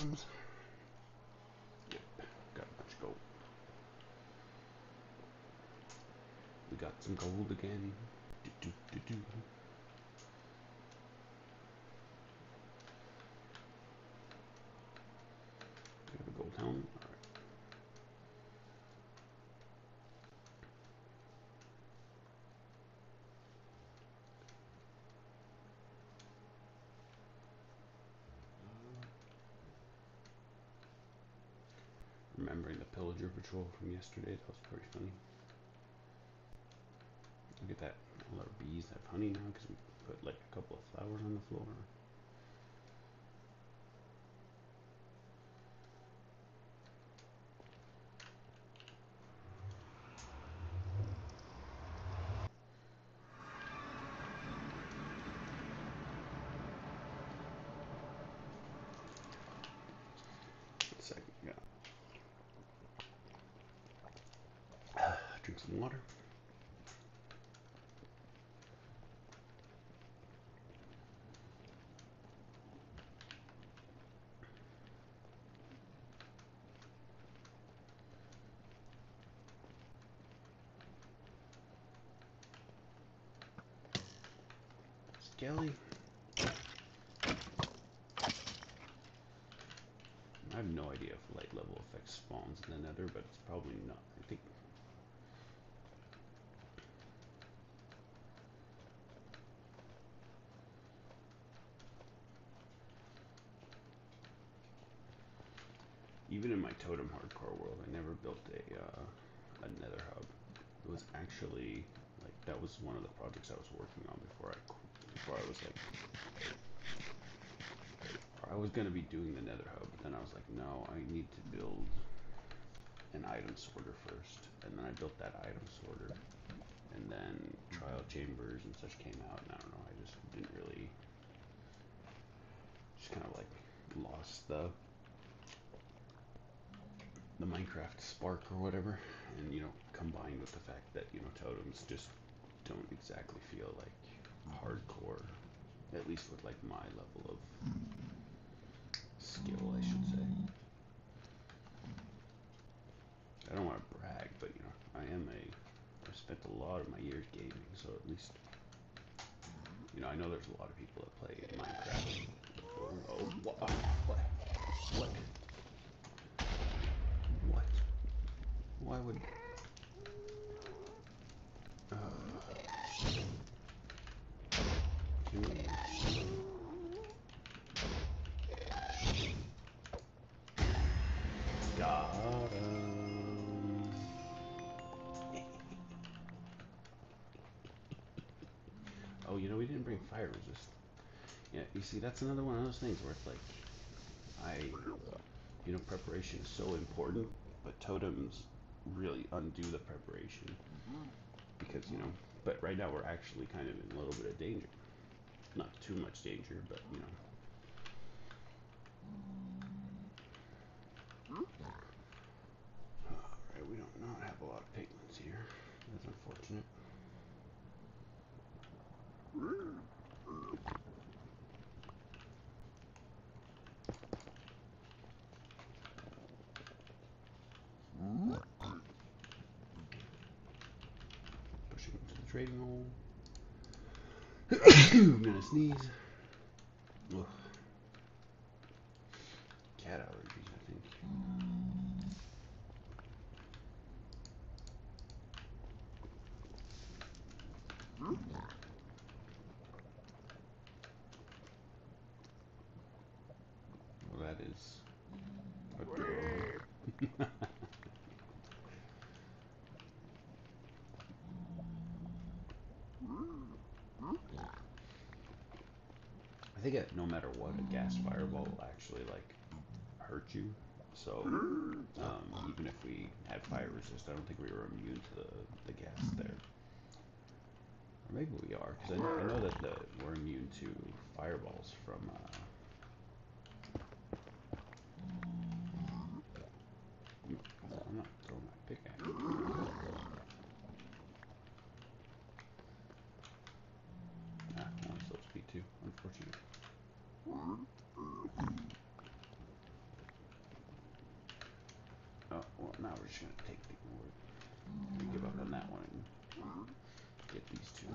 totems. Yep, got a bunch of gold. We got some gold again. Do, do, do, do. We have a gold helm. Alright. Remembering the pillager patrol from yesterday, that was pretty funny. Look at that, all our bees have honey now because we put like a couple of flowers on the floor. Second, yeah. Drink some water. Skelly. I have no idea if light level effect spawns in the nether, but it's probably not. I think. Even in my totem hardcore world, I never built a nether hub. It was actually like that was one of the projects I was working on before I was like I was gonna be doing the nether hub, but then I was like, no, I need to build an item sorter first, and then I built that item sorter, and then trial chambers and such came out, and I don't know, I just didn't really, just kind of like lost the Minecraft spark or whatever, and you know, combined with the fact that, you know, totems just don't exactly feel like hardcore, at least with like my level of skill, I should say. I don't want to brag, but you know, I've spent a lot of my years gaming, so at least, you know, I know there's a lot of people that play Minecraft. Oh, what? What? What? Why would? Got him. Oh, you know, we didn't bring fire resist. Yeah, you see, that's another one of those things where it's like, you know, preparation is so important, but totems really undo the preparation. Because, you know, but right now we're actually kind of in a little bit of danger. Not too much danger, but, you know. Alright, we don't not have a lot of pigments here. That's unfortunate. Pushing into the trading hole. I'm gonna sneeze. Ugh. Cat allergies, I think. Well, that is adorable. I think that no matter what, a gas fireball will actually like hurt you. So even if we had fire resist, I don't think we were immune to the gas there. Or maybe we are, because I know that we're immune to fireballs from. I'm not throwing my pick at you. Ah, only slow speed too. Unfortunate. well, now we're just gonna take the we give up on that one and get these two.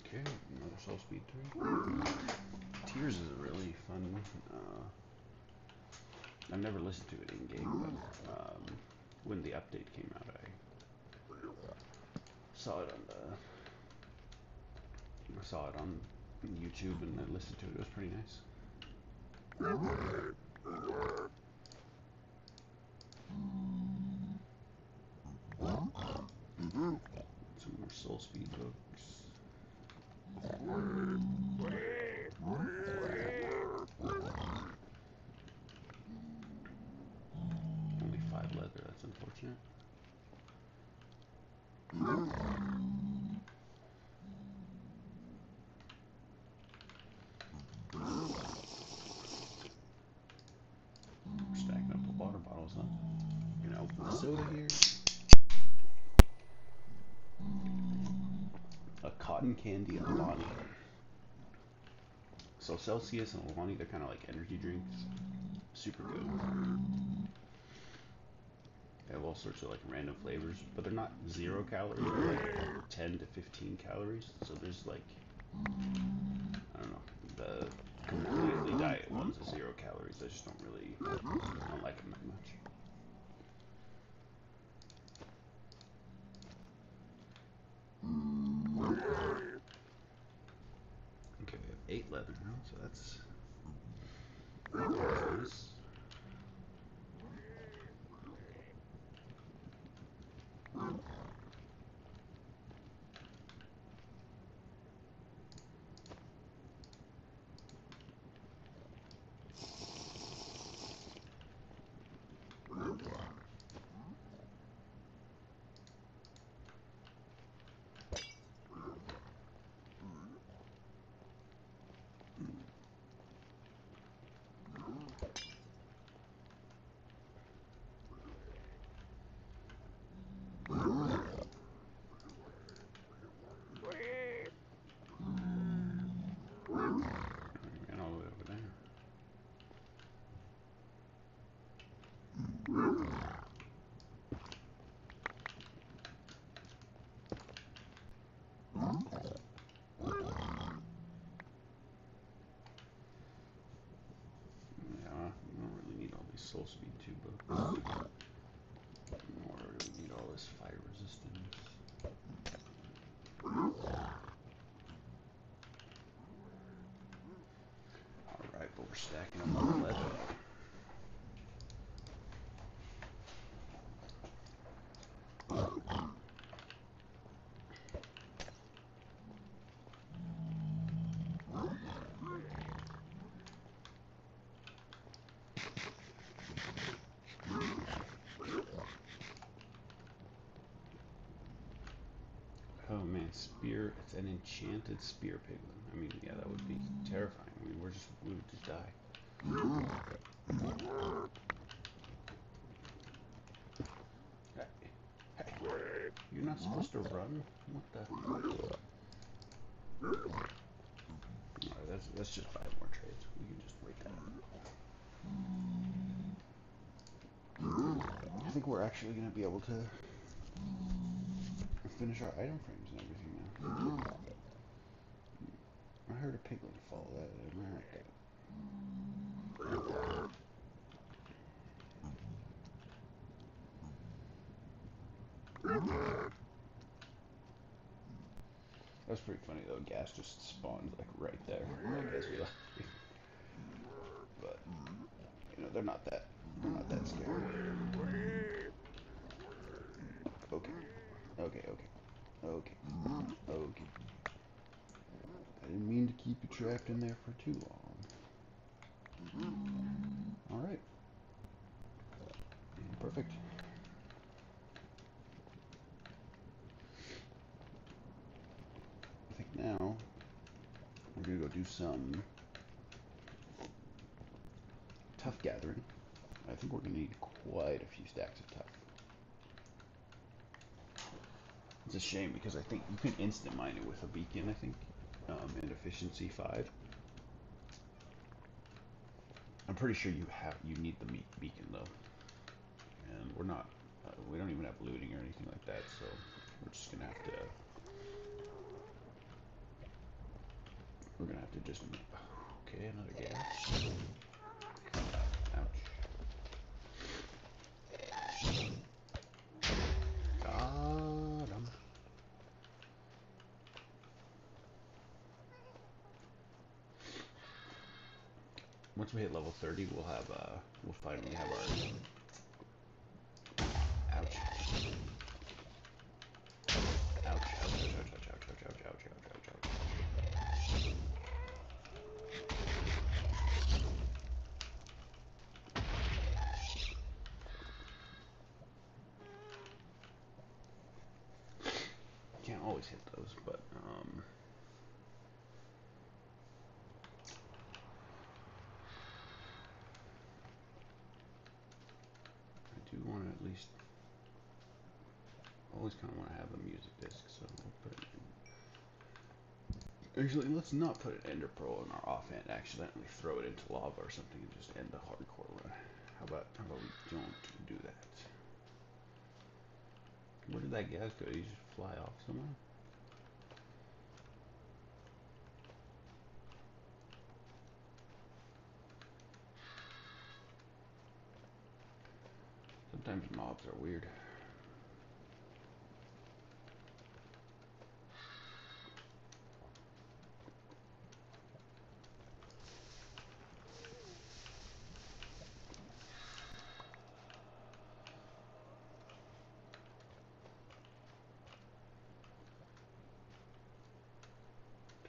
Okay, another soul speed 3. Tears is a really fun. I've never listened to it in game, but when the update came out, I saw it on YouTube and I listened to it. It was pretty nice. Some more soul speed books. Only 5 leather, that's unfortunate. We're stacking up the water bottles, huh? Gonna open the soda here. A cotton candy Alani. So Celsius and Alani, they're kind of like energy drinks. Super good. They have all sorts of like random flavors, but they're not 0 calories. They're like 10 to 15 calories. So there's like, I don't know, the completely diet ones are 0 calories. I just don't like them that much. Okay, we have 8 leather now, so that's nice. And all the way over there. Yeah, we don't really need all these soul speed 2 books. Nor do we need all this fire resistance. Alright, but we're stacking up on the leather. Oh man, spear, it's an enchanted spear piglin. I mean, yeah, that would be terrifying. I mean, we would just die. Hey, you're not supposed to run? What the? Alright, that's just 5 more trades. We can just wait that out. I think we're actually going to be able to Finish our item frames and everything now. I heard a piglin fall. That didn't like that. That's pretty funny though. Gas just spawned like right there, like as we left. But you know they're not that scary. Okay, okay, okay, okay, okay. I didn't mean to keep you trapped in there for too long. All right, perfect. I think now we're gonna go do some tough gathering. I think we're gonna need quite a few stacks of tough. It's a shame because I think you can instant mine it with a beacon. I think in efficiency 5. I'm pretty sure you need the beacon though, and we don't even have looting or anything like that, so we're just gonna have to just okay, another gas. Ouch. Got him. Once we hit level 30, we'll finally have our ouch. Ouch, ouch, ouch, ouch, ouch, ouch, ouch, ouch, ouch, ouch, ouch. Can't always hit those, but I do want to at least always kind of want to have a music disc, so we'll put it in. Actually, let's not put an ender pearl in our offhand. Accidentally throw it into lava or something and just end the hardcore run. How about we don't do that? Where did that gas go? Did he just fly off somewhere? Sometimes mobs are weird.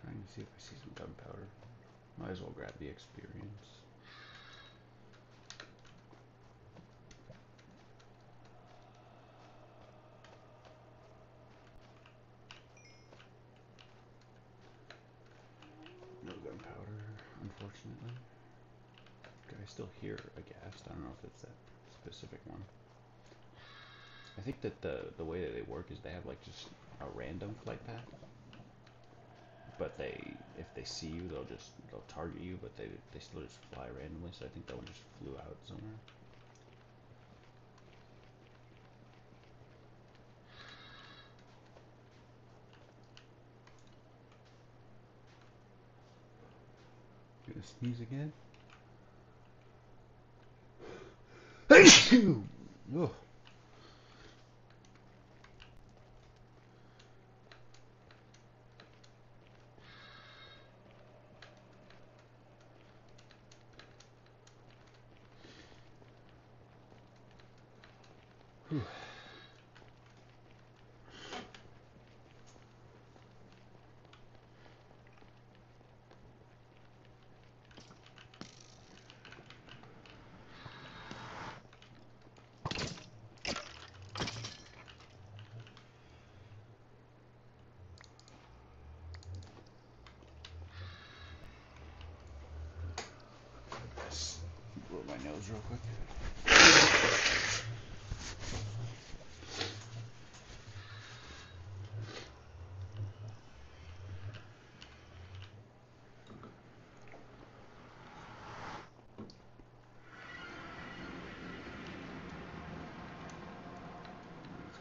Trying to see if I see some gunpowder. Might as well grab the experience. No gunpowder, unfortunately. Okay, I still hear a ghast. I don't know if it's that specific one. I think that the way that they work is they have like just a random flight path. But if they see you, they'll target you, but they still just fly randomly. So I think that one just flew out somewhere. Gonna sneeze again. Oh. Whew. Blow my nose real quick.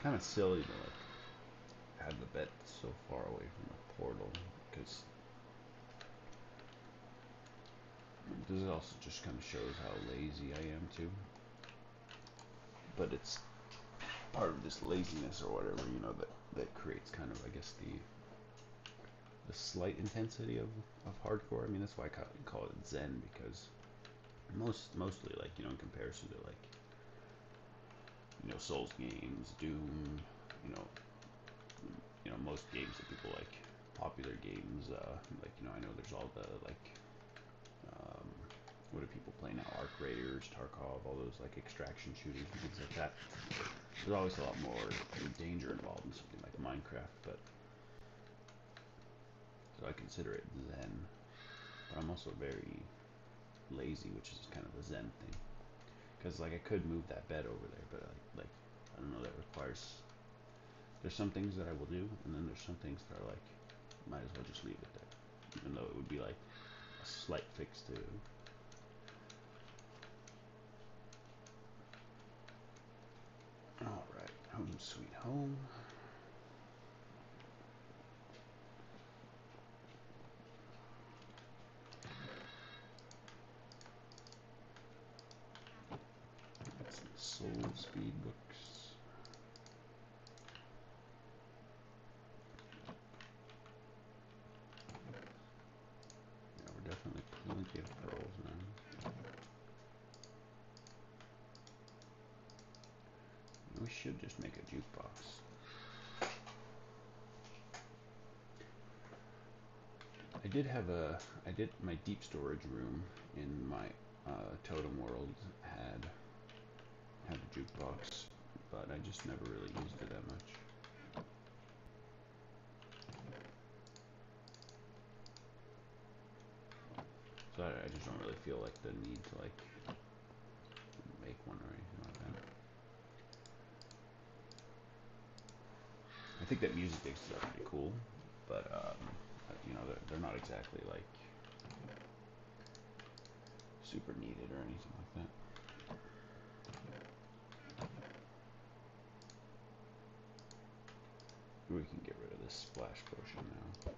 kind of silly to like have the bed so far away from the portal, because this also just kind of shows how lazy I am too. But it's part of this laziness or whatever, you know, that creates kind of, I guess, the slight intensity of hardcore. I mean, that's why I call it Zen, because mostly, like, you know, in comparison to, like, you know, Souls games, Doom, you know, most games that people like, popular games, like, you know, I know there's all the, like, um, what do people play now? Arc Raiders, Tarkov, all those, like, extraction shooters and things like that. There's always a lot more danger involved in something like Minecraft, but so I consider it Zen. But I'm also very lazy, which is kind of a Zen thing. Because, like, I could move that bed over there, but like I don't know, that requires. There's some things that I will do, and then there's some things that are like, might as well just leave it there, even though it would be like a slight fix to. All right, home sweet home. That's some soul speed books. Yeah, we're definitely plenty of pearls now. We should just make a jukebox. I did my deep storage room in my totem world had a jukebox, but I just never really used it that much. So I just don't really feel like the need to like make one or anything like that. I think that music discs are pretty cool, but you know, they're not exactly like super needed or anything like that. We can get rid of this splash potion now.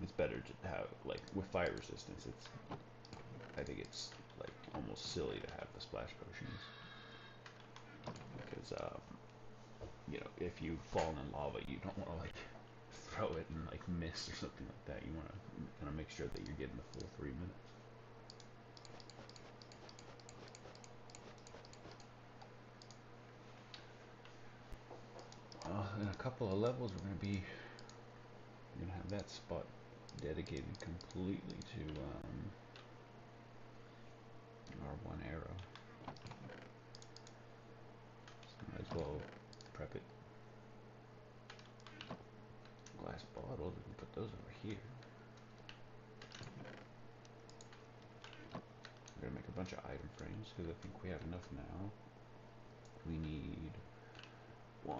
It's better to have, like, with fire resistance, I think it's like almost silly to have the splash potions, because you know, if you fall in lava, you don't want to like throw it and like miss or something like that. You want to kind of make sure that you're getting the full 3 minutes. In a couple of levels, we're gonna have that spot dedicated completely to our one arrow. So might as well prep it. Glass bottles, we can put those over here. We're gonna make a bunch of item frames because I think we have enough now. We need 1,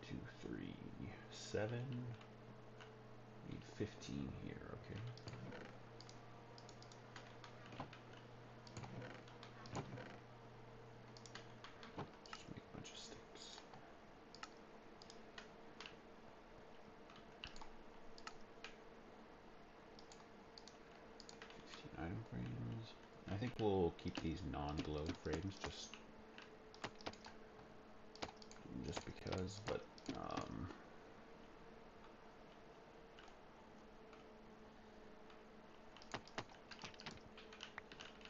2, 3, 7. We need 15 here, okay. Just make a bunch of sticks. 15 item frames. I think we'll keep these non-glow frames just because, but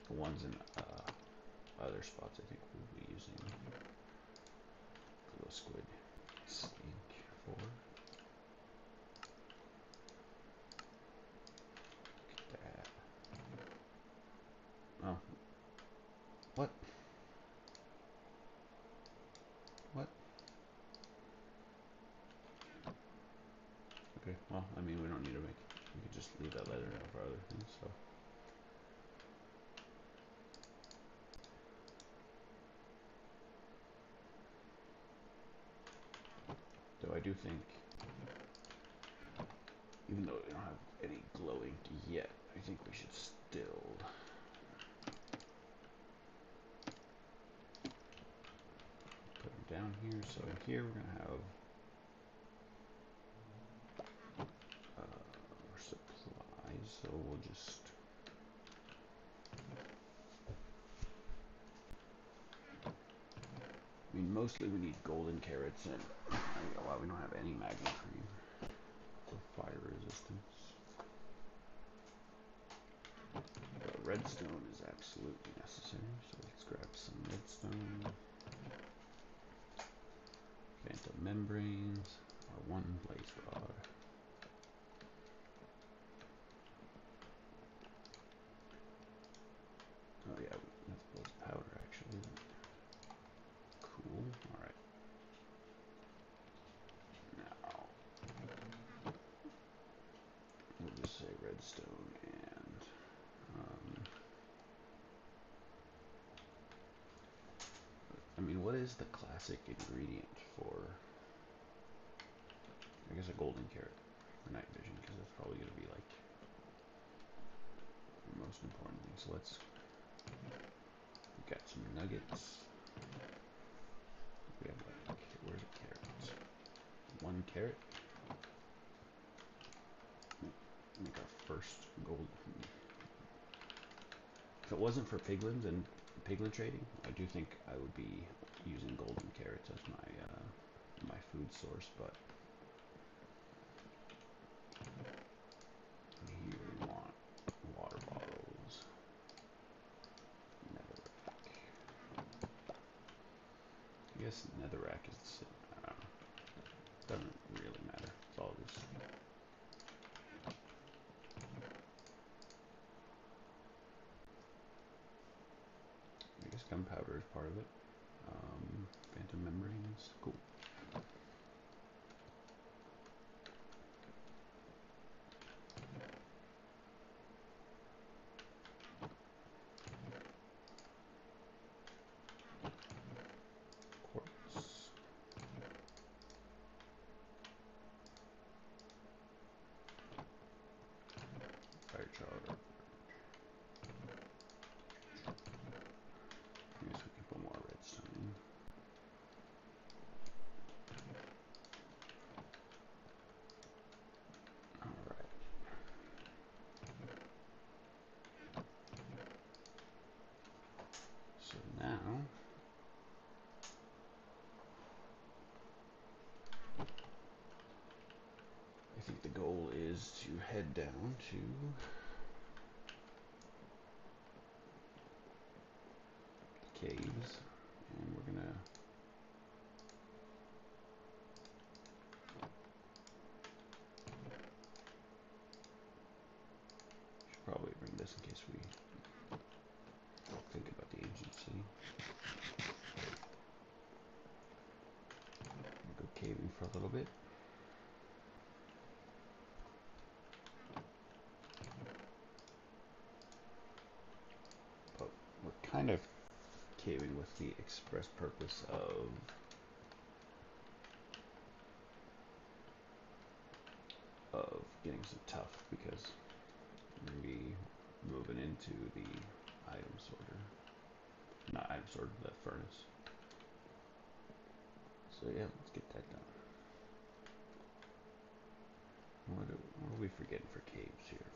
the ones in other spots I think we'll be using glow squid ink for. Look at that. Oh. What? What? Okay, well, I mean, we don't need to make, we could just leave that leather now for other things, so. Though I do think, even though we don't have any glow ink yet, I think we should still down here. So in here we're gonna have our supplies. So we'll just I mean, mostly we need golden carrots, and I don't know why we don't have any magma cream for fire resistance. But redstone is absolutely necessary, so let's grab some redstone. Phantom membranes, our one blaze rod. Oh yeah, that's blaze powder actually, isn't it? Cool, alright. Now, we'll just say redstone and, I mean, what is the classic ingredient for, I guess, a golden carrot for night vision, because that's probably going to be like the most important thing. So let's, we got some nuggets. We have like, where's a carrot? One carrot. Make our first gold. If it wasn't for piglins and piglin trading, I do think I would be using golden carrots as my food source, but here we want water bottles, netherrack. I guess netherrack is, doesn't really matter. It's all this. I guess gunpowder is part of it. Phantom membranes, cool. Quartz. Fire charge. I guess we can put more redstone. Alright. So now I think the goal is to head down to the caves, and we're gonna should probably bring this in case we think about the agency. We'll go caving for a little bit. But we're kind of caving with the express purpose of getting some tough, because we're gonna be moving into the item sorter. Not item sorter, the furnace. So yeah, let's get that done. What are we forgetting for caves here?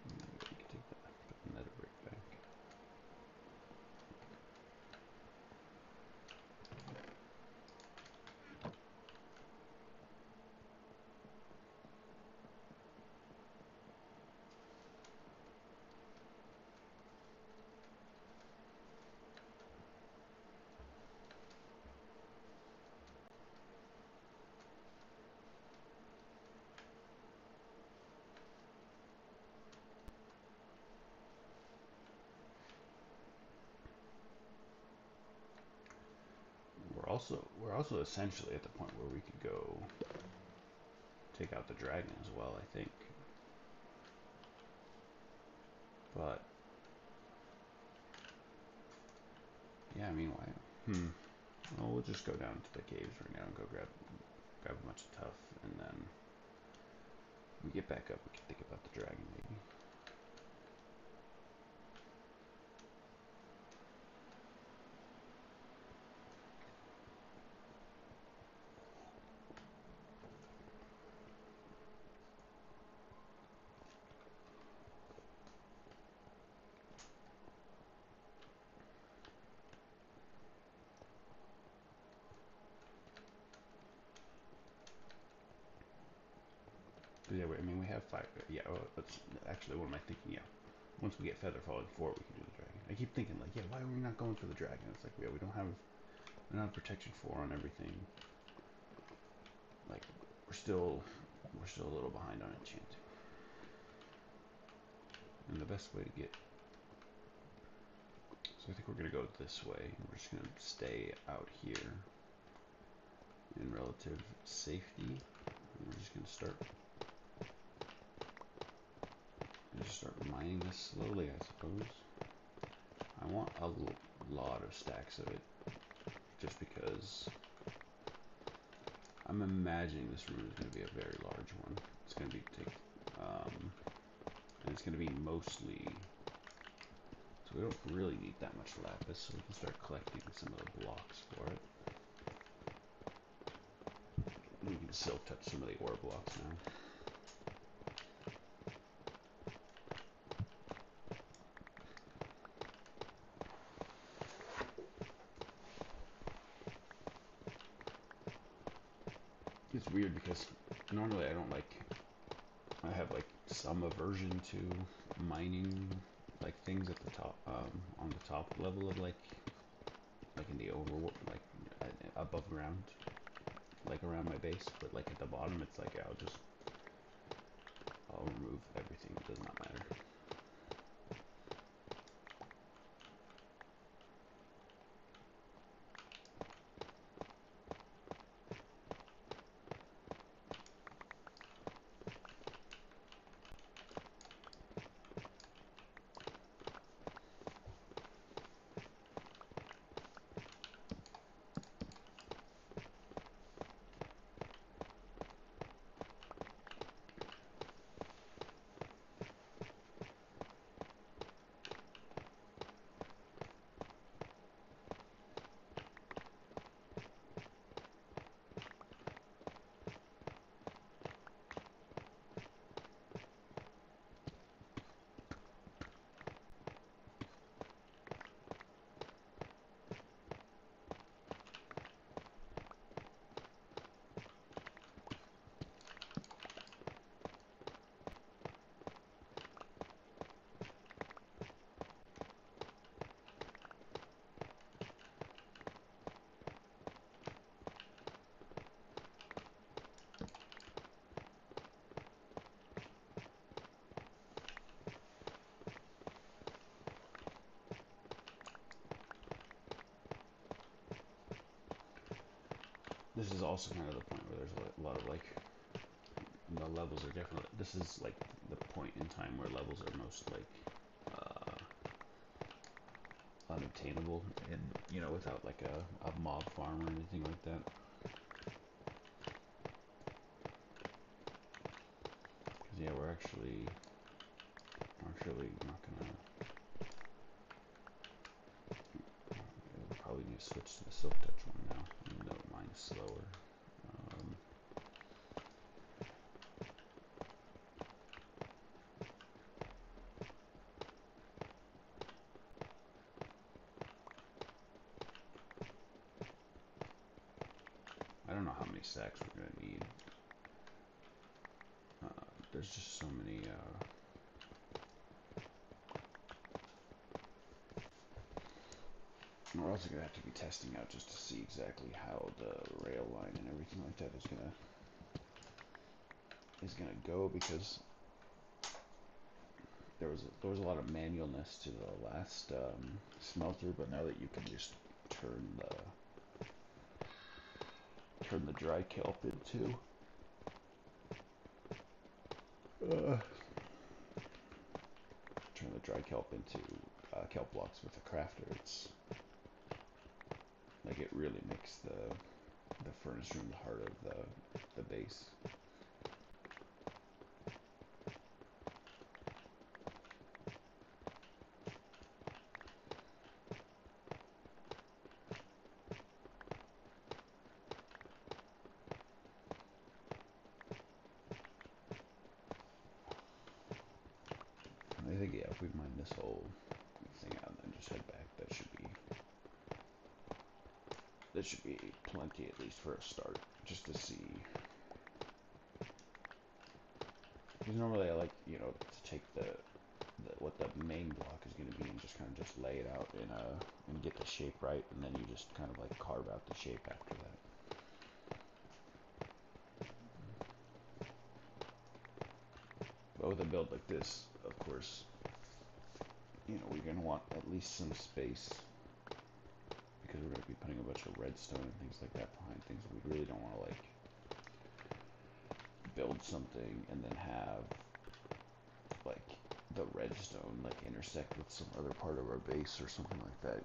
We can take that, put the nether brick back. We're also essentially at the point where we could go take out the dragon as well, I think. But yeah, I mean, why? Well, we'll just go down to the caves right now and go grab a bunch of tough, and then when we get back up, we can think about the dragon maybe. Yeah, I mean, we have fire. Yeah, that's actually, what am I thinking? Yeah, once we get Feather Falling 4, we can do the dragon. I keep thinking, like, yeah, why are we not going for the dragon? It's like, yeah, we don't have protection 4 on everything. Like, we're still a little behind on enchanting. And the best way to get, so I think we're gonna go this way. We're just gonna stay out here in relative safety. And we're just gonna start mining this slowly, I suppose. I want a lot of stacks of it, just because I'm imagining this room is going to be a very large one. It's going to be and it's going to be mostly, so we don't really need that much lapis, so we can start collecting some of the blocks for it. And we can silk touch some of the ore blocks now. It's weird because normally I have like some aversion to mining like things at the top, on the top level of like in the like above ground, like around my base, but like at the bottom it's like I'll remove everything, it does not matter. This is also kind of the point where there's a lot of like, the levels are definitely, this is like the point in time where levels are most like unobtainable, and without like a mob farm or anything like that. Because yeah, we're actually not gonna, we'll probably need to switch to the silk touch one now, even though mine's slower. I don't know how many stacks we're gonna need. There's just so many. We're also gonna have to be testing out just to see exactly how the rail line and everything like that is gonna go, because there was a lot of manualness to the last smelter, but now that you can just turn the dry kelp into kelp blocks with the crafter, it's like it really makes the furnace room the heart of the base. I think, yeah, if we mine this whole thing out and then just head back, that should be plenty, at least for a start, just to see Because normally I like, to take what the main block is going to be and just kind of just lay it out and get the shape right, and then you just kind of like carve out the shape after that. But with a build like this, of course, we're going to want at least some space, because we're going to be putting a bunch of redstone and things like that behind things. We really don't want to like build something and then have like the redstone like intersect with some other part of our base or something like that.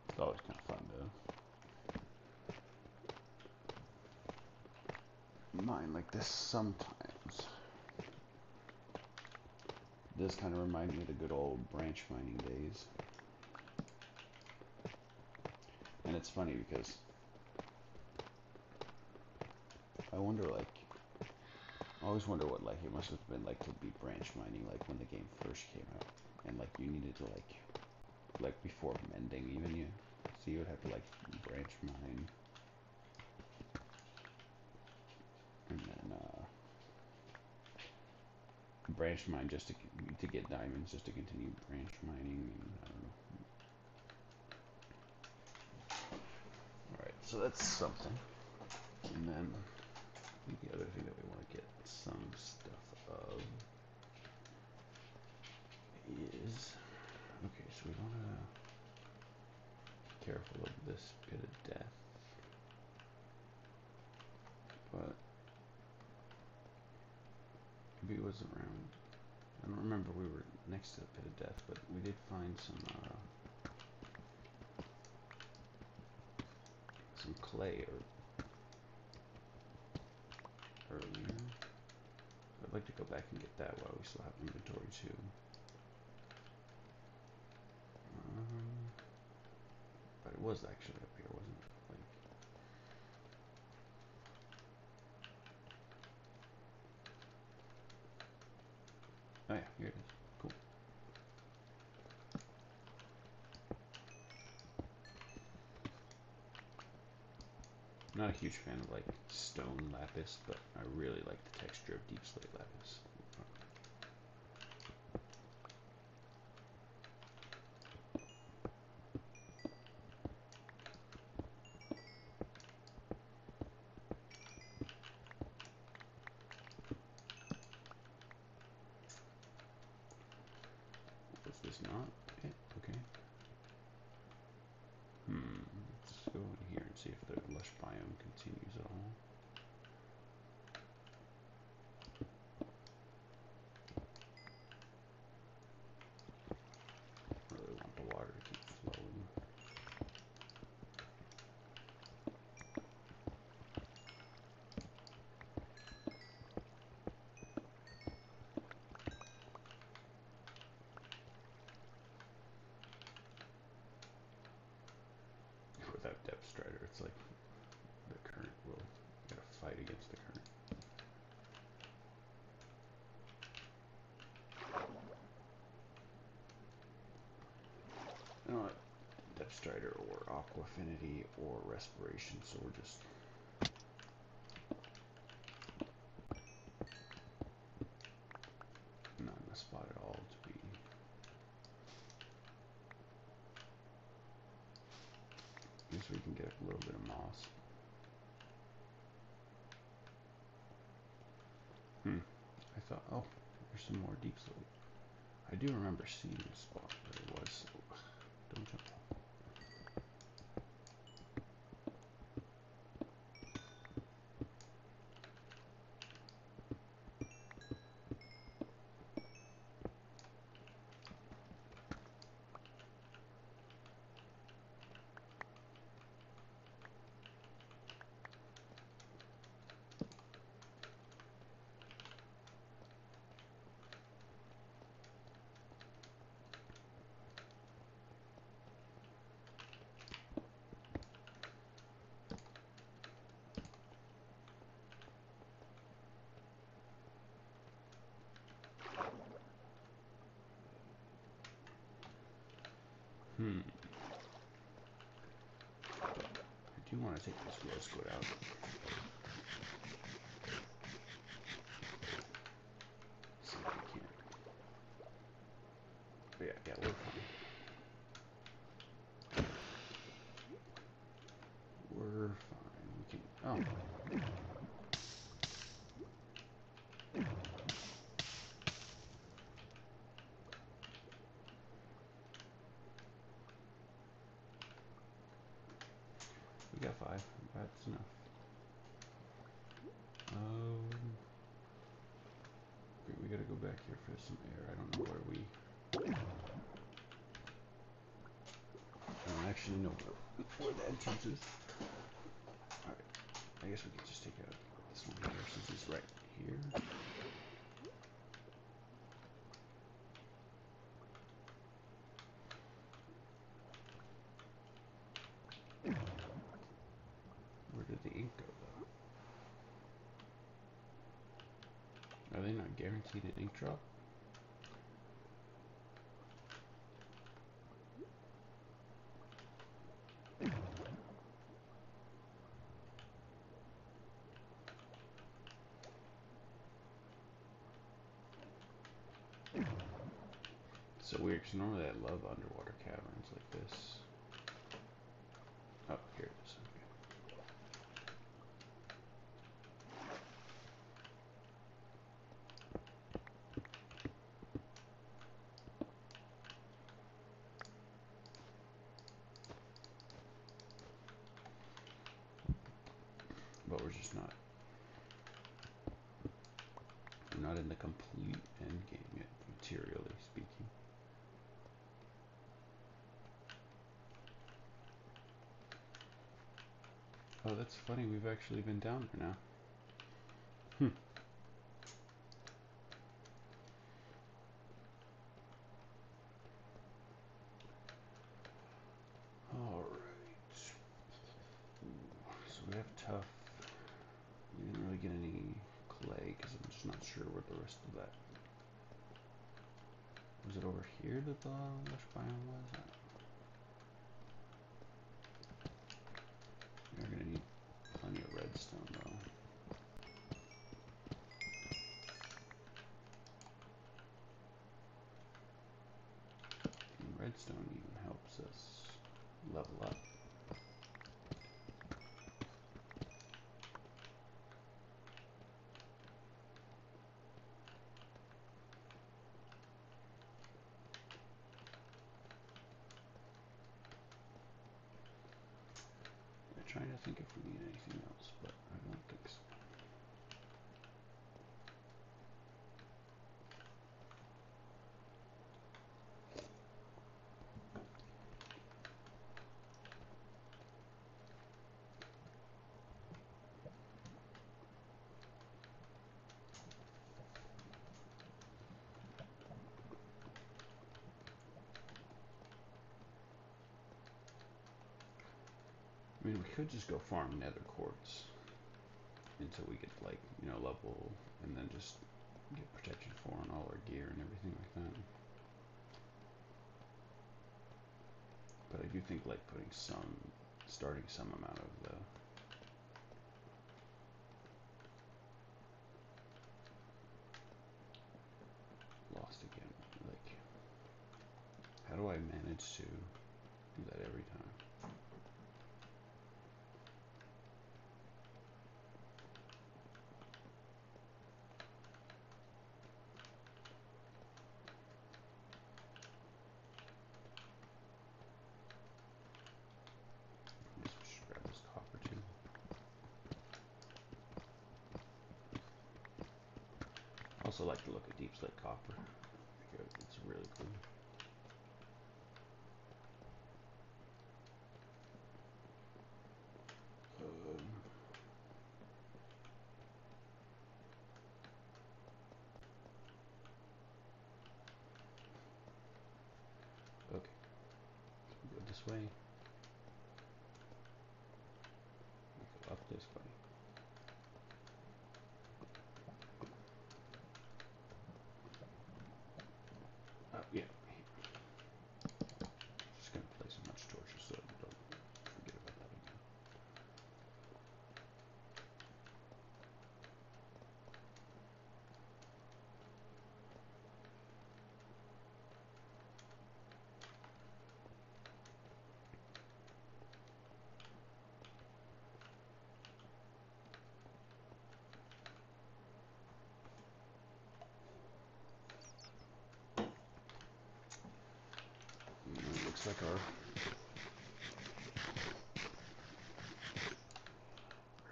It's always kind of fun to mine like this sometimes. It does kind of remind me of the good old branch mining days. And it's funny because I always wonder what like it must have been like to be branch mining like when the game first came out, and like you needed to like before mending even, so you would have to like branch mine and then branch mine just to get diamonds, just to continue branch mining. And I don't know. All right, so that's something. And then the other thing that we want to get some stuff of is, okay, so we want to be careful of this bit of death, but maybe it was around, I don't remember, we were next to the pit of death, but we did find some clay earlier. I'd like to go back and get that while we still have inventory too. But it was actually up here, wasn't it? Oh yeah, here it is. Cool. I'm not a huge fan of like stone lapis, but I really like the texture of deep slate lapis. Was this not it? Okay. Let's go in here and see if the lush biome continues at all. I really want the water to keep flowing. Without depth strider, it's like the current will, you gotta fight against the current. You know what? Depth strider or aqua affinity or respiration, so we're just not in a spot at all to be. Guess we can get a little bit of moss. I thought, oh, there's some more deep slate. I do remember seeing a spot where it was. So don't jump off. Hmm. I do want to take this rose squid out. See if we can. But yeah, we're fine. We're fine. We can. Oh. We got 5. That's enough. Okay, we gotta go back here for some air. I don't know where we. I don't actually know where the entrance is. Alright. I guess we could just take out this one here since it's right here. Where did the ink go though? Are they not guaranteed an ink drop? So weird, because normally I love underwater caverns like this. Oh, here it is. Okay. But we're just not. We're not in the complete end game yet, materially speaking. Oh, that's funny. We've actually been down there now. Hmm. Alright. So we have tough. We didn't really get any clay because I'm just not sure what the rest of that. Was it over here that the lush biome was? We're gonna need plenty of redstone though. And redstone even helps us level up. I'm trying to think if we need anything else, but I don't think so. I mean, we could just go farm nether quartz until we get like, level, and then just get protection 4 on all our gear and everything like that. But I do think like starting some amount of the lost again. Like, how do I manage to do that every time? Just grab this copper too. I also like to look at deep slate copper. It's really cool. Okay, go this way. Go up this way. Yeah. Just gonna looks like our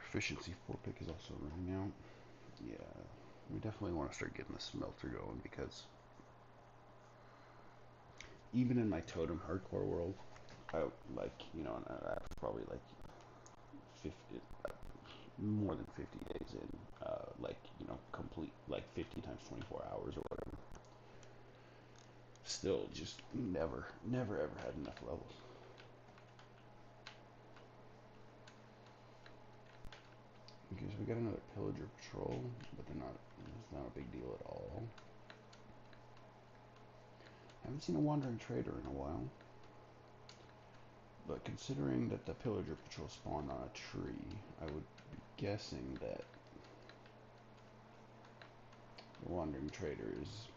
efficiency 4 pick is also running out. Yeah, we definitely want to start getting the smelter going, because even in my totem hardcore world, I like, you know, and I probably like 50, more than 50 days in, like, you know, complete, like 50 times 24 hours or whatever. Still just never ever had enough levels. Because we got another pillager patrol, but it's not a big deal at all. Haven't seen a wandering trader in a while. But considering that the pillager patrol spawned on a tree, I would be guessing that the wandering trader is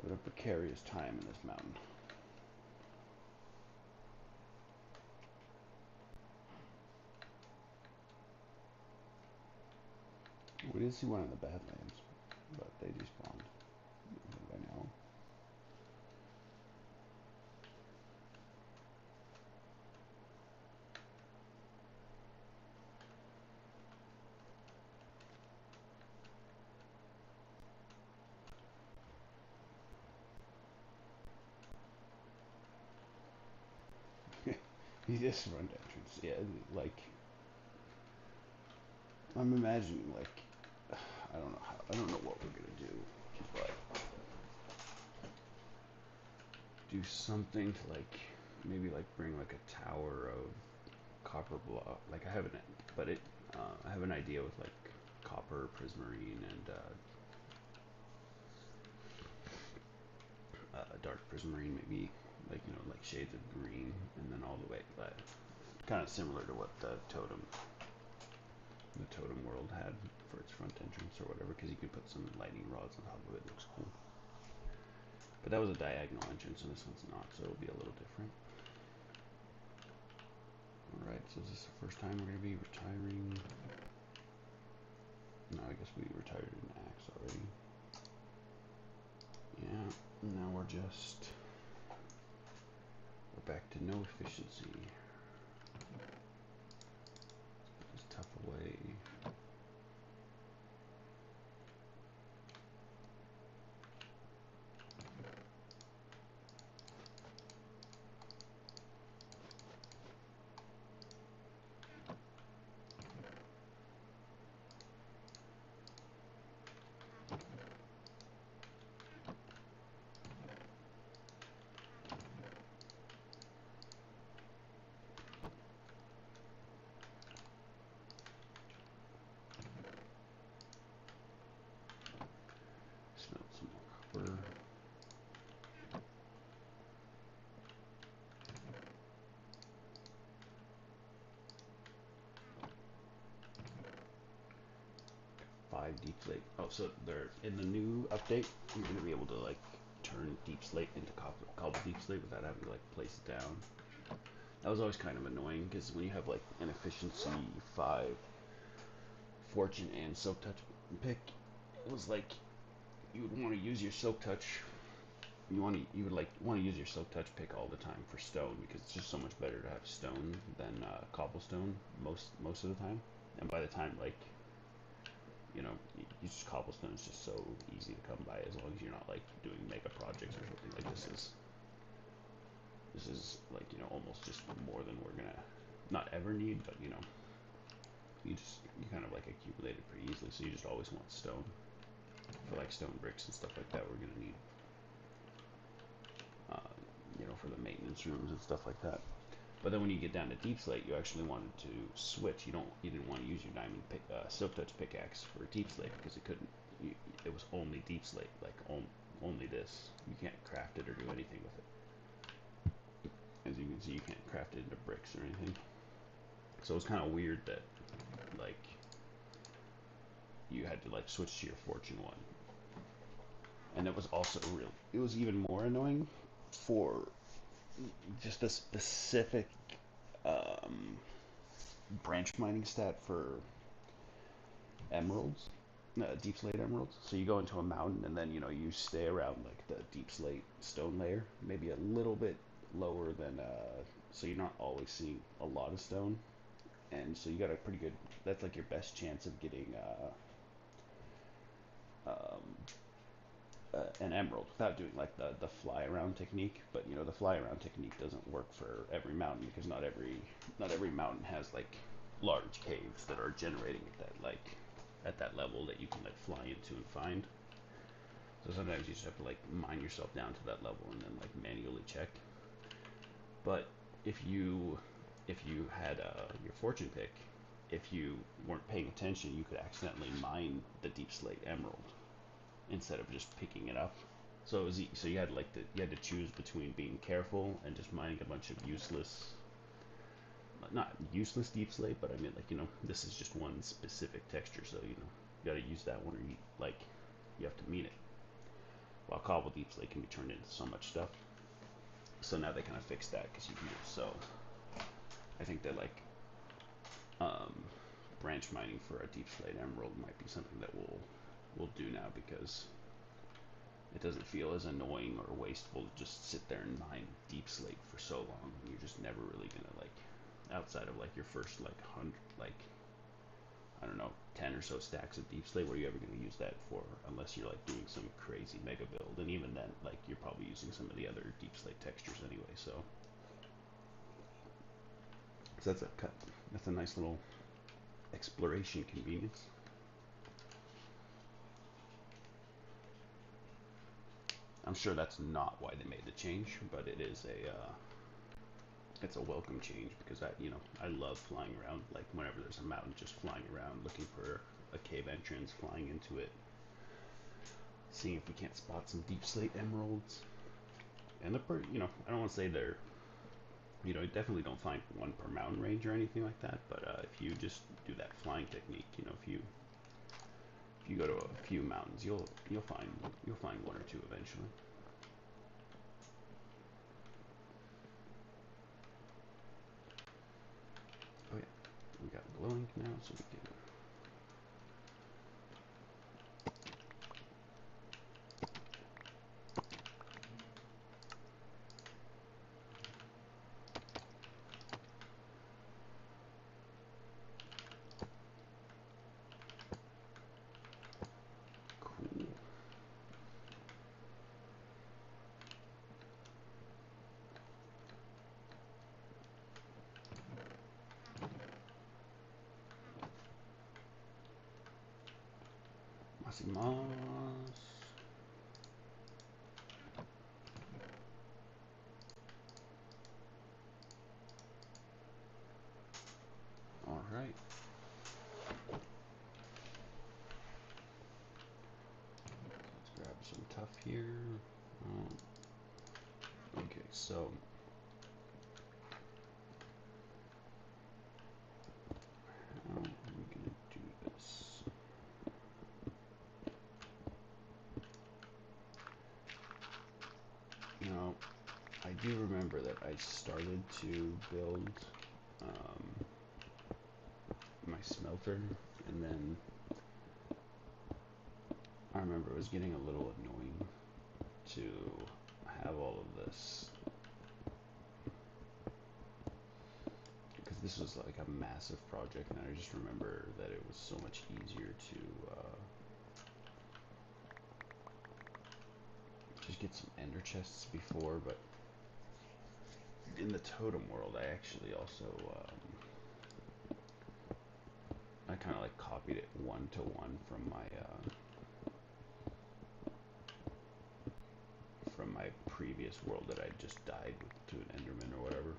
having a precarious time in this mountain. We did see one in the Badlands, but they despawned by now. He just run entrance. Yeah, like, I'm imagining, like, I don't know what we're gonna do, but do something to, like, maybe like bring like a tower of copper block. Like, I have I have an idea with like copper, prismarine, and dark prismarine, maybe, like, you know, like shades of green, and then all the way, but kind of similar to what the totem world had for its front entrance or whatever, because you can put some lightning rods on top of it. It looks cool. But that was a diagonal entrance, and this one's not, so it'll be a little different. Alright, so is this the first time we're going to be retiring? No, I guess we retired an axe already. Yeah, now we're back to no efficiency. Just tough away. Smelt some more copper. Deep slate. Oh, so they're in the new update. You're gonna be able to like turn deep slate into cobble deep slate without having to like place it down. That was always kind of annoying, because when you have like an efficiency 5 fortune and silk touch pick, it was like you would want to use your silk touch. You would like want to use your silk touch pick all the time for stone, because it's just so much better to have stone than cobblestone most of the time. And by the time, like, you know, just cobblestone is just so easy to come by, as long as you're not like doing mega projects or something. Like, this is like, you know, almost just more than we're gonna not ever need, but you know, you kind of like accumulate it pretty easily. So you just always want stone for like stone bricks and stuff like that. We're gonna need, you know, for the maintenance rooms and stuff like that. But then when you get down to deep slate, you actually wanted to switch. You didn't want to use your diamond silk touch pickaxe for deep slate, because it was only deep slate, like only this. You can't craft it or do anything with it. As you can see, you can't craft it into bricks or anything. So it's kind of weird that, like, you had to like switch to your fortune one. And it was also it was even more annoying for just a specific um, branch mining stat for emeralds, deep slate emeralds. So you go into a mountain, and then, you know, you stay around like the deep slate stone layer, maybe a little bit lower than so you're not always seeing a lot of stone, and so you got a pretty good. That's like your best chance of getting um, an emerald without doing like the fly around technique. But you know the fly around technique doesn't work for every mountain because not every mountain has like large caves that are generating at that level that you can like fly into and find. So sometimes you just have to like mine yourself down to that level and then like manually check. But if you had your fortune pick, if you weren't paying attention, you could accidentally mine the deep slate emerald instead of just picking it up. So it was so you had you had to choose between being careful and just mining a bunch of useless, not useless deep slate, but I mean like this is just one specific texture, so you got to use that one or you have to mean it. While cobble deep slate can be turned into so much stuff. So now they kind of fixed that because you can. So I think that um, branch mining for a deep slate emerald might be something that we'll do now because it doesn't feel as annoying or wasteful to just sit there and mine deep slate for so long. You're just never really gonna outside of like your first like 100 I don't know 10 or so stacks of deep slate. What are you ever gonna use that for unless you're like doing some crazy mega build? And even then, like you're probably using some of the other deep slate textures anyway. So that's a cut. That's a nice little exploration convenience. I'm sure that's not why they made the change, but it is it's a welcome change because I love flying around. Like whenever there's a mountain, just flying around looking for a cave entrance, flying into it, seeing if we can't spot some deep slate emeralds. And I don't want to say they're, you definitely don't find one per mountain range or anything like that. But if you just do that flying technique, if you go to a few mountains, you'll find one or two eventually. Oh yeah, we got glowing now, so we can. Cool. Masimas. All right. Let's grab some tough here. Okay, so how are we gonna do this? Now, I do remember that I started to build my smelter, and then I remember it was getting a little annoying to have all of this because this was like a massive project, and I just remember that it was so much easier to just get some ender chests before. But in the totem world, I actually also I kind of like copied it 1-to-1 from my previous world that I just died to an enderman or whatever.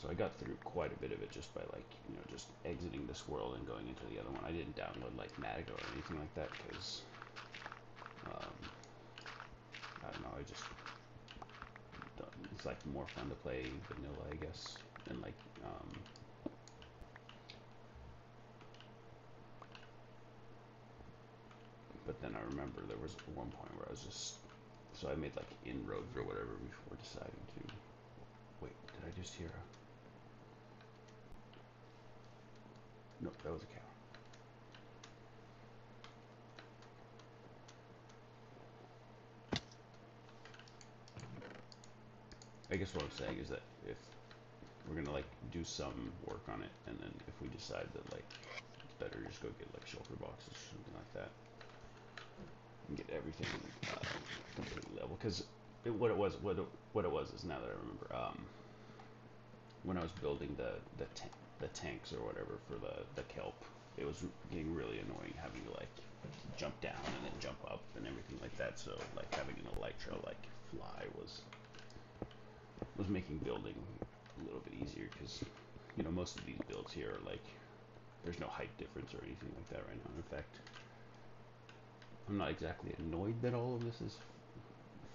So I got through quite a bit of it just by just exiting this world and going into the other one. I didn't download like Matigo or anything like that because I don't know. It's like more fun to play vanilla, I guess, and but then I remember there was one point where I was just, so I made like inroads or whatever before deciding to, wait, did I just hear a, no, that was a cow. I guess what I'm saying is that if we're gonna like do some work on it, and then if we decide that like it's better just go get like shulker boxes or something like that, and get everything completely level. Because what it was is, now that I remember, when I was building the tanks or whatever for the kelp, it was getting really annoying having to like jump down and then jump up and everything like that. So like having an elytra like fly was making building a little bit easier, because most of these builds here are like there's no height difference or anything like that right now. In fact, I'm not exactly annoyed that all of this is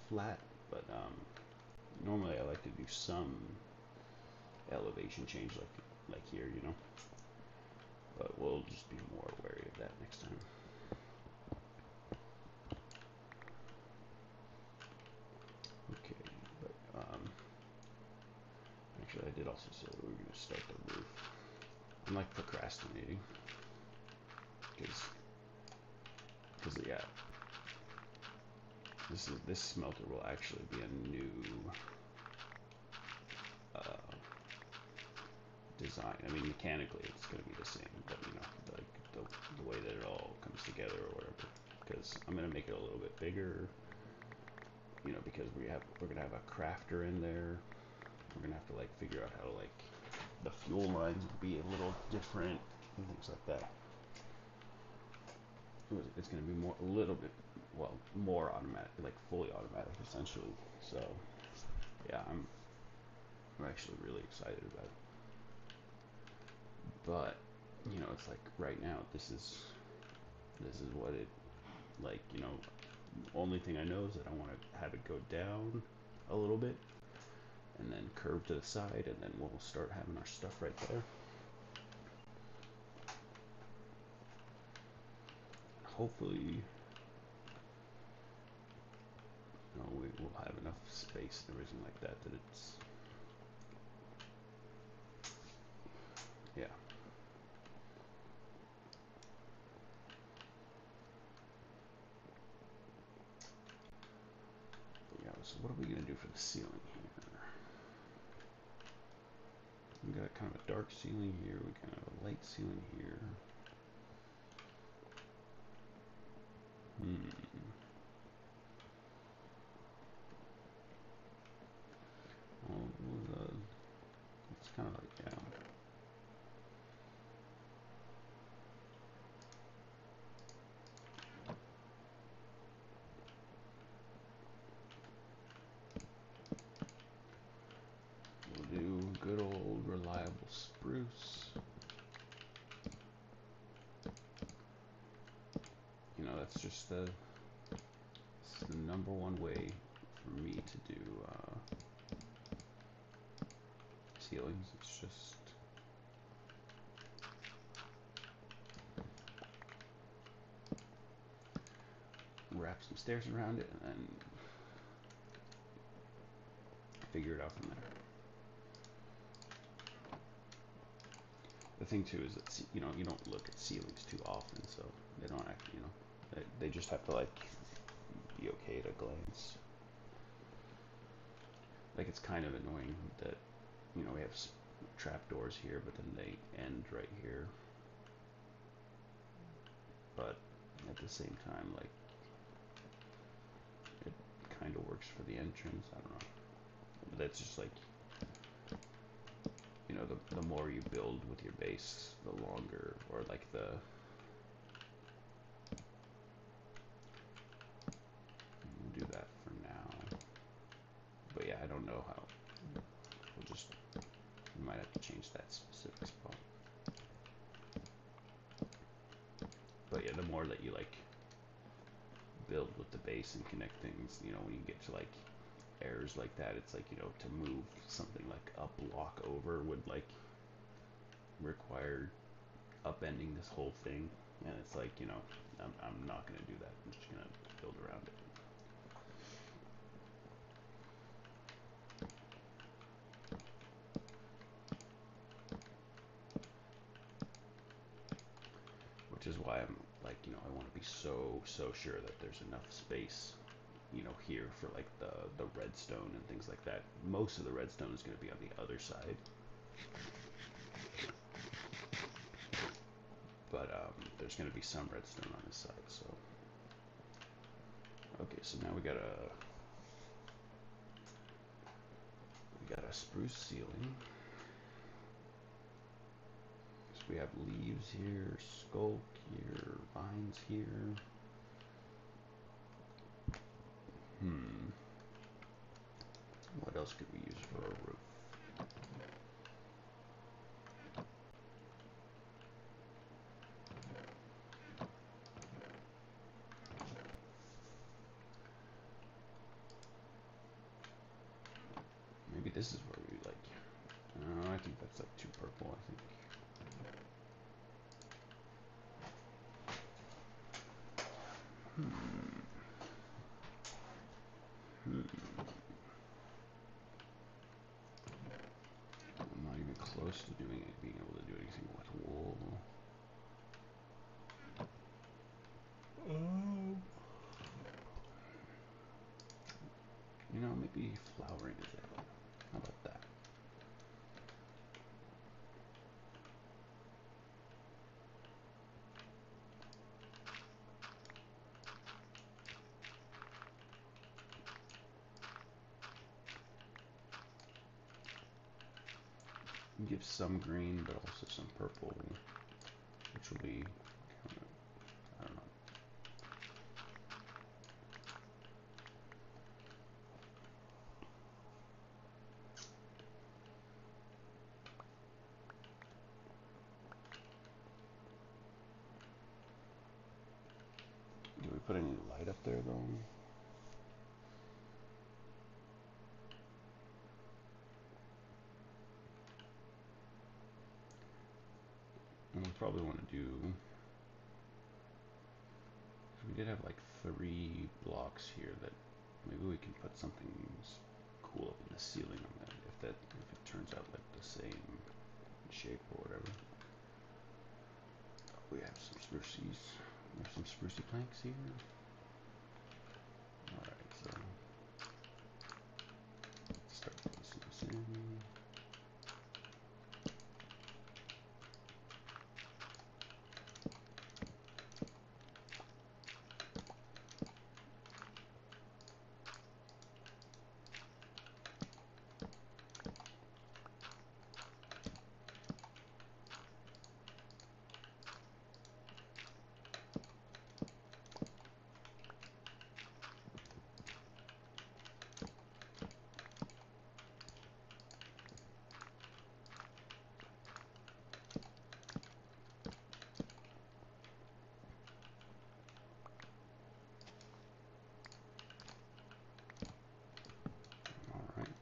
flat, but normally I like to do some elevation change like here. But we'll just be more wary of that next time. Okay, but actually I did also say that we were going to start the roof. I'm like procrastinating because yeah, this smelter will actually be a new design. I mean, mechanically it's going to be the same, but like the way that it all comes together or whatever. Because I'm going to make it a little bit bigger. Because we're going to have a crafter in there. We're going to have to like figure out how to like the fuel lines would be a little different and things like that. It's going to be a little bit, well, more automatic, like fully automatic essentially. So yeah, I'm actually really excited about it. But it's like right now this is what it, like, only thing I know is that I want to have it go down a little bit and then curve to the side, and then we'll start having our stuff right there. Hopefully we will have enough space and everything like that it's, yeah. Yeah, so what are we going to do for the ceiling here? We got kind of a dark ceiling here. We kind of a light ceiling here. Well, it's kind of like, yeah. We'll do good old reliable spruce. That's just the number one way for me to do ceilings. It's just wrap some stairs around it and then figure it out from there. The thing too is that you don't look at ceilings too often, so they don't actually they just have to like be okay at a glance. Like, it's kind of annoying that we have trapdoors here, but then they end right here. But at the same time, like, it kind of works for the entrance. I don't know. But that's just like, the more you build with your base, the longer, or like we'll do that for now. But yeah, I don't know how. We might have to change that specific spot. But yeah, the more that you like build with the base and connect things, when you get to like errors like that, it's like, to move something like a block over would like require upending this whole thing, and it's like, I'm not going to do that. I'm just going to build around it. Which is why I'm like, I want to be so sure that there's enough space you know, here for like the redstone and things like that. Most of the redstone is going to be on the other side, but there's going to be some redstone on this side. So okay, so now we got a spruce ceiling. So we have leaves here, skulk here, vines here. What else could we use for a roof? Maybe this is where we like. I think that's like too purple. I think. I'm not even close to doing it, being able to do anything with wool. You know, maybe flowering is it. How about that? Give some green, but also some purple, which will be, I don't know. Do we put any light up there though? And we probably want to do. We did have like 3 blocks here that maybe we can put something cool up in the ceiling on that. If it turns out like the same shape or whatever. We have some spruces. We have some sprucey planks here. Alright, so let's start placing this in. Alright.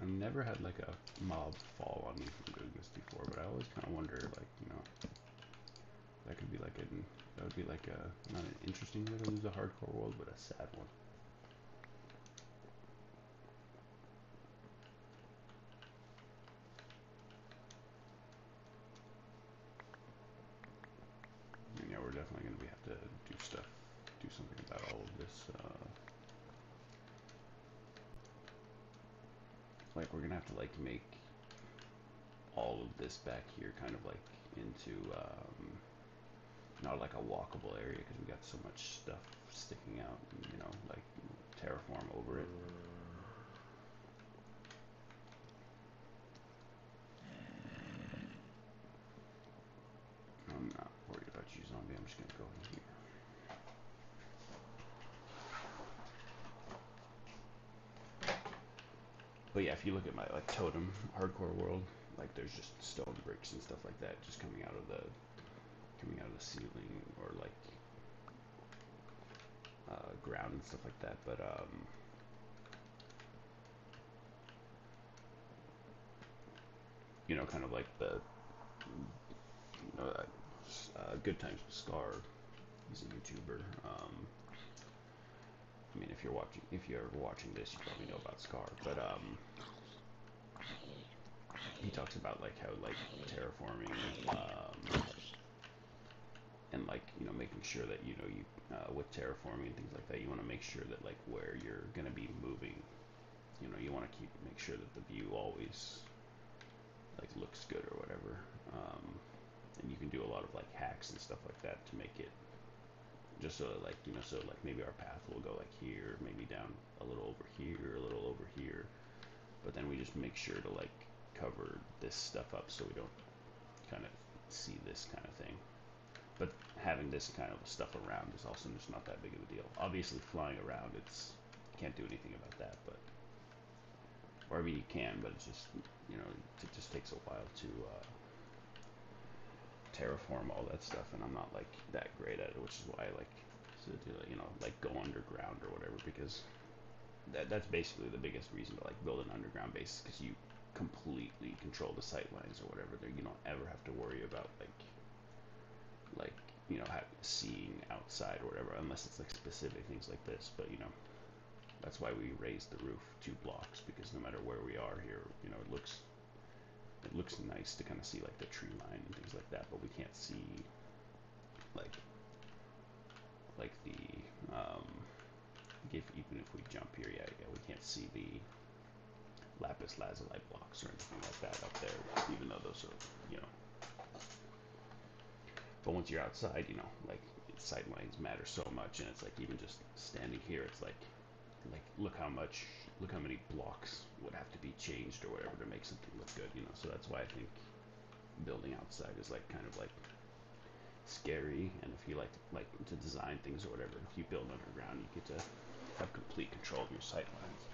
I've never had like a mob fall on me from doing this before, but I always kind of wonder, like, you know, that could be like that would be like not an interesting way to lose a hardcore world, but a sad one. And yeah, we're definitely gonna have to do something about all of this. Like we're gonna have to like make all of this back here kind of like into not like a walkable area because we got so much stuff sticking out, and, you know, like terraform over it. I'm not worried about you, zombie. I'm just gonna go in here. But yeah, if you look at my like totem hardcore world, like there's just stone bricks and stuff like that just coming out of the ceiling or like ground and stuff like that. But you know, kind of like the Good Times with Scar. He's a YouTuber. I mean, if you're ever watching this, you probably know about Scar. But he talks about like how like terraforming and like making sure that you with terraforming and things like that, you want to make sure that like where you're gonna be moving, you want to make sure that the view always like looks good or whatever. And you can do a lot of like hacks and stuff like that to make it just so that like so like maybe our path will go like here, maybe down a little over here, a little over here, but then we just make sure to like cover this stuff up so we don't kind of see this kind of thing. But having this kind of stuff around is also just not that big of a deal. Obviously, flying around, can't do anything about that. But, or I mean, you can, but it's just it just takes a while to terraform all that stuff, and I'm not like that great at it, which is why I like to like go underground or whatever, because that's basically the biggest reason to like build an underground base, because you completely control the sight lines or whatever. There, you don't ever have to worry about like seeing outside or whatever, unless it's like specific things like this. But that's why we raised the roof 2 blocks, because no matter where we are here, it looks nice to kind of see like the tree line and things like that, but we can't see like the even if we jump here, yeah, we can't see the lapis lazuli blocks or anything like that up there, even though those are but once you're outside, like sight lines matter so much, and it's like even just standing here, it's like look how many blocks would have to be changed or whatever to make something look good, So that's why I think building outside is like kind of like scary. And if you like to design things or whatever, if you build underground, you get to have complete control of your sight lines.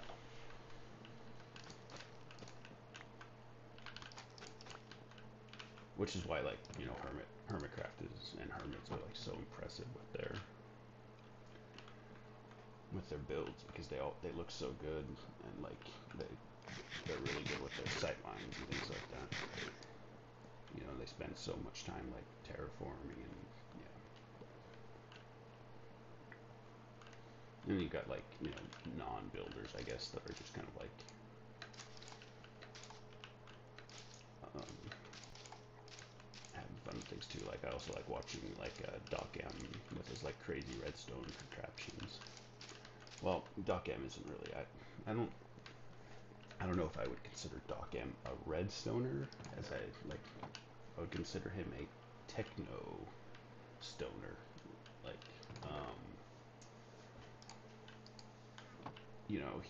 Which is why like Hermitcraft and Hermits are like so impressive with their builds, because they look so good, and like they're really good with their sight lines and things like that. They spend so much time like terraforming and yeah. And you've got like non-builders, I guess, that are just kind of like having fun with things too. Like I also like watching like Doc M with his like crazy redstone contraptions. Well, Doc M isn't really. I don't know if I would consider Doc M a redstoner, as I would consider him a techno stoner. Like,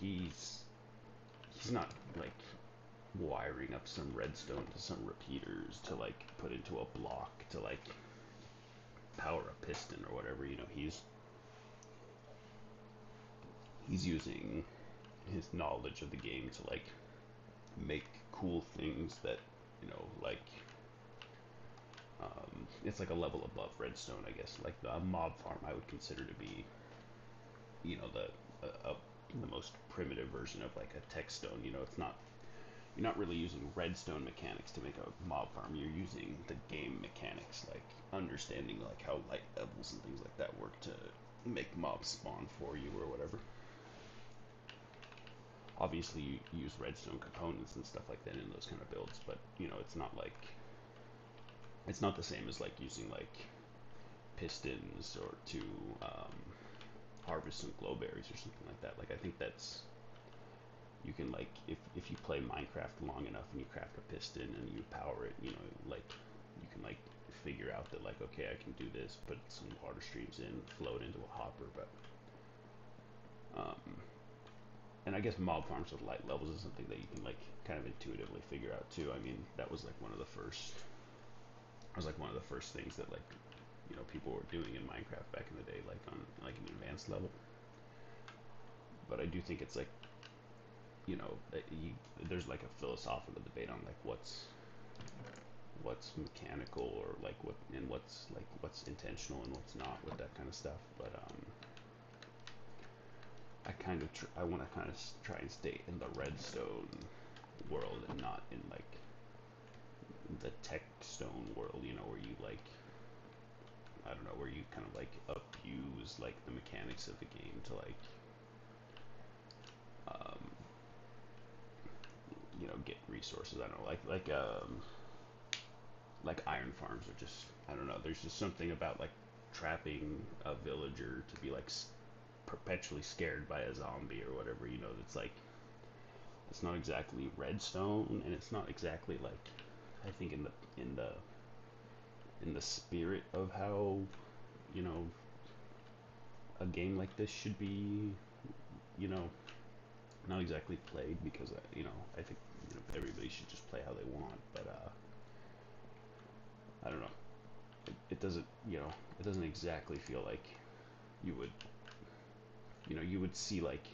he's not like wiring up some redstone to some repeaters to like put into a block to like power a piston or whatever. He's using his knowledge of the game to like make cool things that like it's like a level above redstone, I guess. Like the mob farm, I would consider to be the most primitive version of like a tech stone. It's not You're not really using redstone mechanics to make a mob farm. You're using the game mechanics, like understanding like how light levels and things like that work to make mobs spawn for you or whatever. Obviously, you use redstone components and stuff like that in those kind of builds, but it's not the same as like using like pistons or to harvest some glowberries or something like that. Like I think that's you can like if you play Minecraft long enough and you craft a piston and you power it, like you can like figure out that like, okay, I can do this, put some water streams in, float into a hopper. But and I guess mob farms with light levels is something that you can like kind of intuitively figure out too. I mean, that was like one of the first things that like people were doing in Minecraft back in the day, like on like an advanced level. But I do think it's like, that there's like a philosophical debate on like what's mechanical, or like what's intentional and what's not with that kind of stuff. But I want to kind of try and stay in the redstone world and not in like the tech stone world, where you like, I don't know, where you kind of like abuse like the mechanics of the game to like um, get resources. I don't know, like iron farms are just, I don't know. There's just something about like trapping a villager to be like perpetually scared by a zombie or whatever. That's like, it's not exactly redstone, and it's not exactly like, I think in the spirit of how you know a game like this should be, you know not exactly played, because I think everybody should just play how they want. But I don't know. It doesn't, it doesn't exactly feel like you would, you would see like,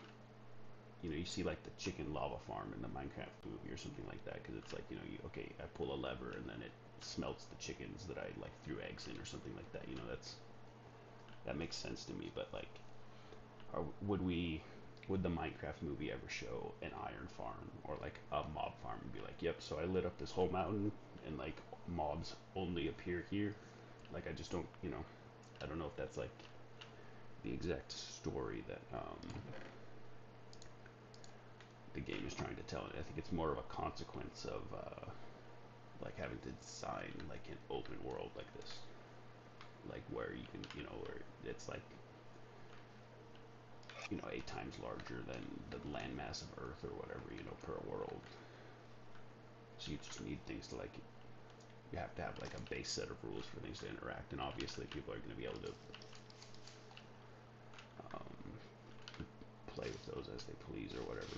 you see like the chicken lava farm in the Minecraft movie or something like that, because it's like, okay, I pull a lever and then it smelts the chickens that I like threw eggs in or something like that. That makes sense to me. But like, would the Minecraft movie ever show an iron farm or like a mob farm and be like, yep, so I lit up this whole mountain and like mobs only appear here? Like, I just don't, I don't know if that's like the exact story that the game is trying to tell. And I think it's more of a consequence of like having to design like an open world like this, like where you can, where it's like, 8 times larger than the landmass of Earth or whatever, per world. So you just need things to like, you have to have like a base set of rules for things to interact, and obviously people are going to be able to play with those as they please or whatever.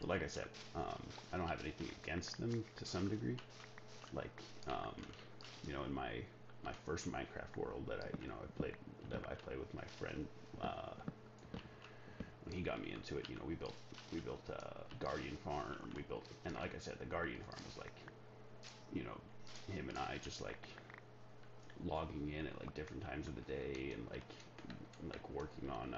But like I said, I don't have anything against them to some degree. Like, in my first Minecraft world that I played with my friend, when he got me into it, we built a Guardian farm. And like I said, the Guardian farm was like, him and I just like logging in at like different times of the day, and like working on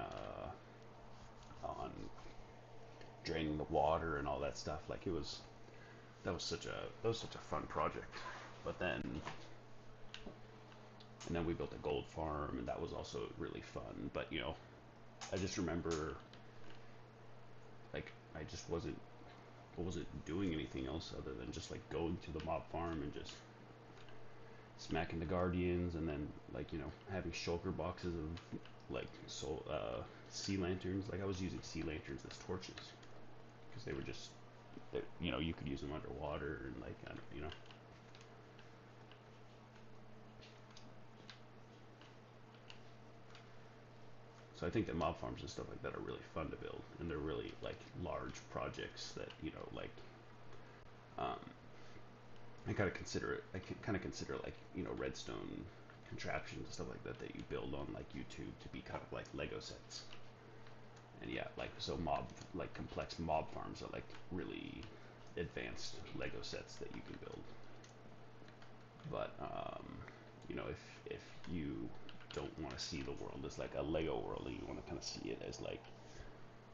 draining the water and all that stuff. Like, that was such a fun project. But then we built a gold farm, and that was also really fun. But I just remember, like, I just wasn't doing anything else other than just like going to the mob farm and just smacking the guardians, and then like, having shulker boxes of like sea lanterns. Like, I was using sea lanterns as torches because they were just, you could use them underwater, and like, I don't. So I think that mob farms and stuff like that are really fun to build, and they're really like large projects that, like, um, I kind of consider it. I kind of consider like, redstone contraptions and stuff like that that you build on like YouTube to be kind of like Lego sets. And yeah, like, so like complex mob farms are like really advanced Lego sets that you can build. But if you don't want to see the world as like a Lego world, and you want to kind of see it as like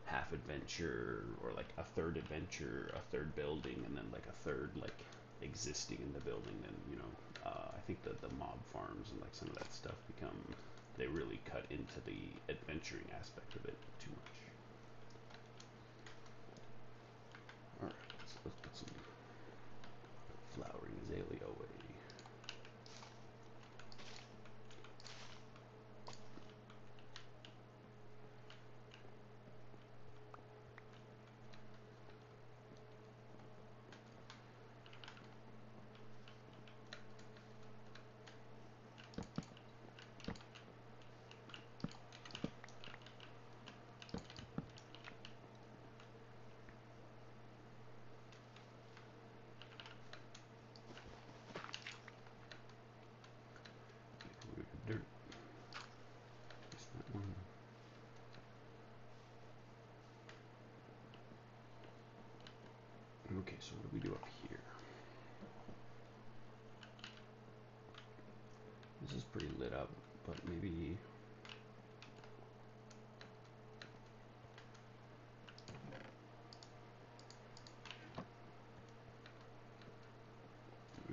half adventure, or like a third adventure, a third building, and then like a third like existing in the building, then I think that the mob farms and like some of that stuff they really cut into the adventuring aspect of it too much. All right, let's put some flowering azalea away. we do up here? This is pretty lit up, but maybe...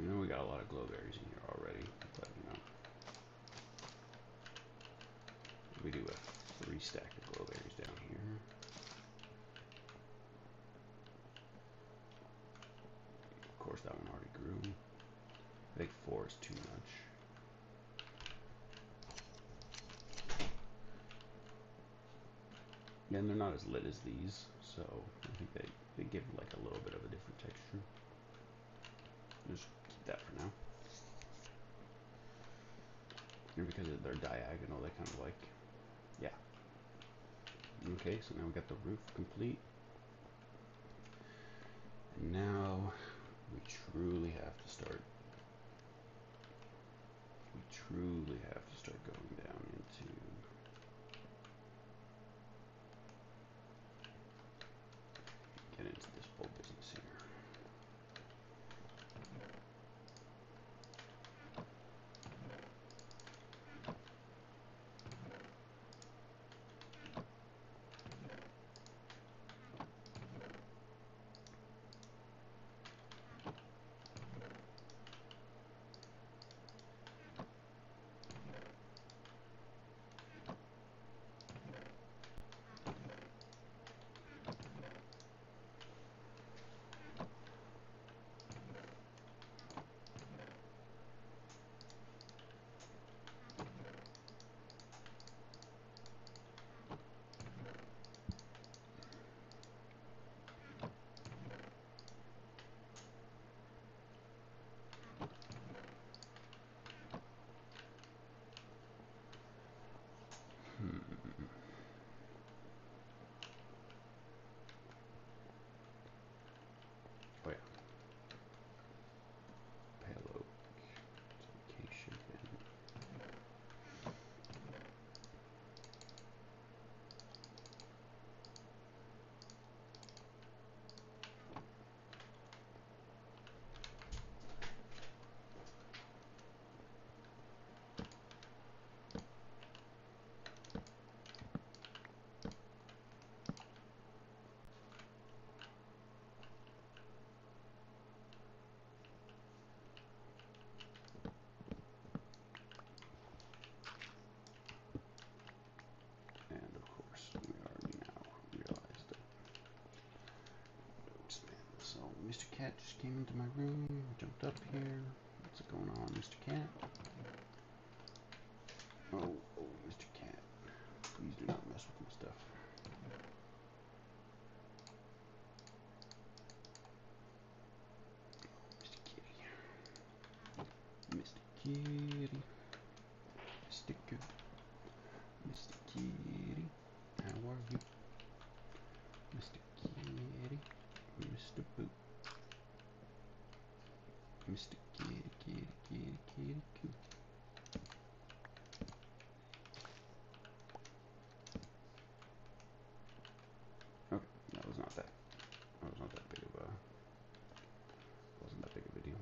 You know, we got a lot of glowberries in here already, but you know, we do a 3 stack of glowberries down here. Of course, that one already grew. I think 4 is too much. Yeah, and they're not as lit as these, so I think they give like a little bit of a different texture. Just keep that for now. And because they're diagonal, they kind of like, yeah. Okay, so now we got the roof complete. And now we truly have to start. We truly have to start going down into get into this whole business here. Oh yeah, payload vacation bin. And of course, we already now realized that to expand this. So Mr. Cat just came into my room, jumped up here. What's going on, Mr. Cat? Oh, Mr. Cat. Please do not mess with my stuff. Mr. Kitty. Mr. Kitty. Mr. Good. Mr. Kitty. How are you? Mr. Kitty. Mr. Boo. Mr. Kitty, kitty, kitty, kitty, coo. Okay, that was not that. That was not that big of a. Wasn't that big of a deal.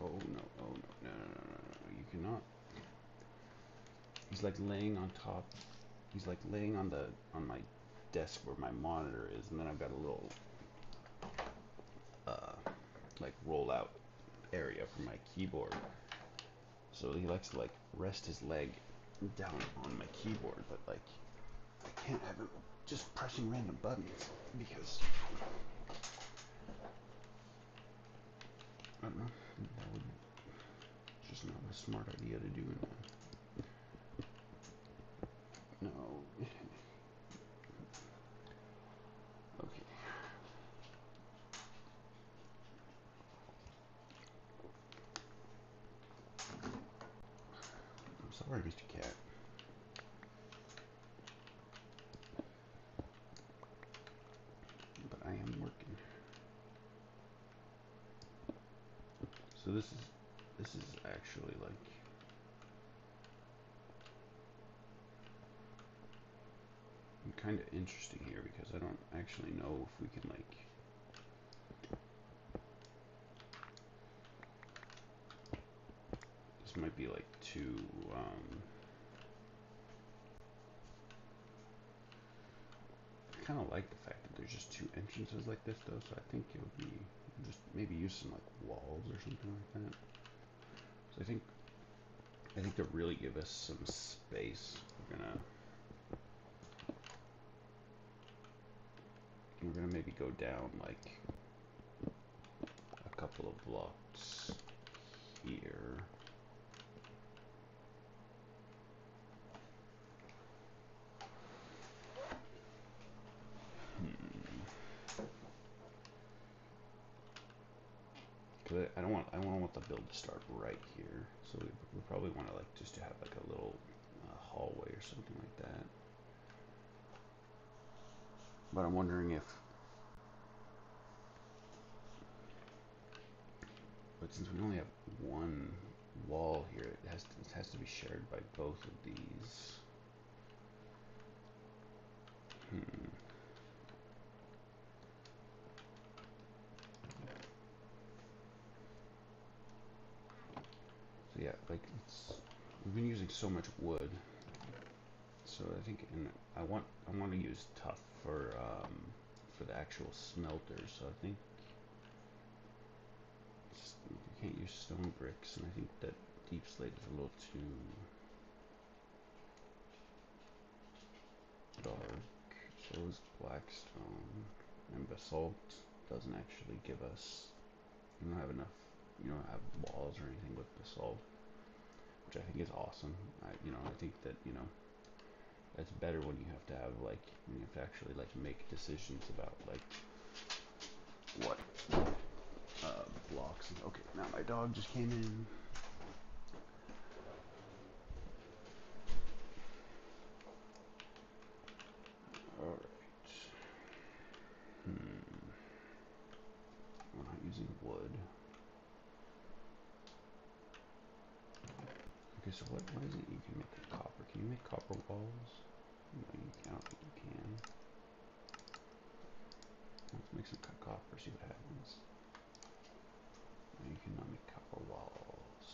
Oh no, oh no, no, no, no, no, no, you cannot. He's like laying on top. He's like laying on my desk where my monitor is, and then I've got a little like roll out area for my keyboard. So he likes to like rest his leg down on my keyboard, but like I can't have him just pressing random buttons because I don't know. That would just not a smart idea to do. No. Okay. I'm sorry, Mr. Cat. But I am working. So this is actually like kind of interesting here because I don't actually know if we can like this might be like too I kind of like the fact that there's just two entrances like this though, so I think it would be just maybe use some like walls or something like that. So I think to really give us some space, we're gonna maybe go down like a couple of blocks here. Cause I don't want the build to start right here, so we probably want to like just to have like a little hallway or something like that. But I'm wondering if, but since we only have one wall here, it has to be shared by both of these. So yeah, like we've been using so much wood, so I think, and I want to use tough for the actual smelters. So I think we can't use stone bricks, and I think that deep slate is a little too dark. So is blackstone, and basalt doesn't actually give us. You don't have enough. You don't have walls or anything with basalt, which I think is awesome. I think that that's better when you have to have like when you have to actually like make decisions about like what blocks. Okay, now my dog just came in. All right. I'm not using wood. Okay, so what is it you can make with copper? Can you make copper walls? No, I don't think you can. Let's make some copper, see what happens. No, you cannot make copper walls.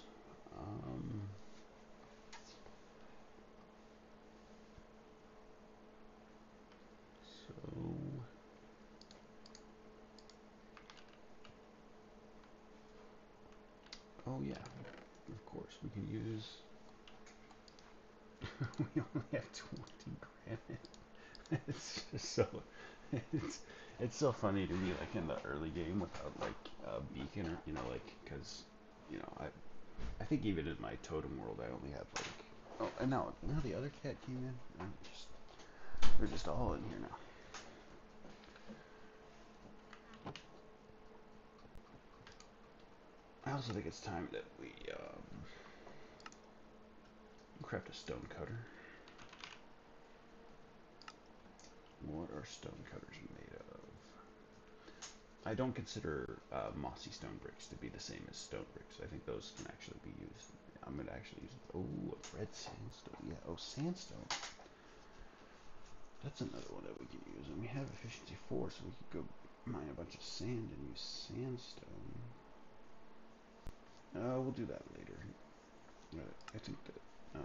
So oh yeah, of course we can use. We only have 20 granite. It's just so. It's it's so funny to me, like in the early game without like a beacon or like because I think even in my totem world I only have like and now the other cat came in. They're just all in here now. I also think it's time that we craft a stone cutter. What are stone cutters made of? I don't consider mossy stone bricks to be the same as stone bricks. I think those can actually be used. I'm going to actually use, red sandstone. Yeah, sandstone. That's another one that we can use. And we have efficiency 4, so we could go mine a bunch of sand and use sandstone. We'll do that later. I think that, I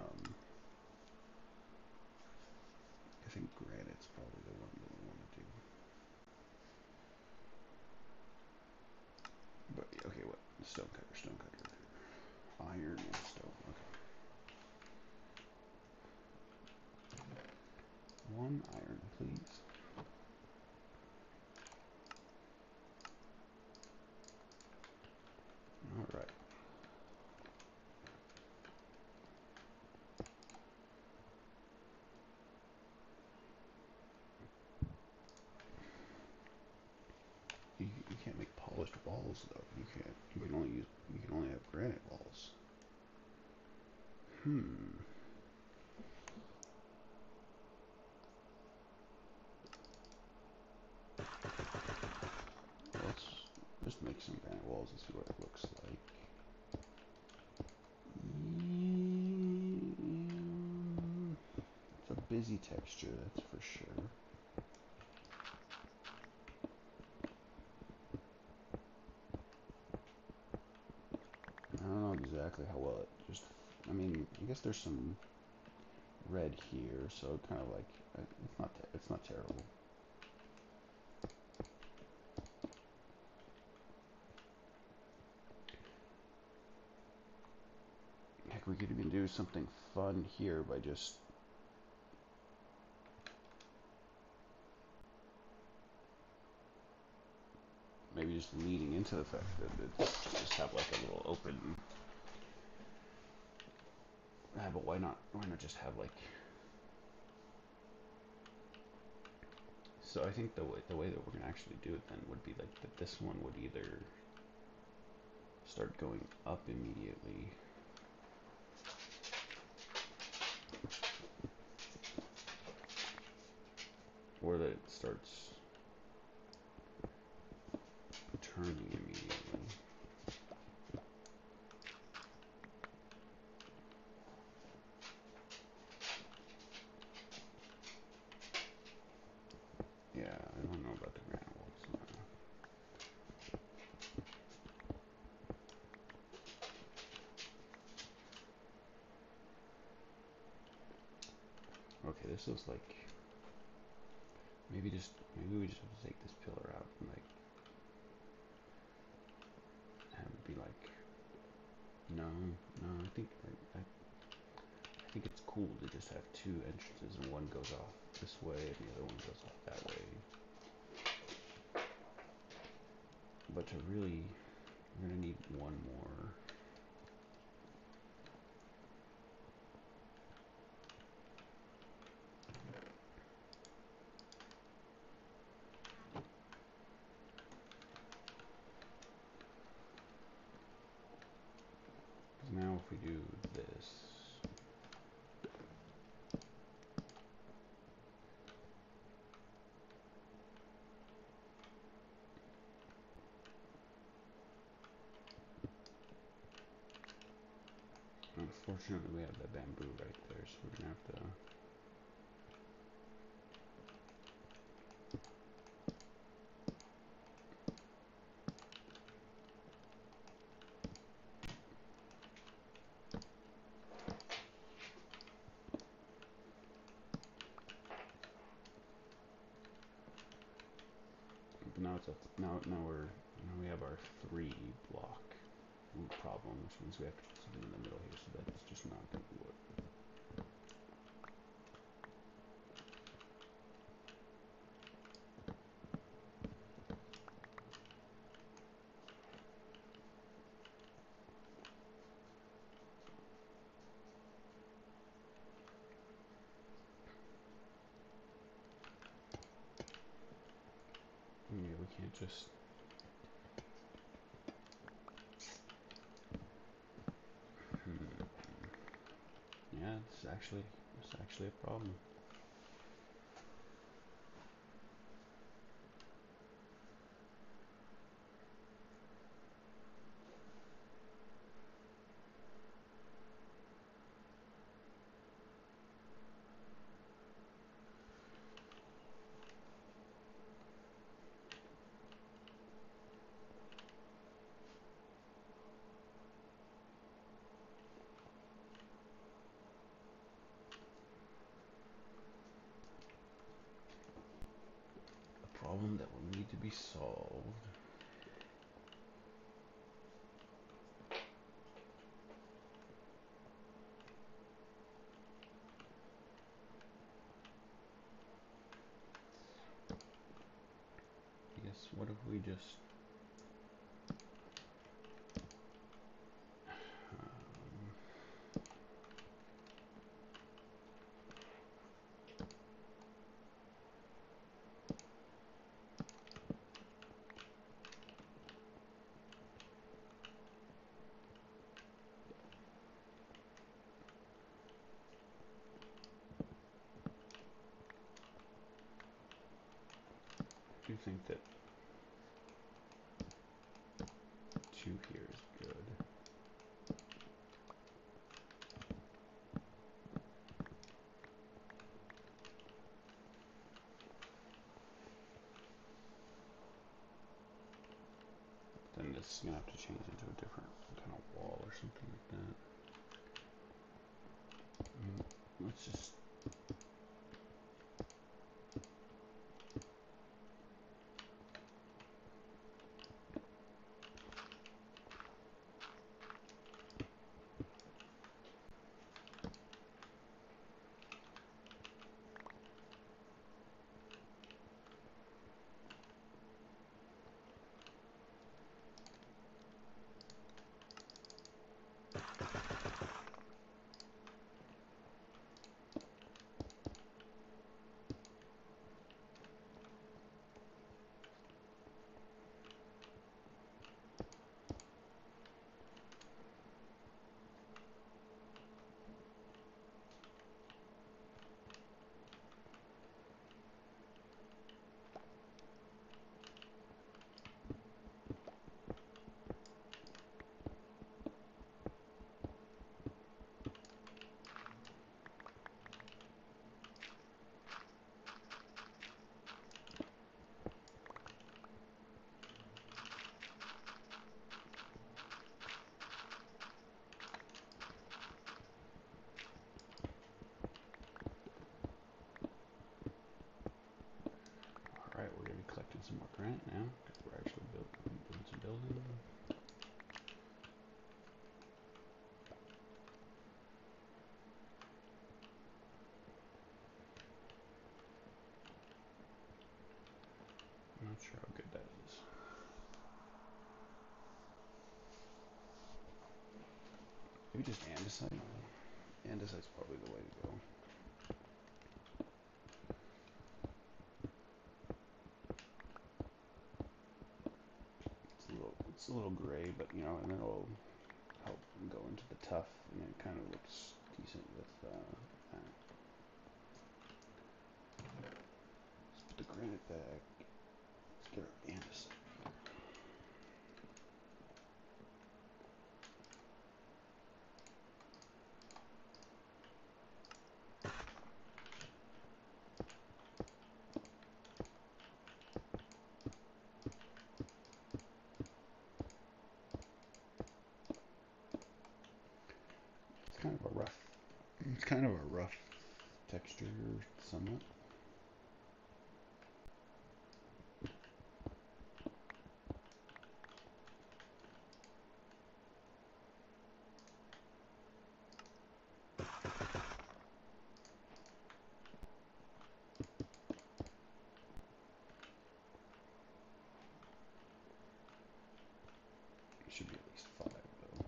think granite's probably the one that we want to do. But, okay, what? Stone cutter. Iron and stone, okay. 1 iron, please. Alright. You can't make polished walls though. You can't. You can only have granite walls. Let's just make some granite walls and see what it looks like. It's a busy texture, that's for sure. I don't know exactly how well it just, I mean, I guess there's some red here, so kind of like, it's not terrible. Heck, we could even do something fun here by just maybe just leading into the fact that it's just have like a little open. But why not just have like? So I think the way that we're gonna actually do it then would be like that this one would either start going up immediately, or that it starts turning immediately. Yeah, I don't know about the granite walls. Okay, this looks like maybe we just have to take this pillar out and like have it be like no, I think it's cool to just have two entrances and one goes off this way and the other one goes off that way. But to really, we're gonna need one more. Now if we do this, unfortunately we have that bamboo right there, so we're gonna have to. But now now we have our 3 block problem, which means we have to put something in the middle here, so that's just not gonna work. Yeah, we can't just. Yeah, it's actually a problem. A problem that will need to be solved. just I do think that 2 here is good. Then this is going to have to change into a different kind of wall or something like that. Let's just... Alright, we're going to be collecting some more granite now, because we're actually doing some building. I'm not sure how good that is. Maybe just andesite? Andesite's probably the way to go. It's a little gray, but you know, and then it'll help go into the tough, and it kind of looks decent with that. Let's put the granite back. Let's get our andesite. It's kind of a rough texture, somewhat. It should be at least 5 though.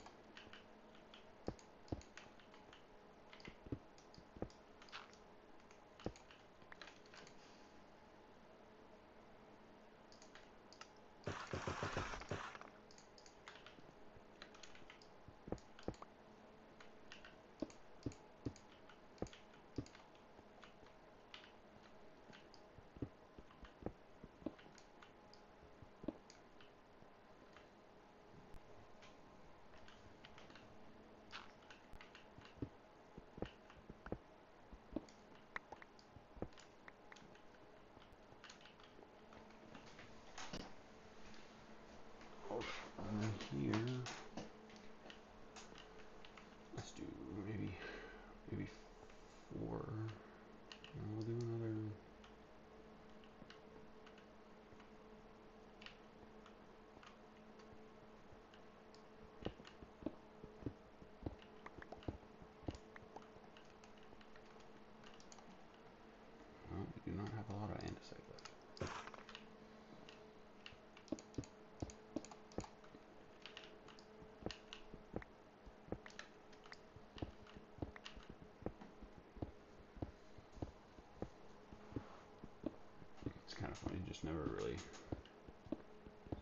funny, just never really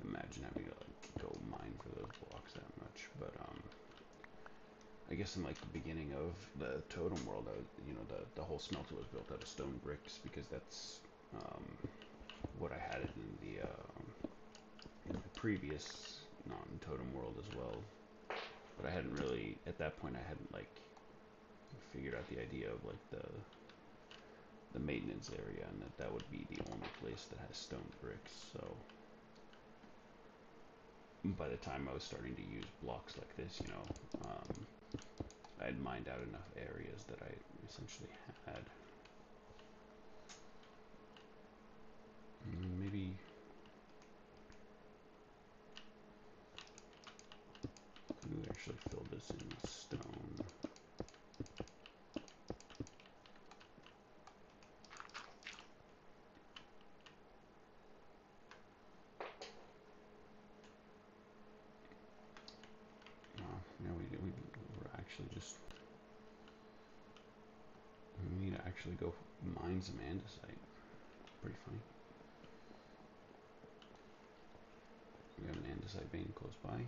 imagined having to like go mine for those blocks that much. But I guess in like the beginning of the totem world, the whole smelter was built out of stone bricks because that's what I had it in the previous non-totem world as well. But I hadn't really, at that point, I hadn't like figured out the idea of like the maintenance area, and that would be the only place that has stone bricks. So by the time I was starting to use blocks like this, I had mined out enough areas that I essentially had. Maybe we actually fill this in with stone. We're actually just, we need to actually go mine some andesite. Pretty funny. We have an andesite vein close by here.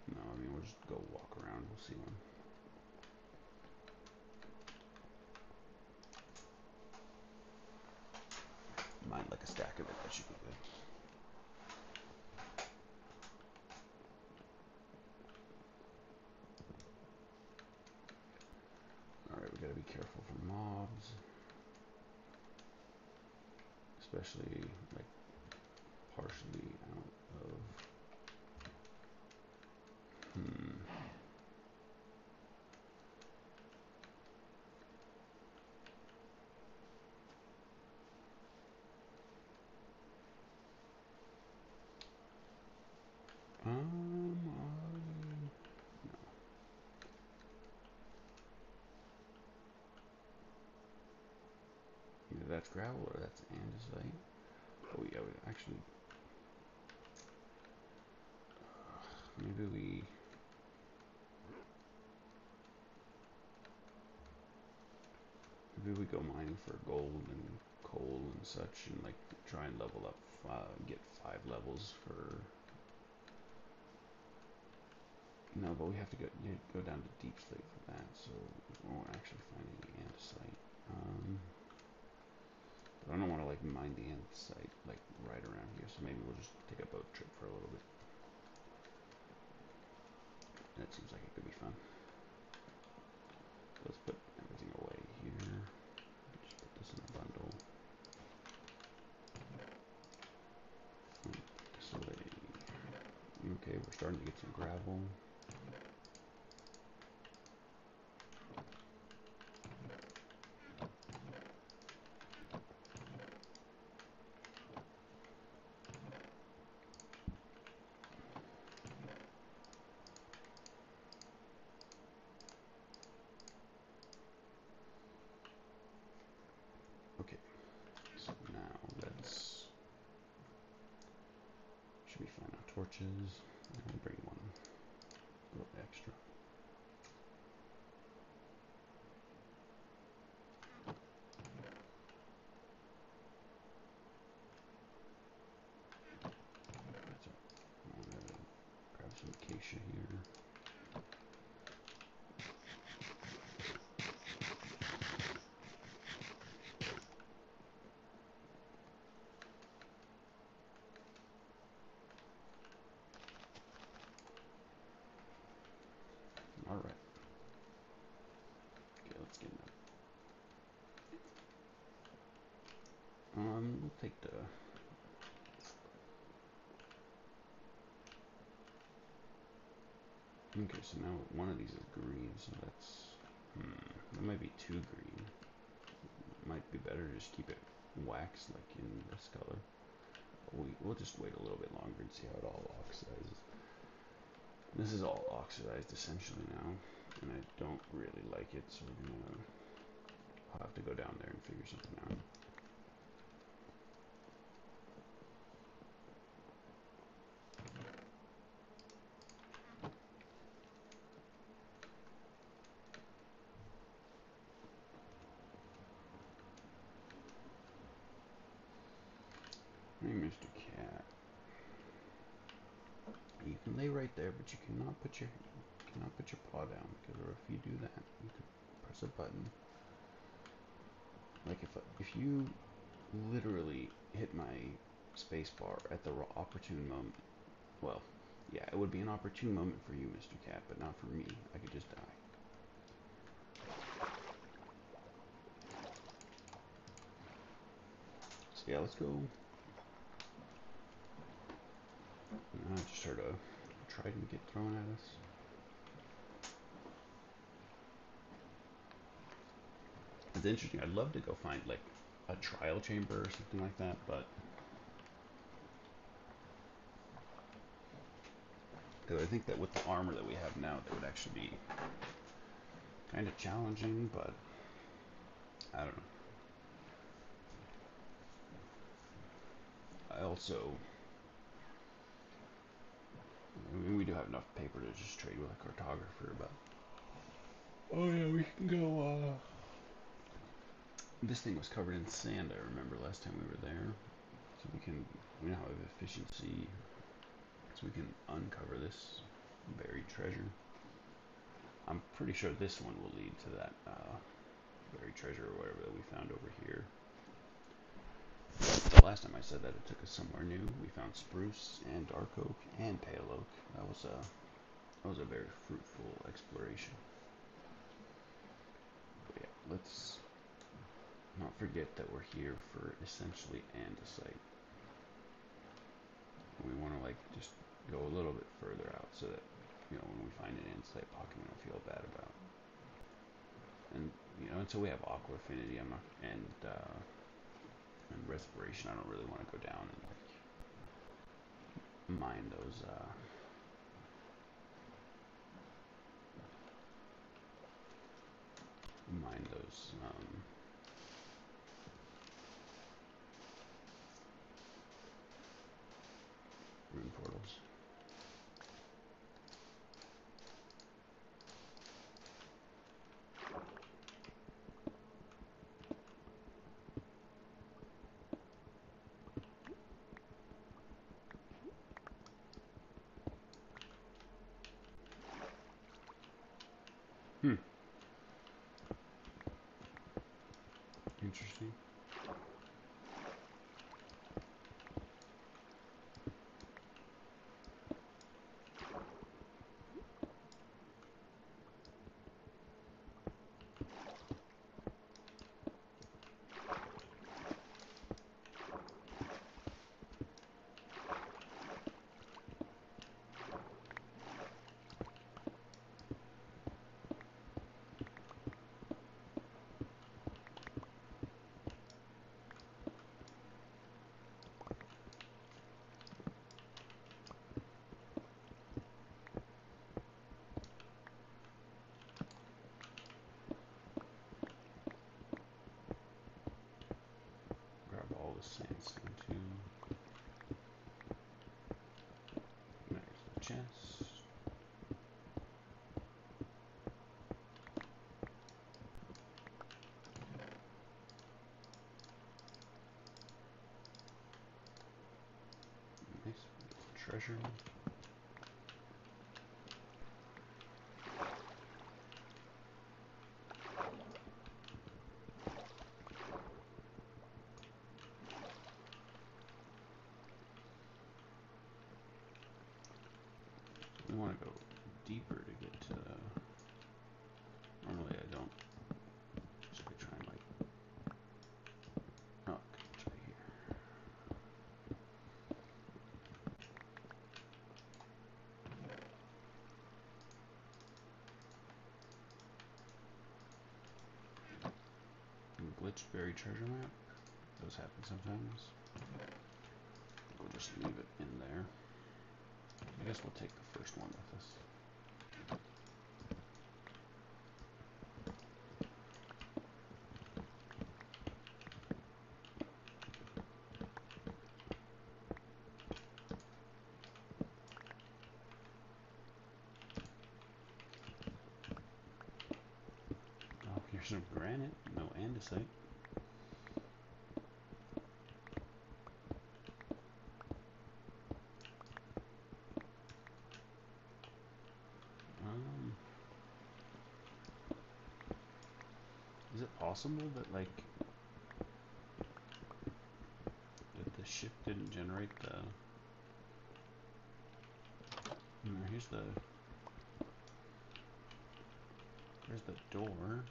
No, I mean, we'll just go walk around. We'll see one. Mine like a stack of it. That should be good. Alright, we gotta be careful from mobs. Especially, like, partially out of... No. Either that's gravel or that's andesite. Oh yeah, we actually... maybe we go mining for gold and coal and such, and like try and level up, get 5 levels for... No, but we have to go down to deep slate for that, so we won't actually find any andesite. But I don't want to like mine the andesite like right around here, so maybe we'll just take a boat trip for a little bit. That seems like it could be fun. Let's put everything away here. Just put this in a bundle. This away. Okay, we're starting to get some gravel. Okay, so now let's... should be fine now. Torches. I'll bring one. A little extra. That's right. I'm gonna grab some acacia here. All right. Okay, let's get that. We'll take the... Okay, so now one of these is green, so that's... that might be too green. Might be better to just keep it waxed, like in this color. We'll just wait a little bit longer and see how it all oxidizes. This is all oxidized essentially now, and I don't really like it, so I'll have to go down there and figure something out. Mr. Cat. You can lay right there, but you cannot put your paw down, because or if you do that, you can press a button. Like if you literally hit my space bar at the opportune moment, well, yeah, it would be an opportune moment for you, Mr. Cat, but not for me. I could just die. So yeah, let's go. I just heard a trident get thrown at us. It's interesting. I'd love to go find like a trial chamber or something like that, but I think that with the armor that we have now, that would actually be kind of challenging, but I don't know. I also, I mean, we do have enough paper to just trade with a cartographer, but oh yeah, we can go. This thing was covered in sand. I remember last time we were there, so we now have efficiency, so we can uncover this buried treasure. I'm pretty sure this one will lead to that buried treasure or whatever that we found over here. The last time I said that, it took us somewhere new. We found spruce and dark oak and pale oak. That was a very fruitful exploration. But yeah, let's not forget that we're here for essentially andesite. We want to like just go a little bit further out so that, you know, when we find an andesite pocket, we don't feel bad about. And you know, until we have aqua affinity, I'm not and respiration, I don't really want to go down and like mine those rune portals. Interesting. Grab all the sandstone too. There's the chest. Nice treasure. We want to go deeper to get to the... Normally I don't. Just like try and like... Oh, it's right here. Glitched buried treasure map. Those happen sometimes. We'll just leave it in there. I guess we'll take the first one with us. Oh, here's some granite. No andesite. possible that like that the ship didn't generate the? Here's the door.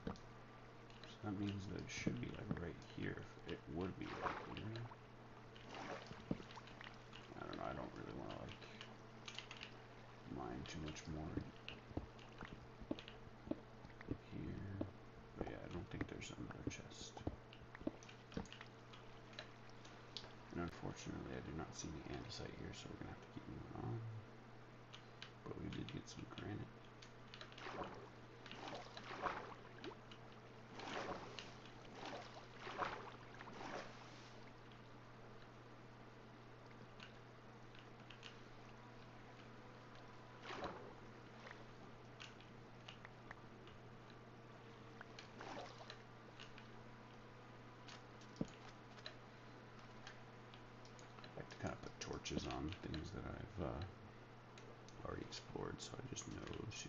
So that means that it should be like right here. It would be right here. I don't know. I don't really want to like mine too much more here. But yeah, I don't think there's another chest. And unfortunately, I do not see the andesite here, so we're gonna have to keep moving on. But we did get some granite. I like to kind of put torches on things that I've already explored, so I just know to.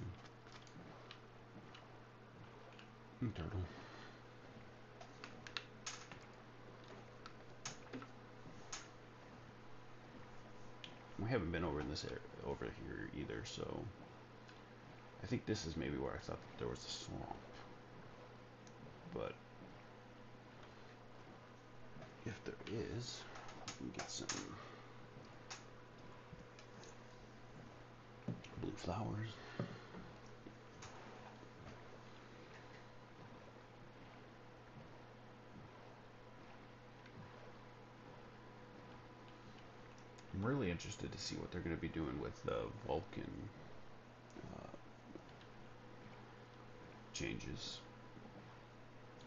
Turtle. We haven't been over in this area, over here either, so I think this is maybe where I thought that there was a swamp. But if there is, we can get some blue flowers. I'm really interested to see what they're going to be doing with the Vulcan changes.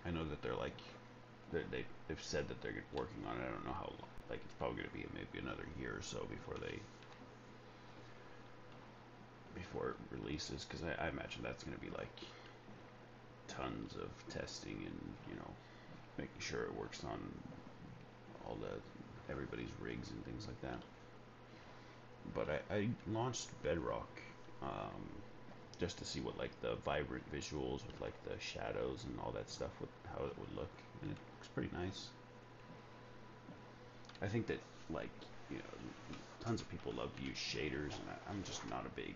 I know that they're like they've said that they're working on it. I don't know how long. Like it's probably going to be maybe another year or so before it releases, because I imagine that's going to be like tons of testing and making sure it works on all everybody's rigs and things like that. But I launched Bedrock just to see what like the vibrant visuals with like the shadows and all that stuff how it would look, and it looks pretty nice. I think that like tons of people love to use shaders, and I'm just not a big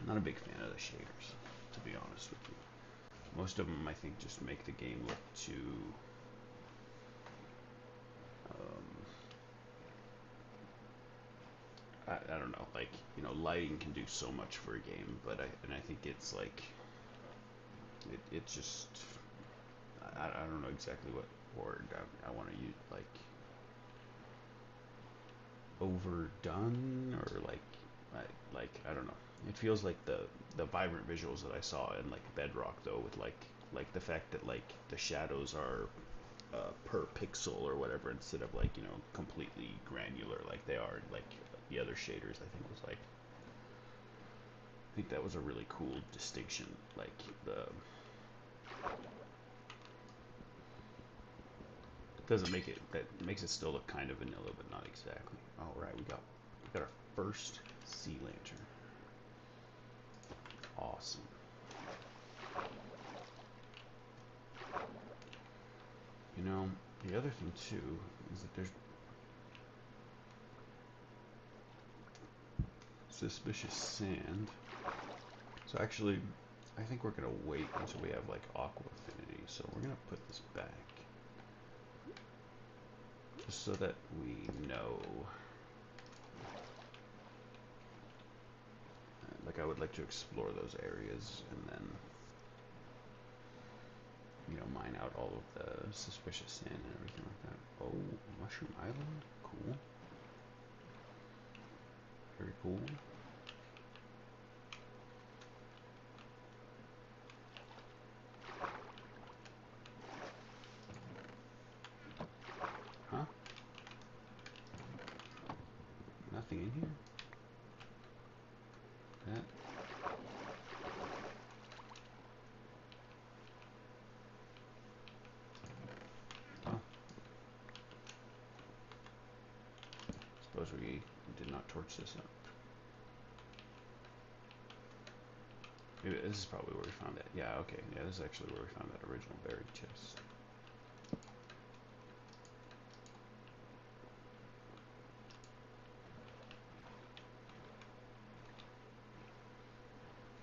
fan of the shaders, to be honest with you. Most of them I think just make the game look too I don't know, like lighting can do so much for a game, but I think it's like it just I don't know exactly what word I want to use, like overdone, or I don't know. It feels like the vibrant visuals that I saw in like Bedrock, though, with like the fact that like the shadows are per pixel or whatever, instead of like completely granular like they are like the other shaders. I think that was a really cool distinction. Like the doesn't make it that makes it still look kind of vanilla, but not exactly. All right, we got our first sea lantern. Awesome. The other thing too is that there's suspicious sand. So actually, I think we're gonna wait until we have like aqua affinity. So we're gonna put this back, just so that we know. Like I would like to explore those areas and then mine out all of the suspicious sand and everything like that. Oh, Mushroom Island, cool. Very cool. Huh? Nothing in here? That. Oh. Suppose we did not torch this up. This is probably where we found that. Yeah, okay. Yeah, this is actually where we found that original buried chest.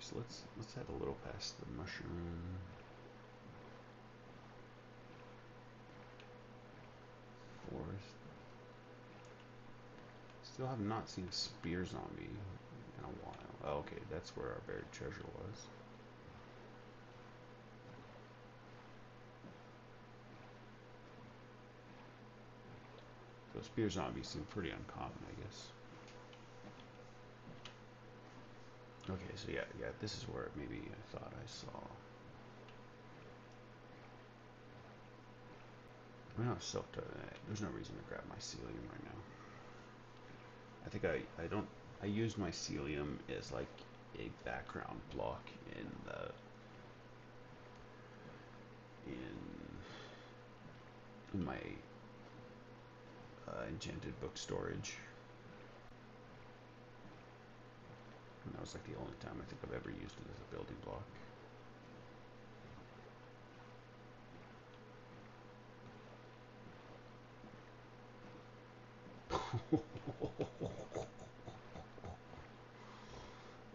So let's head a little past the mushroom forest. Still have not seen a spear zombie in a while. Oh, okay, that's where our buried treasure was. So spear zombies seem pretty uncommon, I guess. Okay, so yeah, this is where maybe I thought I saw. I'm not soaked. There's no reason to grab mycelium right now. I think I don't. I used mycelium as like a background block in my enchanted book storage. And that was like the only time I think I've ever used it as a building block.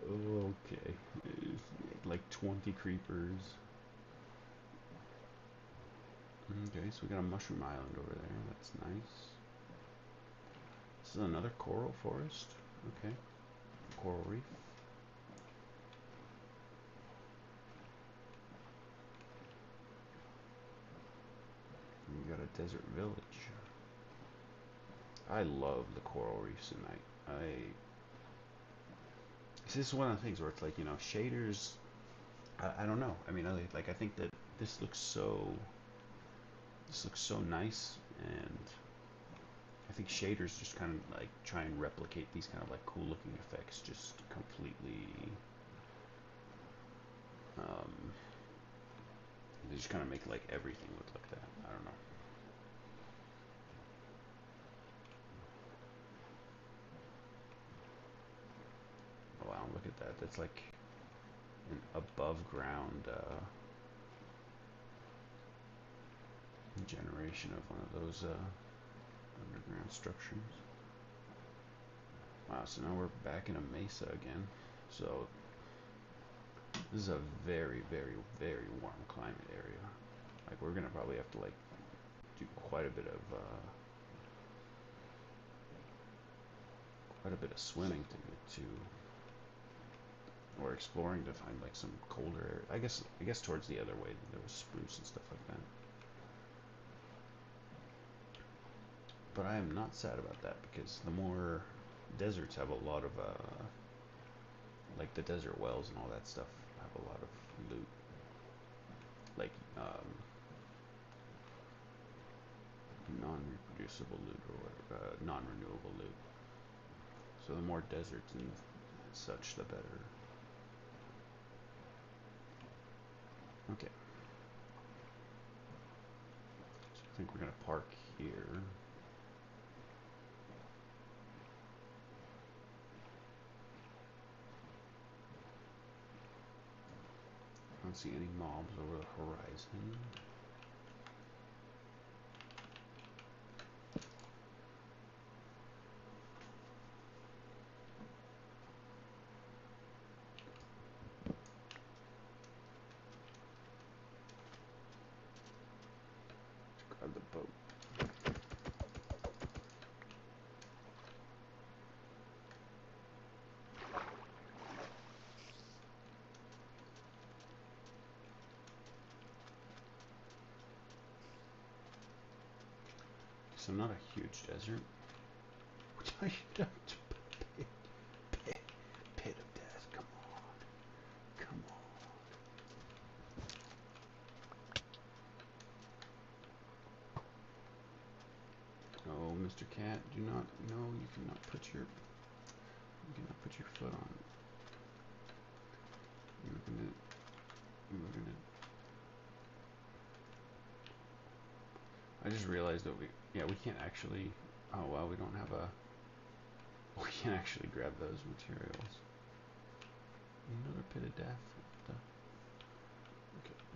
Okay. Like 20 creepers. Okay, so we got a mushroom island over there. That's nice. This is another coral forest. Okay. Coral reef. And we got a desert village. I love the coral reefs tonight. This is one of the things where it's like, shaders. I don't know. I mean, I think that this looks so. This looks so nice, and I think shaders just kind of like try and replicate these kind of like cool looking effects, just completely. They just kind of make like everything look like that. I don't know. Oh, wow, look at that. That's like an above ground generation of one of those underground structures. Wow, so now we're back in a mesa again. So this is a very, very, very warm climate area. Like we're gonna probably have to like do quite a bit of swimming to get to, or exploring to find like some colder area. I guess towards the other way there was spruce and stuff like that. But I am not sad about that because the more deserts have a lot of like the desert wells and all that stuff have a lot of loot, like non-reproducible loot or whatever, non-renewable loot. So the more deserts and such, the better. Okay. So I think we're gonna park here. I don't see any mobs over the horizon. Let's grab the boat. So not a huge desert. Pit of death. Come on. Come on. Oh, Mr. Cat, do not. No, you cannot put your. You cannot put your foot on it. You are gonna. You are gonna. I just realized that we can't actually. Oh well, we don't have a. We can't actually grab those materials. Another pit of death.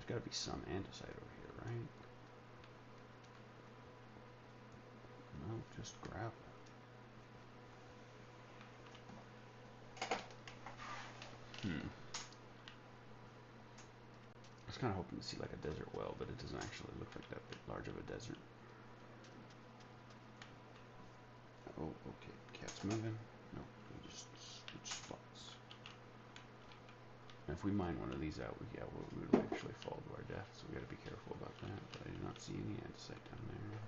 gotta be some andesite over here, right? No, just gravel. I was kind of hoping to see like a desert well, but it doesn't actually look like that big, large of a desert. Oh, okay. Cat's moving. No, we just switch spots. And if we mine one of these out, we would actually fall to our death, so we gotta be careful about that. But I do not see any andesite down there.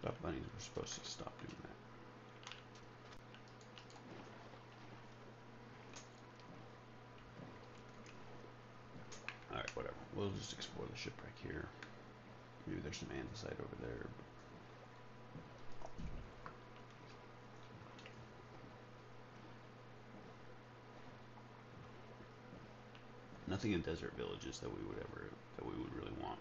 Thought bunnies were supposed to stop doing that. Alright, whatever. We'll just explore the shipwreck here. Maybe there's some andesite over there. Nothing in desert villages that we would really want.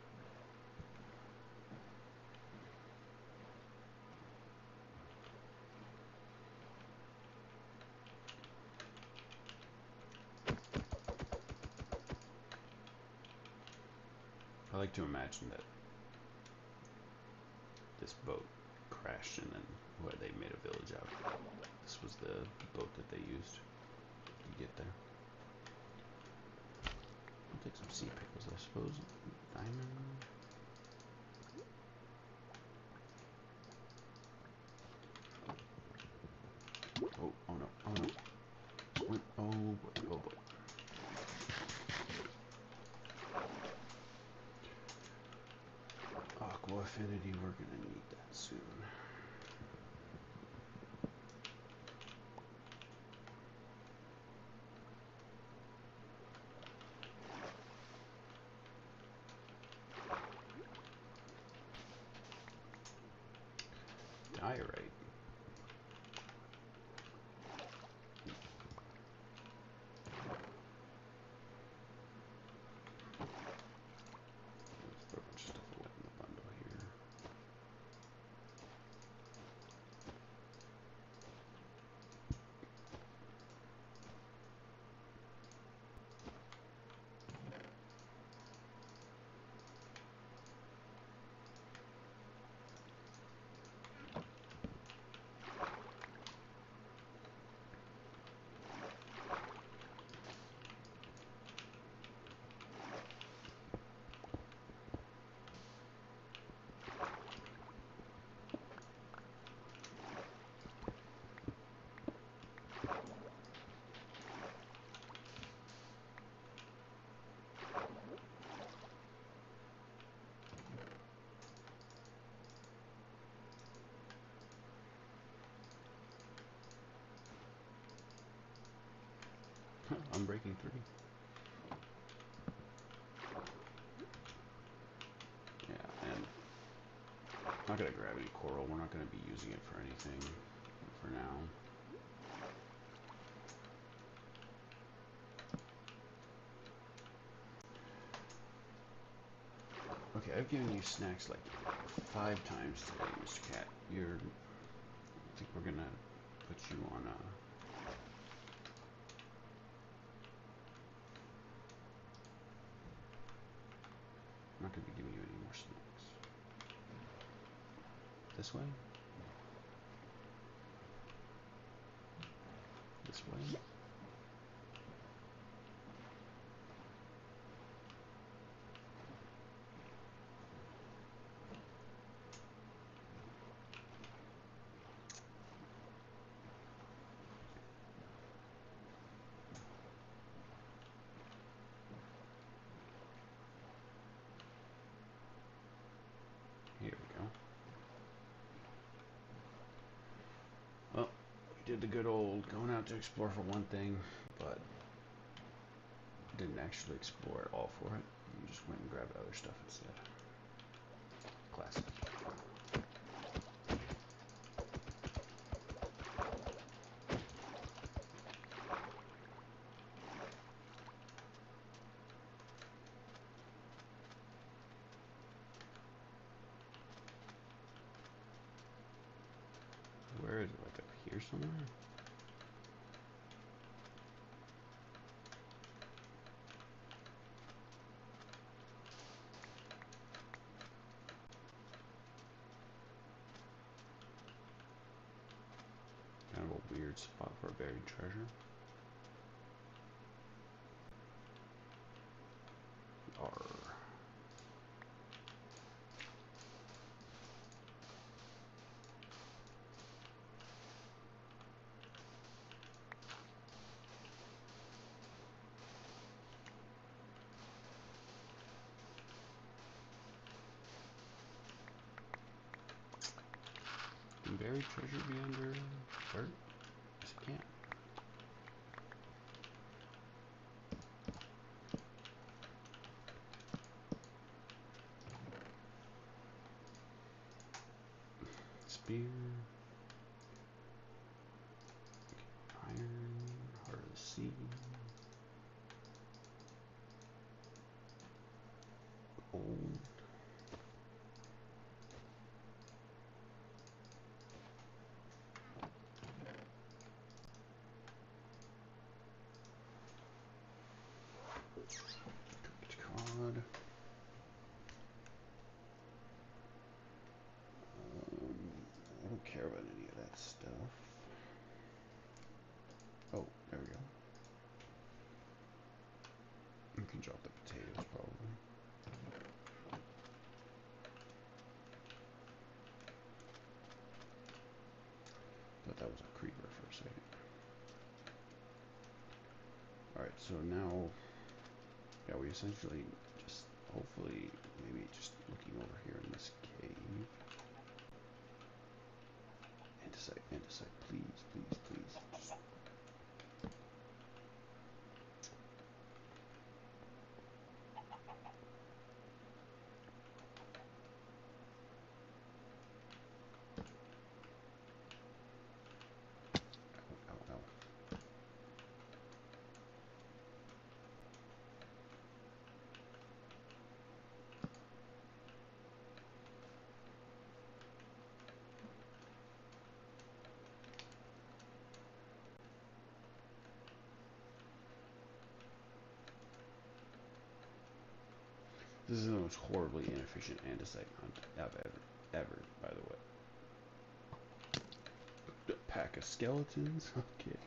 I like to imagine that this boat crashed and then they made a village out of it. This was the boat that they used to get there. I'll take some sea pickles, I suppose. Diamond. Oh no, oh no. Oh boy, oh boy. Aqua affinity, we're gonna need that soon. Diorite. Let's throw a bunch of stuff away in the bundle here. I'm breaking 3. Yeah, and I'm not gonna grab any coral. We're not gonna be using it for anything for now. Okay, I've given you snacks like 5 times today, Mr. Cat. I think we're gonna put you on a... I'm not gonna be giving you any more snacks. This way? This way? Here we go. Well, we did the good old going out to explore for one thing, but didn't actually explore at all for it. You just went and grabbed other stuff instead. Classic. Weird spot for a buried treasure. Arr. Can buried treasure be under dirt? Yes, it can. Spear. Iron. Heart of the sea. Gold. Cooked cod. I don't care about any of that stuff. Oh, there we go. You can drop the potatoes probably. Thought that was a creeper for a second. Alright, so now, yeah, we essentially just, hopefully, maybe just looking over here in this cave. Andesite, please, please, please. Just ow, ow, ow. This is the most horribly inefficient andesite hunt I've ever, by the way. A pack of skeletons? Okay.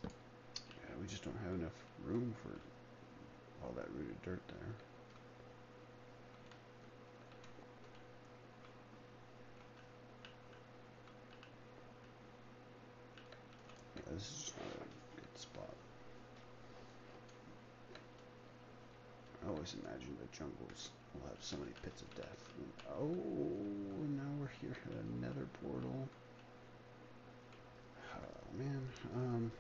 Yeah, we just don't have enough room for all that rooted dirt there. Yeah, this is just not a good spot. I always imagine the jungles will have so many pits of death. And, oh, now we're here at another portal. Oh, man.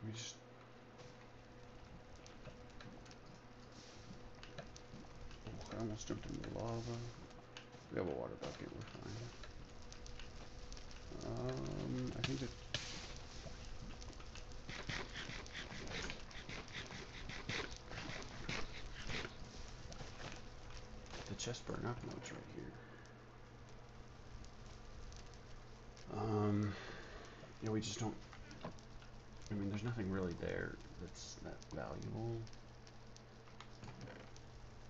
We just... Oh, I almost jumped into the lava. We have a water bucket, we're fine. I think that... the chest burn up? No, it's right here. Yeah, we just don't... I mean, there's nothing really there that's that valuable.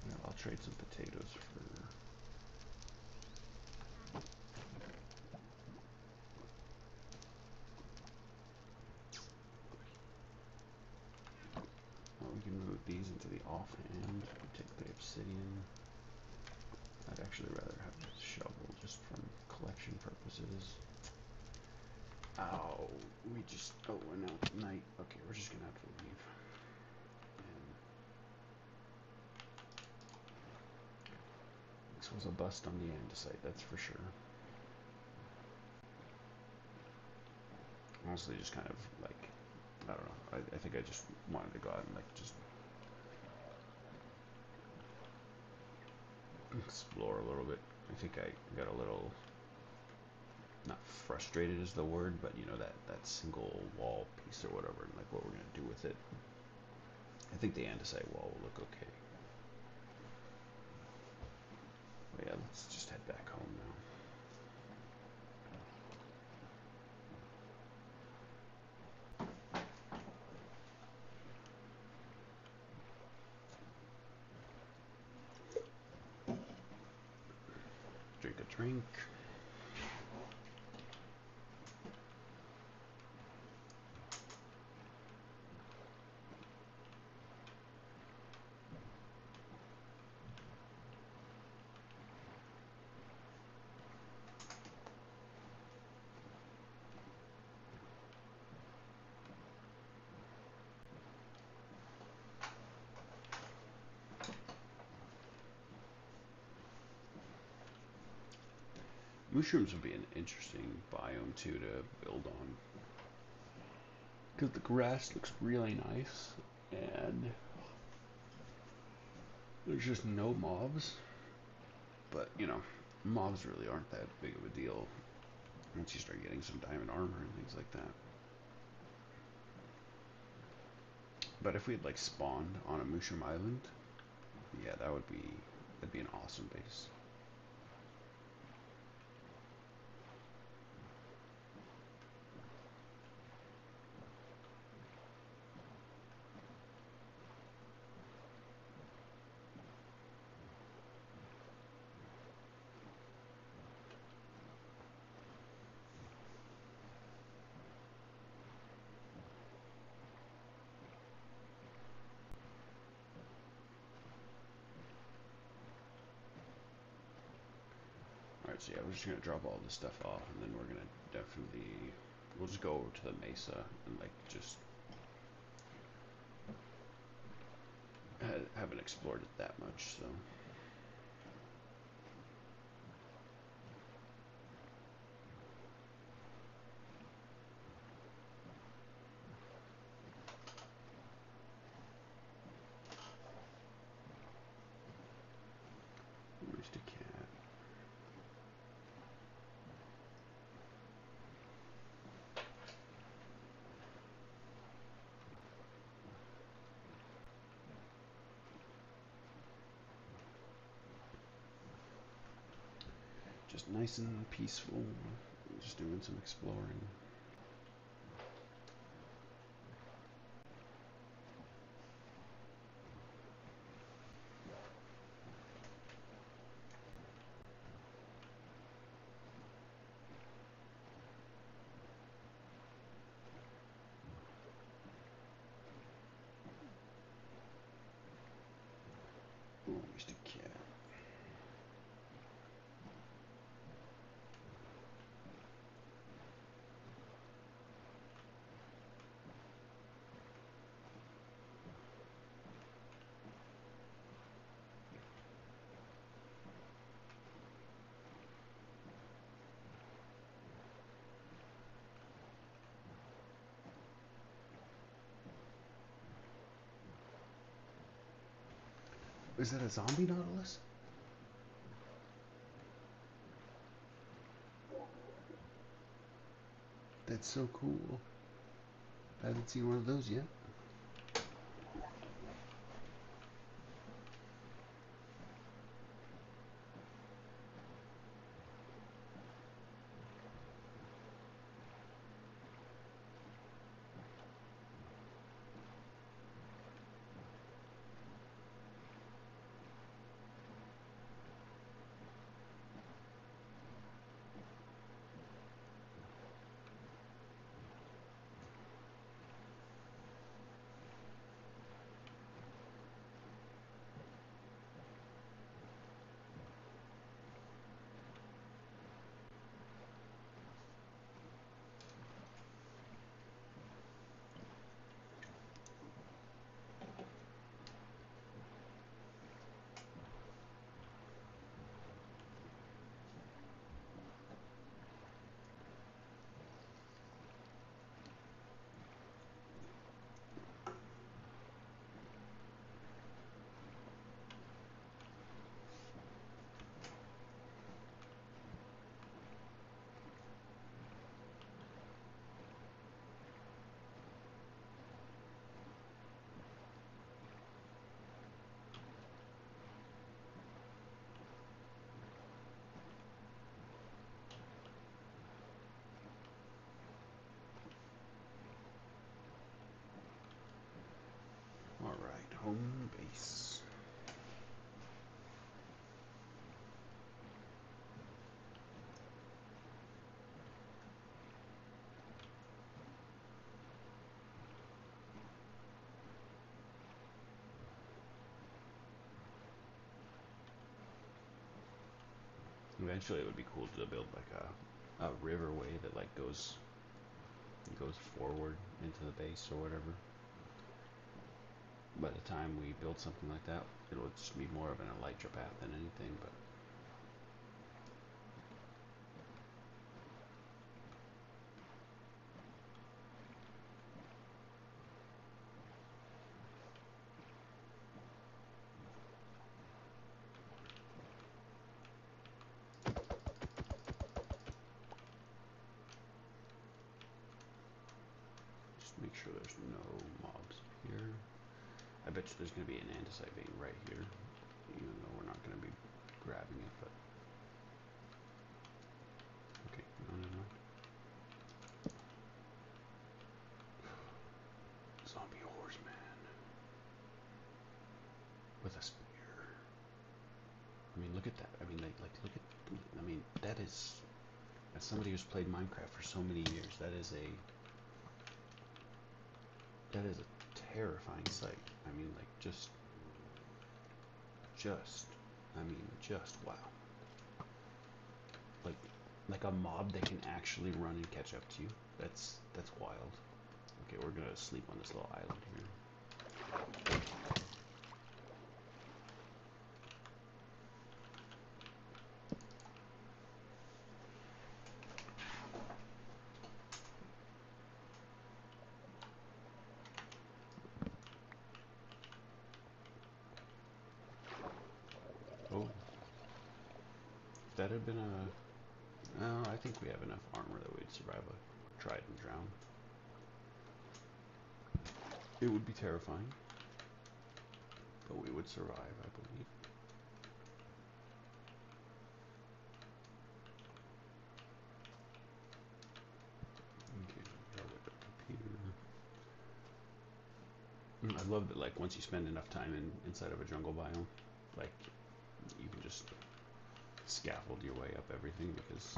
Yeah, I'll trade some potatoes for... Well, we can move these into the offhand. Take the obsidian. I'd actually rather have a shovel just from collection purposes. Ow, we just... Oh, and now it's night. Okay, we're just gonna have to leave. And this was a bust on the andesite, that's for sure. Honestly, just kind of like, I don't know. I think I just wanted to go out and like just explore a little bit. I think I got a little, not frustrated is the word, but you know, that single wall piece or whatever, and like what we're gonna do with it. I think the andesite wall will look okay. But yeah, let's just head back home now. drink. Mushrooms would be an interesting biome too to build on. Because the grass looks really nice and there's just no mobs. But, you know, mobs really aren't that big of a deal once you start getting some diamond armor and things like that. But if we had like spawned on a mushroom island, yeah, that'd be an awesome base. Alright, so yeah, we're just gonna drop all this stuff off and then we're gonna we'll just go over to the mesa and like just haven't explored it that much, so. Where's the cat? Just nice and peaceful, just doing some exploring. Oh, Mr. Cat. Is that a zombie Nautilus? That's so cool. I haven't seen one of those yet. eventually it would be cool to build like a riverway that like goes forward into the base or whatever. By the time we build something like that, it'll just be more of an elytra path than anything, but just make sure there's no mobs here. I bet you there's going to be an andesite vein right here, even though we're not going to be grabbing it, but okay, no, never mind. Zombie horseman with a spear. I mean, look at that. I mean, like look at. I mean, that is. As somebody who's played Minecraft for so many years, that is a terrifying sight. I mean, like I mean, just wow. Like a mob that can actually run and catch up to you. That's wild. Okay, we're gonna sleep on this little island here. Oh, if that had been a... No, I think we have enough armor that we'd survive a trident drown. It would be terrifying, but we would survive, I believe. Okay, drop it up here. I love that, like, once you spend enough time inside of a jungle biome, like, you can just scaffold your way up everything because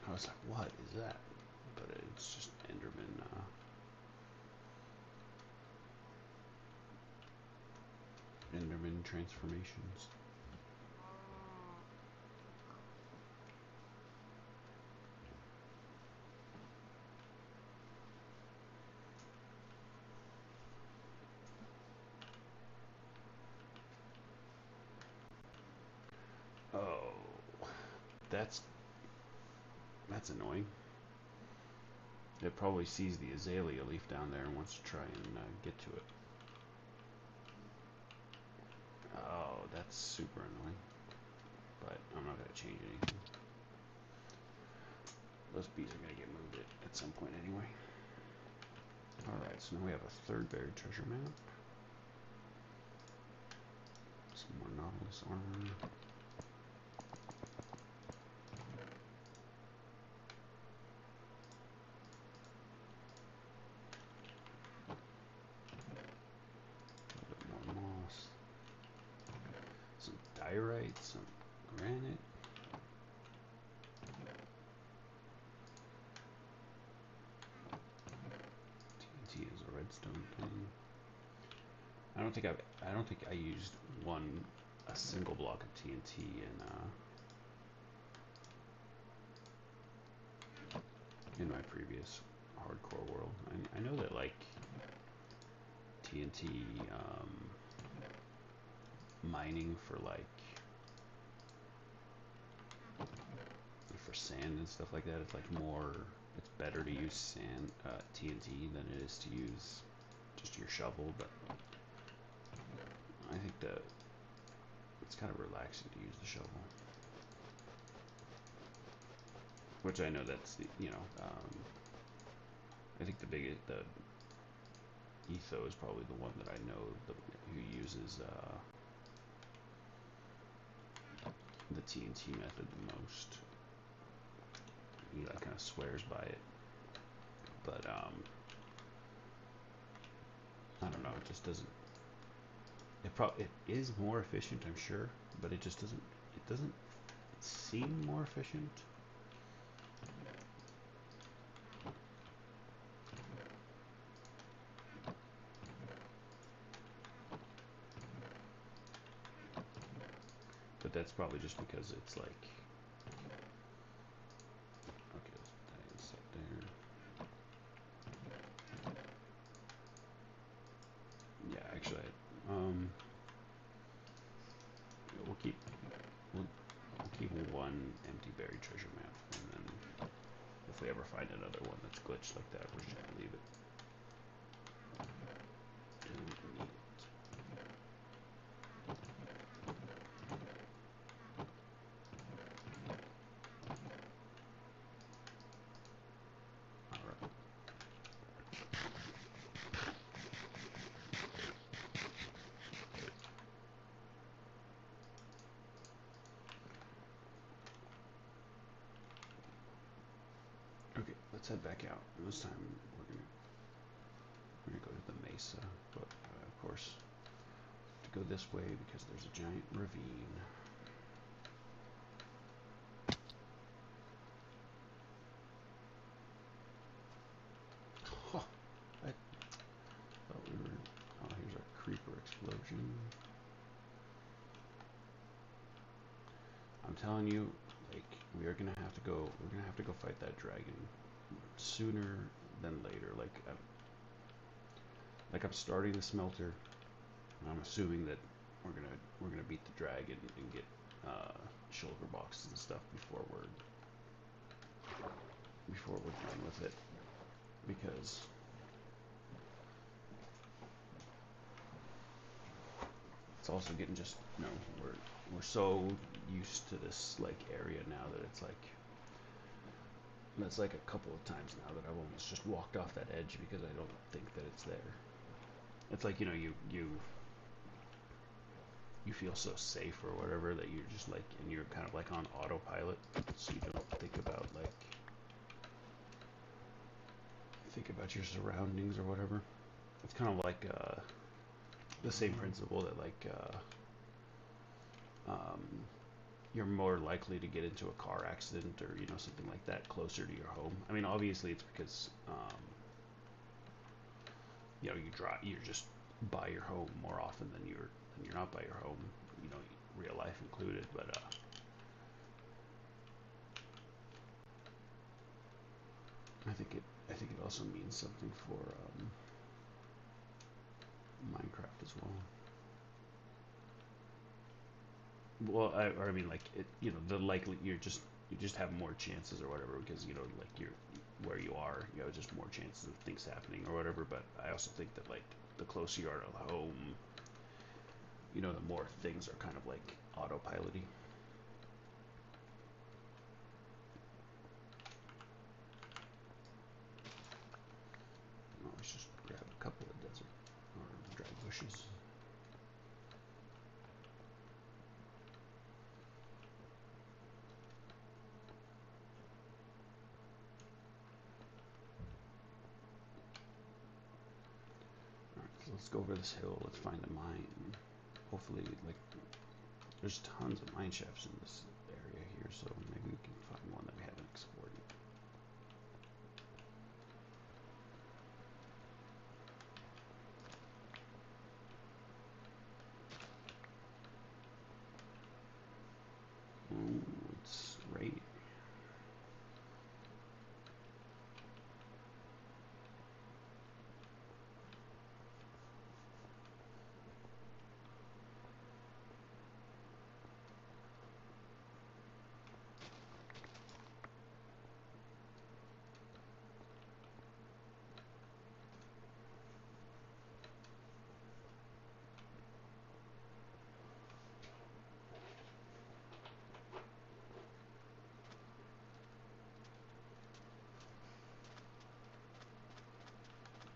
I was like, what is that? But it's just Enderman transformations. Oh, that's annoying. It probably sees the azalea leaf down there and wants to try and get to it. Oh, that's super annoying. But I'm not going to change anything. Those bees are going to get moved at some point anyway. Alright, so now we have a third buried treasure map. Some more Nautilus armor. A bit more moss. Some diorite, some granite. TNT is a redstone thing. I don't think I used a single block of TNT in my previous hardcore world. I know that like TNT mining for sand and stuff like that, it's better to use sand TNT than it is to use just your shovel, but I think that it's kind of relaxing to use the shovel. Which I know that's, I think the Etho is probably the one that I know who uses the TNT method the most. He like kind of swears by it, but I don't know. It just doesn't. It is more efficient, I'm sure, but it just doesn't. It doesn't seem more efficient. but that's probably just because it's like, okay, let's put that inside there. Yeah, actually, we'll keep we'll, we'll keep one empty buried treasure map, and then if we ever find another one that's glitched like that, we're just gonna leave it. Don't need it. All right. Okay, let's head back out. This time we're gonna go to the mesa, but of course to go this way because there's a giant ravine. Huh, I thought we were. Oh, here's our creeper explosion. I'm telling you, like we are gonna have to go. We're gonna have to go fight that dragon sooner than later. Like I'm starting the smelter. I'm assuming that we're gonna beat the dragon and get shulker boxes and stuff before we're done with it, because it's also getting just we're so used to this like area now that it's like that's like a couple of times now that I've almost just walked off that edge because I don't think that it's there. It's like you feel so safe or whatever that you're just like, and you're kind of like on autopilot, so you don't think about your surroundings or whatever. It's kind of like the same principle that like um, you're more likely to get into a car accident or something like that closer to your home. I mean, obviously it's because you're just by your home more often than you're not by your home, real life included. But I think it also means something for Minecraft as well. Well, I mean, like it, the likely you just have more chances or whatever because like you're where you are, just more chances of things happening or whatever. But I also think that like the closer you are to home, the more things are kind of like autopiloty. Oh, let's just grab a couple of desert or dry bushes. Alright, so let's go over this hill. Let's find a mine. Hopefully, like, there's tons of mine shafts in this area here, so maybe we can find one that we haven't explored yet. Oh, it's raining.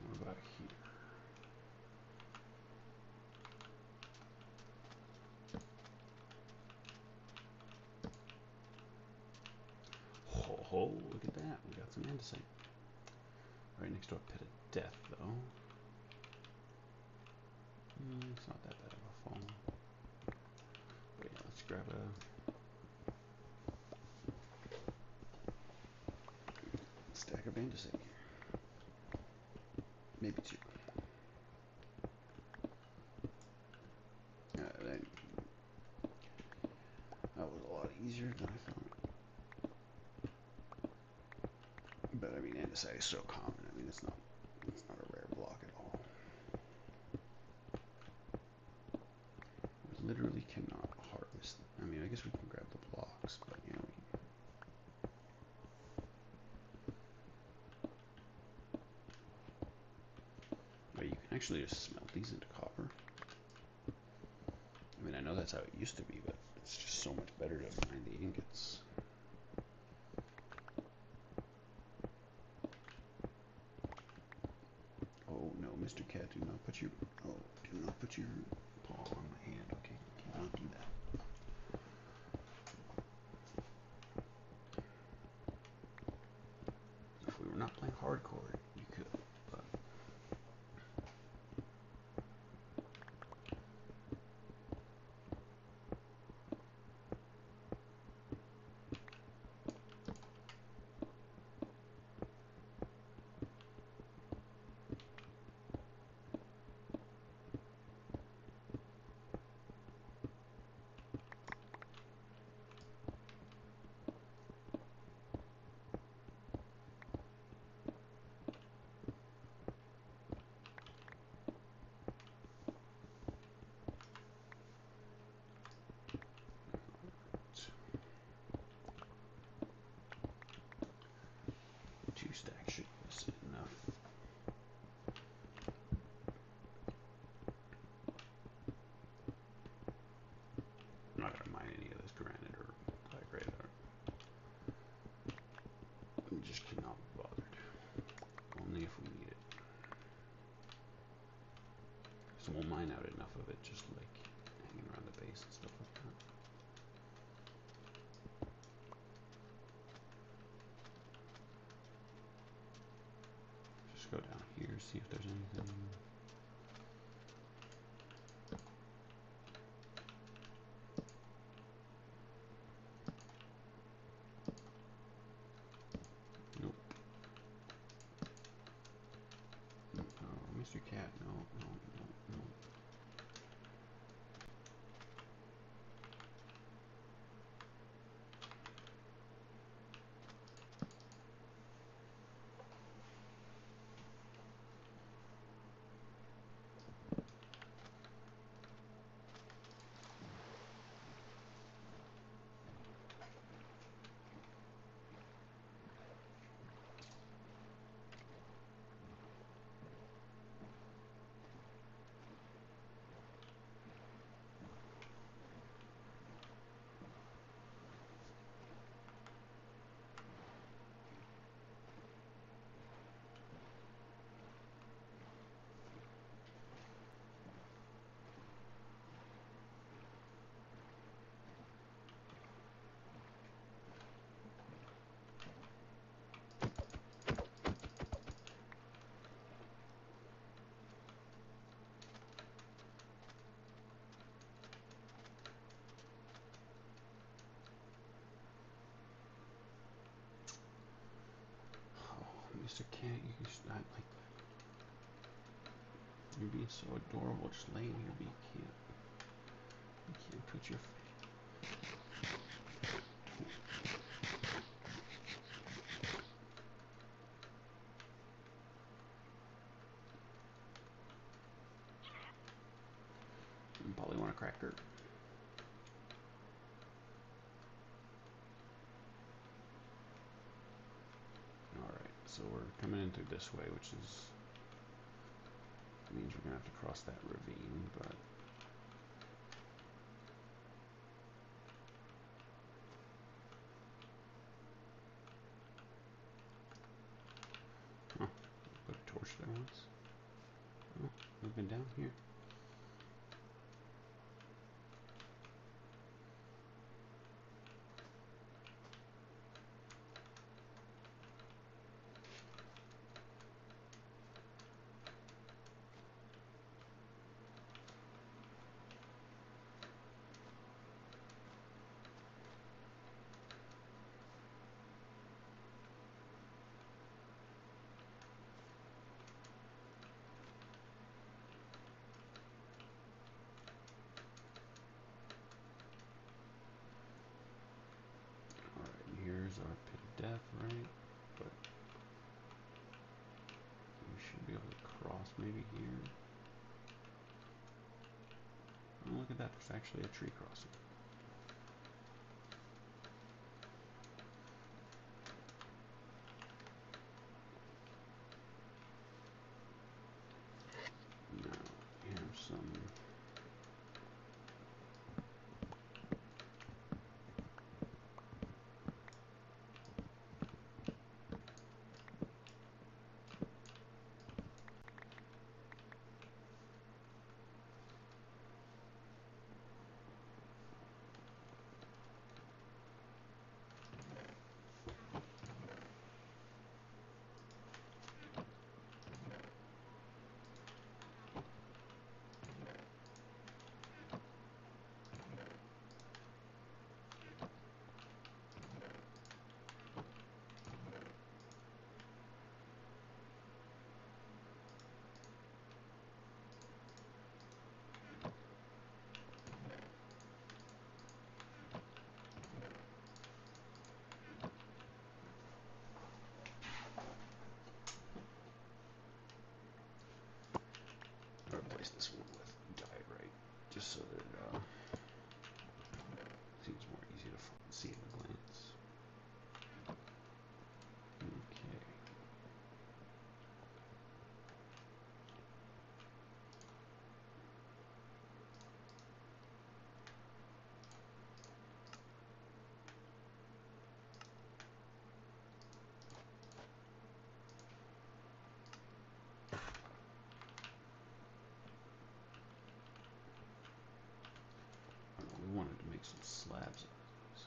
What about here? Oh, look at that. We got some andesite. Right next to a pit of death, though. It's not that bad of a fall. But yeah, let's grab a stack of andesite. Maybe two. But I mean, andesite is so common. I mean, it's not a rare block at all. We literally cannot harvest. I mean, I guess we can grab the blocks, but you know, you can actually just smelt these into copper. I mean, I know that's how it used to be, but it's just so much better to mine the ingots. Oh no, Mr. Cat, do not put your paw on my hand. Okay, you cannot do that. If we were not playing hardcore, you could. But two stacks should be enough. I'm not gonna mine any of this granite or diorite. We just cannot be bothered. Only if we need it. So we'll mine out enough of it, just like hanging around the base and stuff like that. Just go down here, see if there's anything. Nope. Oh, Mr. Cat, no, no, no, no. Mr. Cat, you just not like you're being so adorable, just laying here, but you can't put your. You probably want a cracker. All right, so we're coming in through this way, which means we're gonna have to cross that ravine, but. Oh, put a torch there once. Oh, we've been down here. that was actually a tree crossing. Now, here's some. Replace this one with diorite, just so that it seems more easy to see at a glance. Okay. We wanted to make some slabs out of these.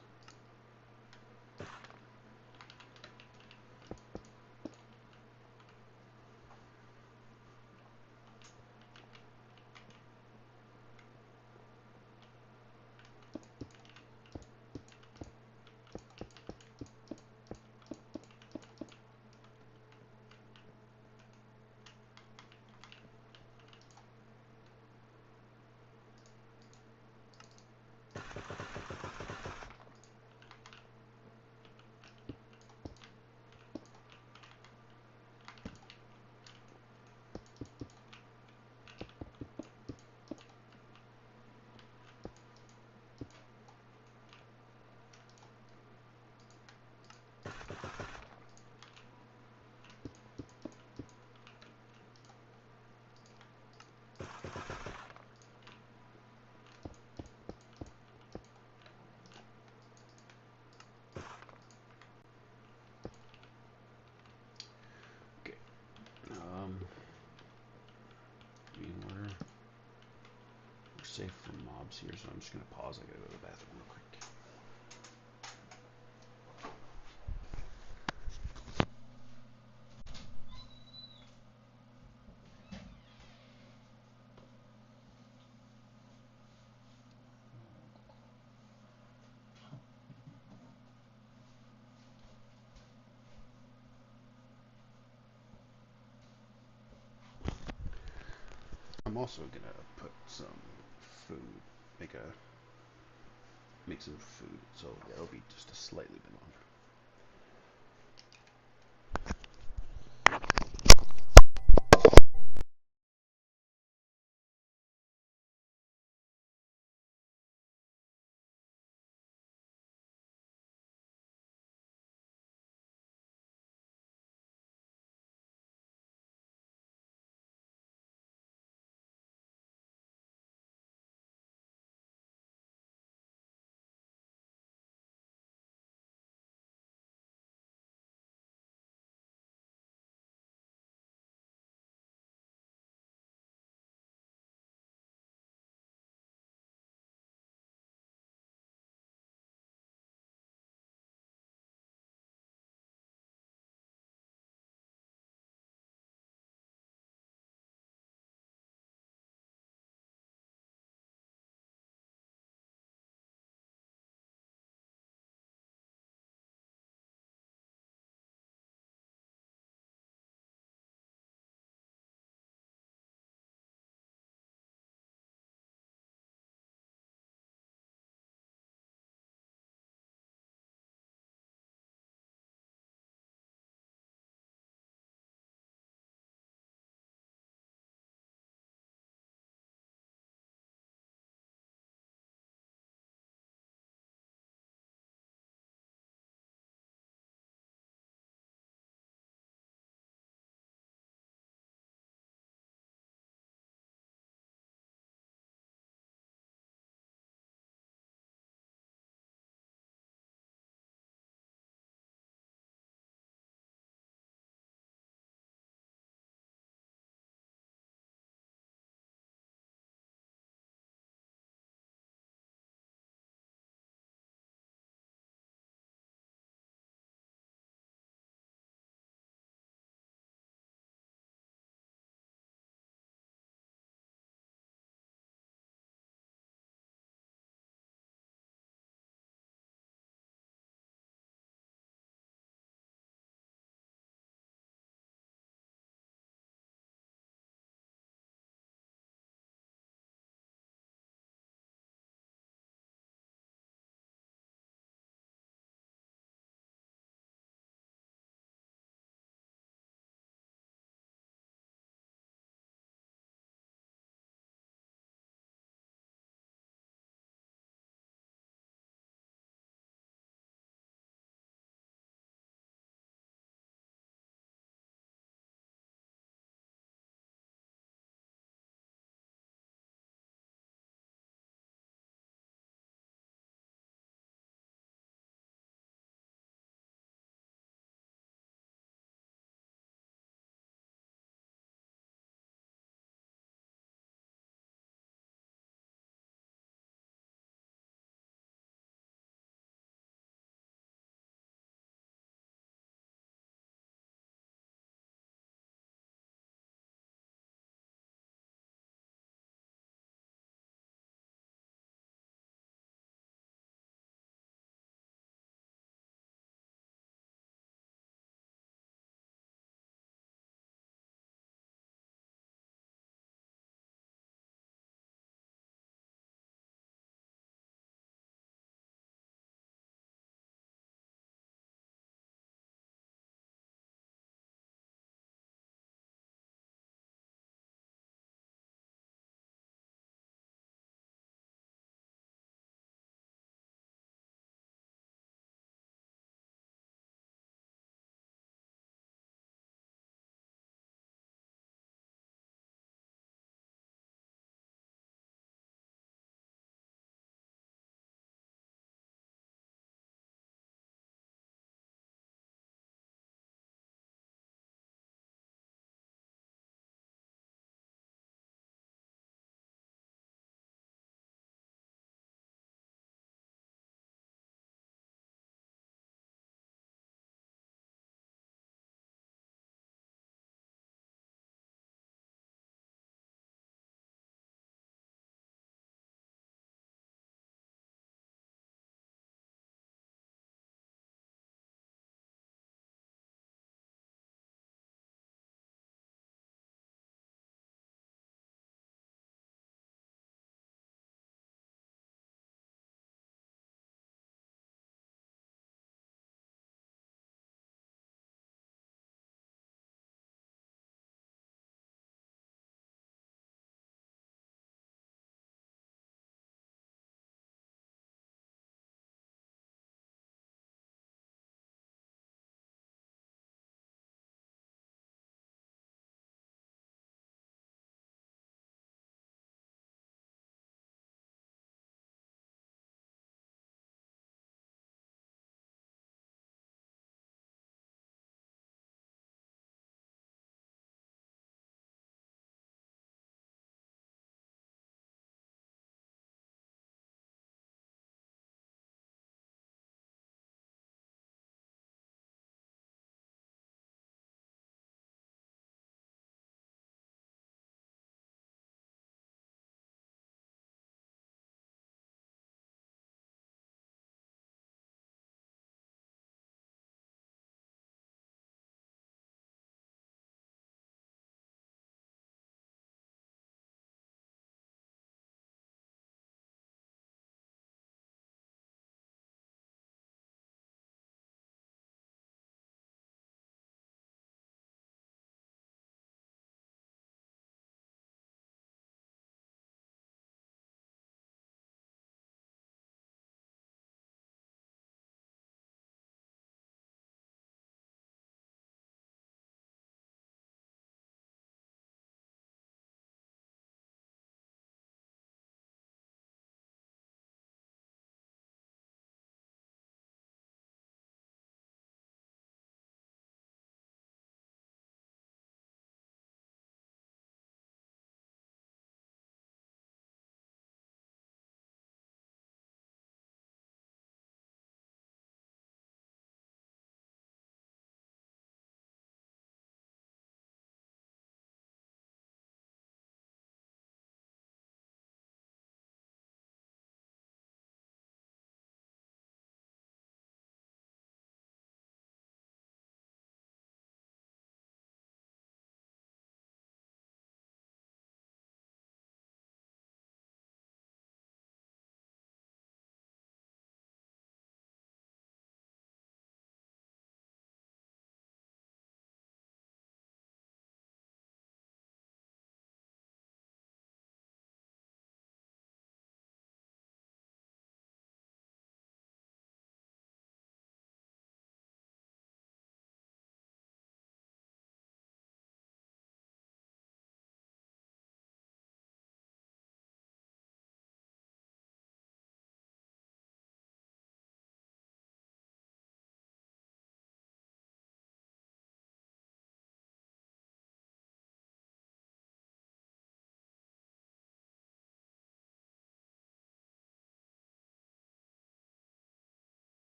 Okay. In order, we're safe from mobs here, so I'm just gonna pause. I gotta go to the bathroom real quick. I'm also gonna put some food, make a make some food, so that'll be just a slightly bit longer.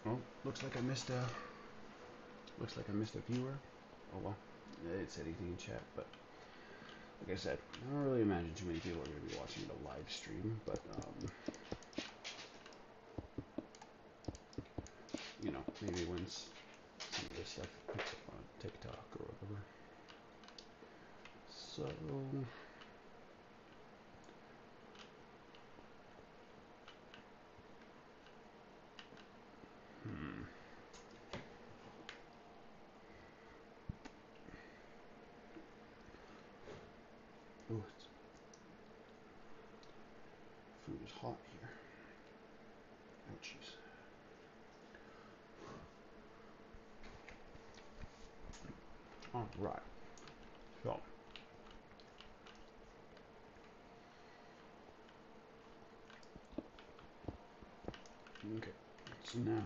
Oh, looks like I missed a viewer. Oh well, I didn't say anything in chat, but like I said, I don't really imagine too many people are going to be watching the live stream, but you know, maybe once some of this stuff picks up on TikTok or whatever. So, ooh, food is hot here. Ouchies. All right. So, okay. So now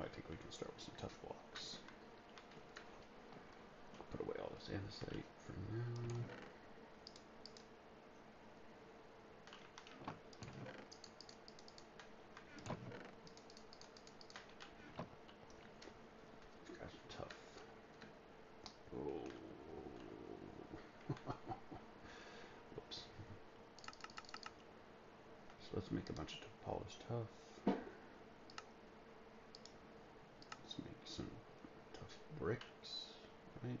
I think we can start with some tough blocks. Put away all this andesite for now. These guys are tough. Oh. Whoops. So let's make a bunch of polished tough. Let's make some tough bricks, right?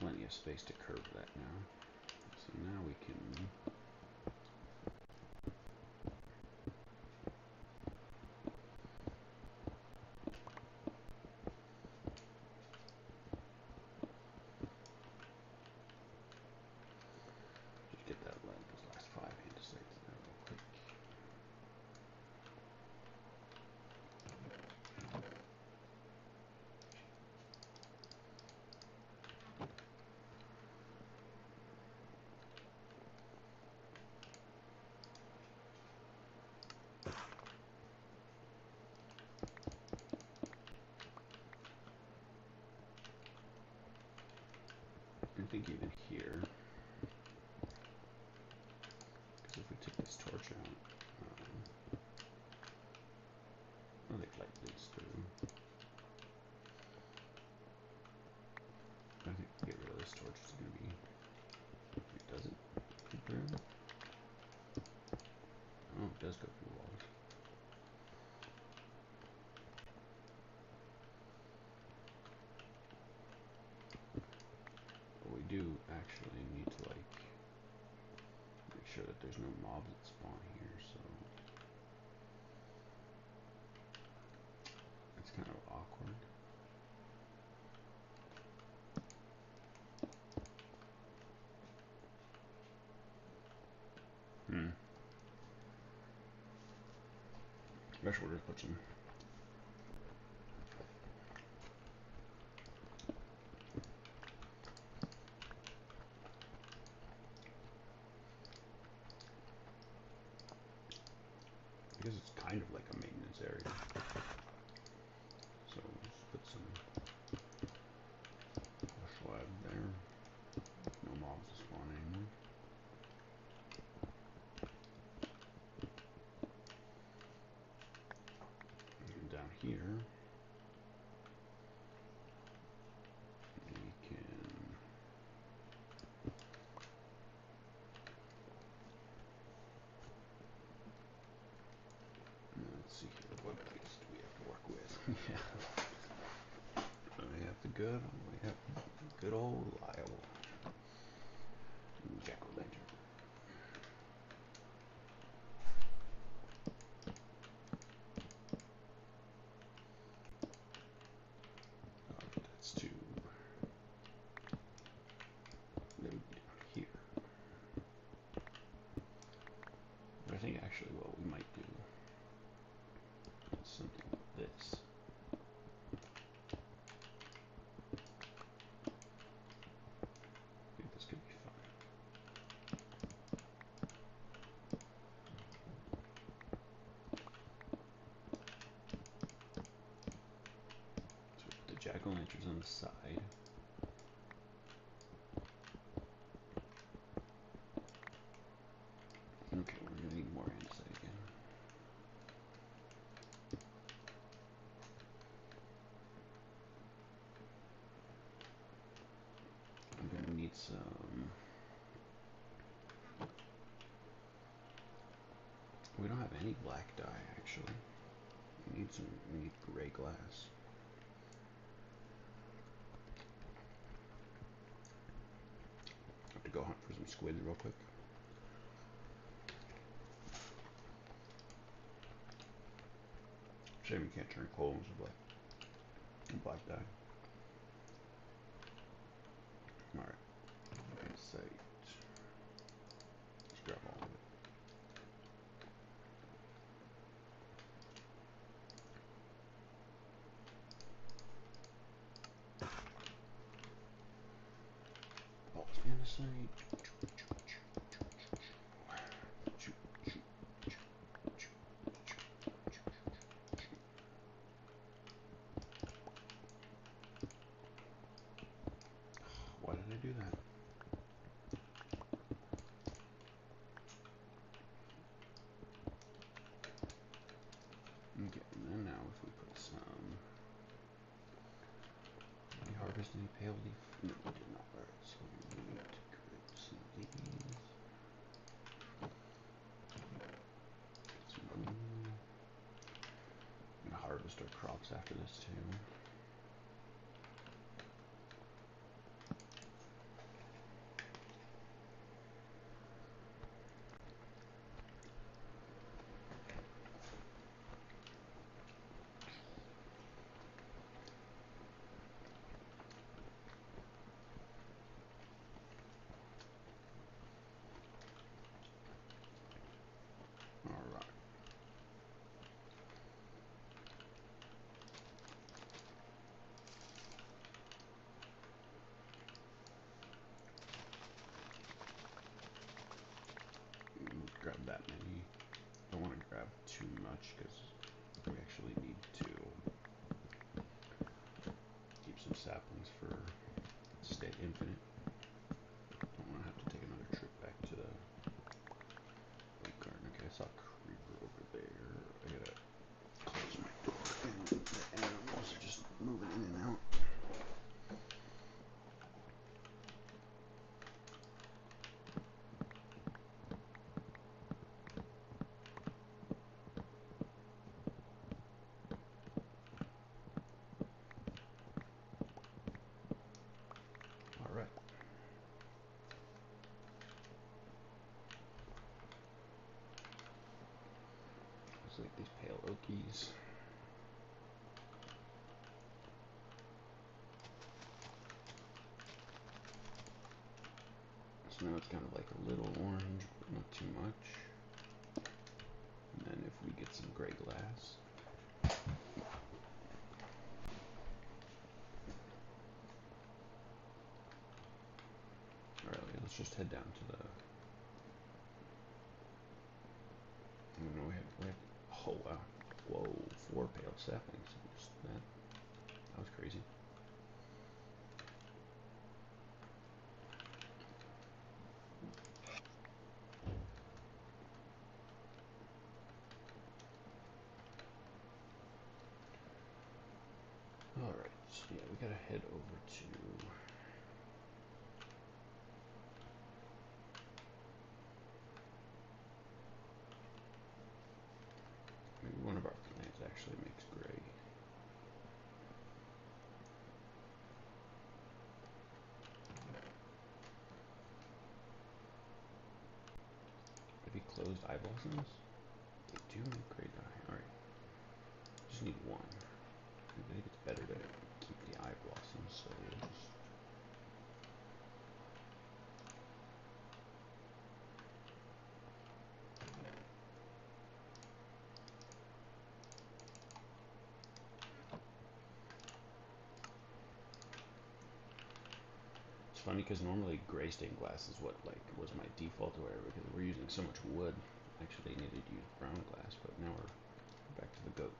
Plenty of space to curve that now. So now we can just get that those last 5 andesites there real quick. I think even here, because if we take this torch out, I think light bleeds through. I think to get rid of this torch is going to be, it doesn't go through. Oh, it does go through walls. But we do actually need to like make sure that there's no mobs that spawn here, so it's kind of awkward. I guess we'll just put some. I guess it's kind of like a maintenance area. So just put some slab there. No mobs to spawn anymore. And down here, we can. Let's see here. What base do we have to work with? Yeah. We have good old reliable jack-o'-lantern. side. Okay, we're gonna need more andesite again. I'm gonna need some. We don't have any black dye actually. We need some. We need gray glass. Have to go hunt for some squid real quick. Shame you can't turn coal into black dye. Alright. Andesite. Let's grab all of it. All this andesite. Why did I do that? Okay, and then now if we put some. Did we harvest any pale leaf? No, we did not. Alright, so we need to grab some of these. Some green. I'm gonna harvest our crops after this too. Alright. Grab that many. Don't want to grab too much because we actually need to keep some saplings for stay infinite. Don't want to have to take another trip back to the lake garden. Okay, I saw a creeper over there. I gotta close my door and the animals are just moving in and out. Alright. It's like these pale oakies. So now it's kind of like a little orange, but not too much. And then if we get some gray glass. Alright, let's just head down to the. I don't know, we have. Oh wow. Whoa, 4 pale saplings. Just that was crazy. Alright, so yeah, we gotta head over to. Maybe one of our plants actually makes gray. Maybe closed eye blossoms? They do make gray dye. Alright. Just need one. I think it's better to keep the eye blossoms, so we'll just. It's funny because normally gray stained glass is what like was my default or whatever because we're using so much wood. Actually, they needed to use brown glass, but now we're back to the goat.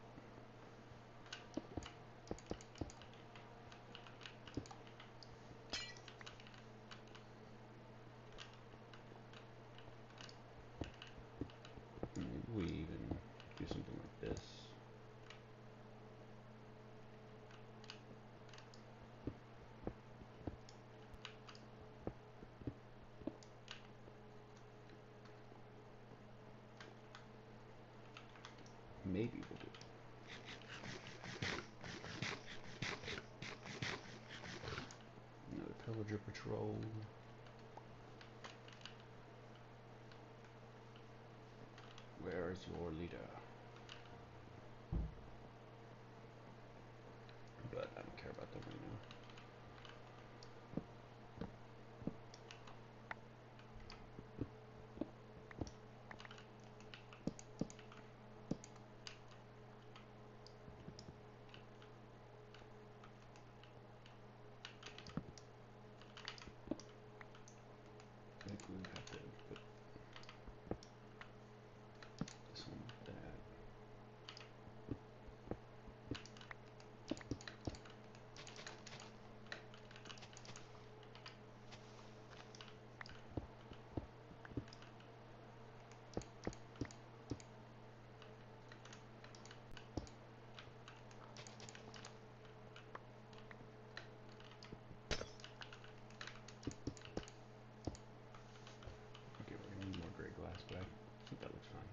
Scavenger patrol. Where is your leader? But I don't care about them right now. I think we have to put this one with that. Okay, we're gonna need more gray glass, but I think that looks fine.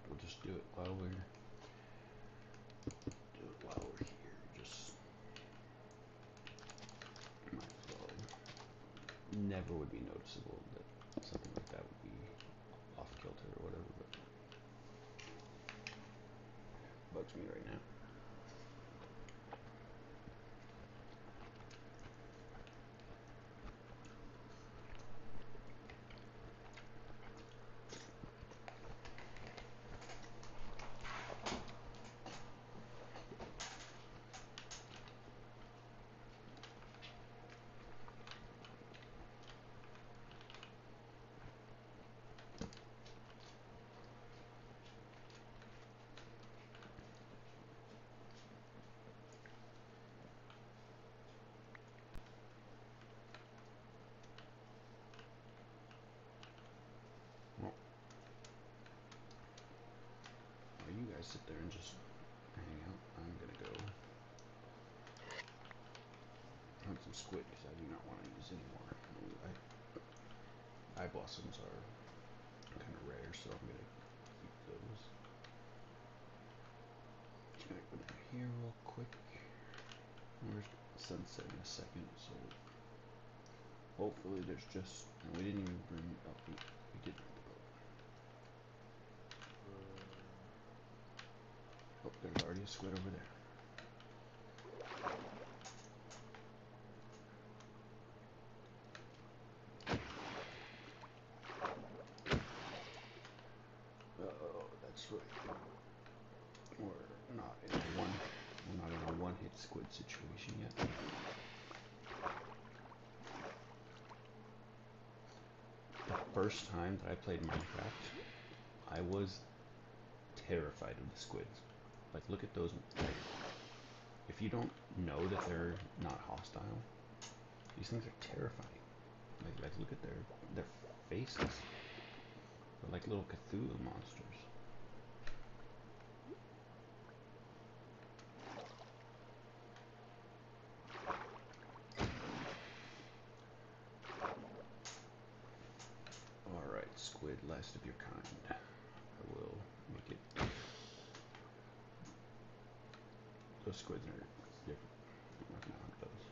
We'll just do it while we're here. Just might as well. Never would be noticeable that something like that would be off kilter or whatever, but bugs me right now. Well, while you guys sit there and just hang out, I'm gonna go hunt some squid because I do not want to use anymore. Eye blossoms are kind of rare, so I'm gonna keep those. Just gonna go down here real quick. We're sunset in a second, so hopefully there's just. And we didn't even bring up. We did bring the boat. Oh, there's already a squid over there. That's right. We're not in a one-hit squid situation yet. The first time that I played Minecraft, I was terrified of the squids. Like, look at those. If you don't know that they're not hostile, these things are terrifying. Like look at their faces. They're like little Cthulhu monsters. Alright, squid, last of your kind. I will make it. Those squids are different. I'm not gonna hunt those.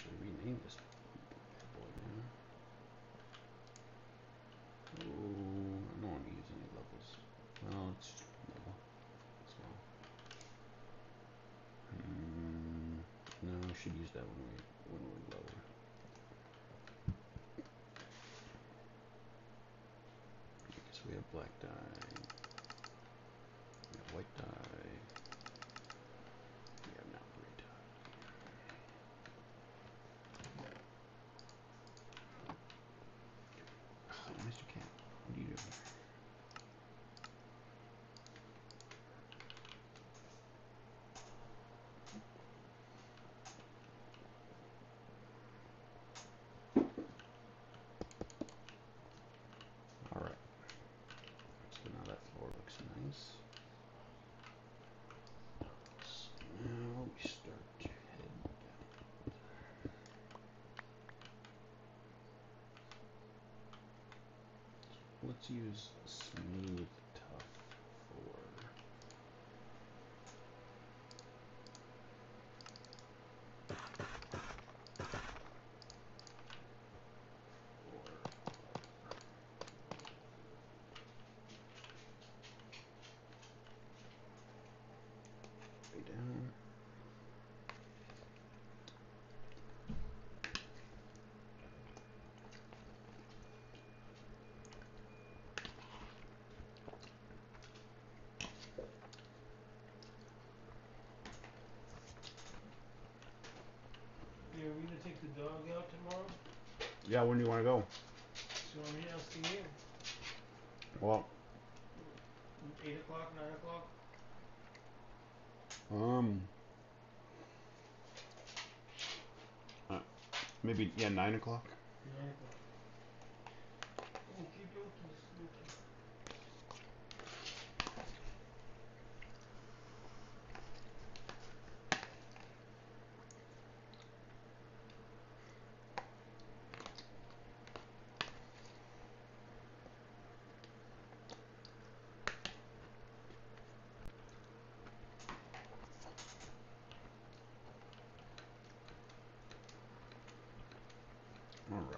actually rename this boy now. Oh, I don't want to use any levels. Well, it's level as well. No, I should use that when we're lower. Because we have black dye, we have white dye, we have now gray dye. Oh, Mr. Cat, what are you doing? Alright, so now that floor looks nice. So now we start to head down. Let's use smooth tough for way down. Yeah, we're gonna take the dog out tomorrow. Yeah, when do you want to go? So I'm asking you. Well, 8 o'clock, 9 o'clock? um, maybe, yeah, 9 o'clock. 9 o'clock. Okie dokie, Snooky. All right.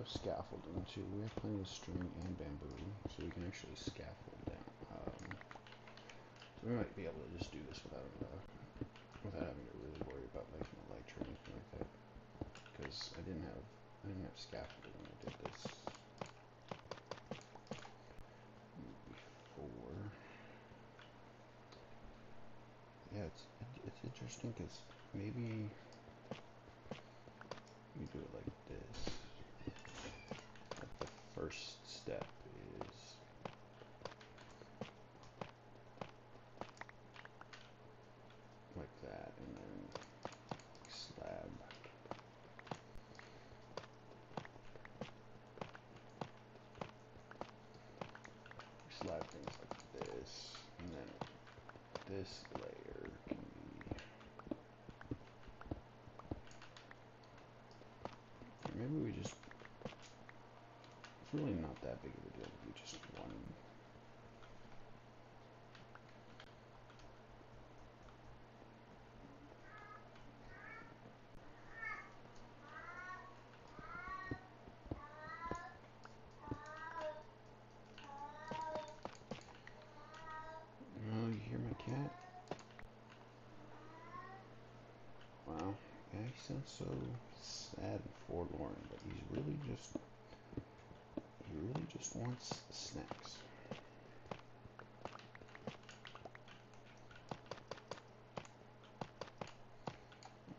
of scaffolding too. We have plenty of string and bamboo, so we can actually scaffold down. So we might be able to just do this without having to really worry about making a ledge or anything like that. Because I didn't have scaffolding when I did this before. Yeah, it's interesting because maybe you do it like this. Like the first step is like that, and then slab. Slab things like this, and then this layer can be. Or maybe we just. It's really not that big of a deal to do just one. Oh, you hear my cat? Wow, yeah, he sounds so sad and forlorn, but he really just wants snacks.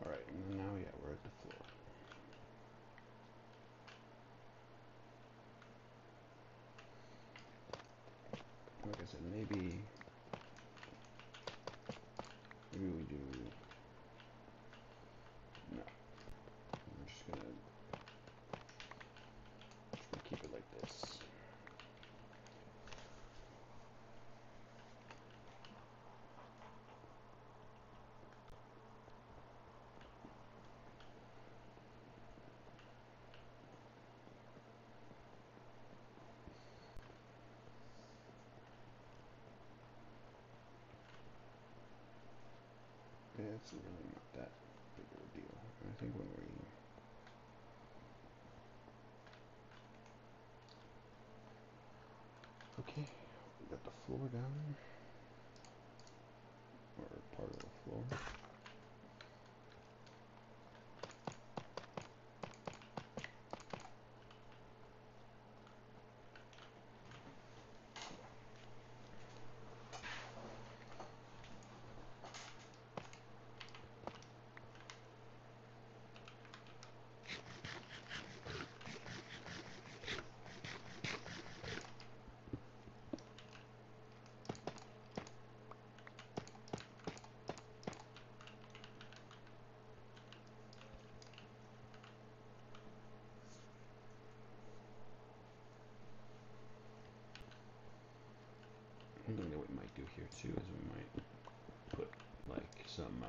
Alright, and then now, yeah, we're at the floor. Like I said, maybe we do, no, I'm just gonna keep it like this. Yeah, it's really not that big of a deal. I think when we okay, we got the floor down, or part of the floor. One thing that we might do here too is we might put like some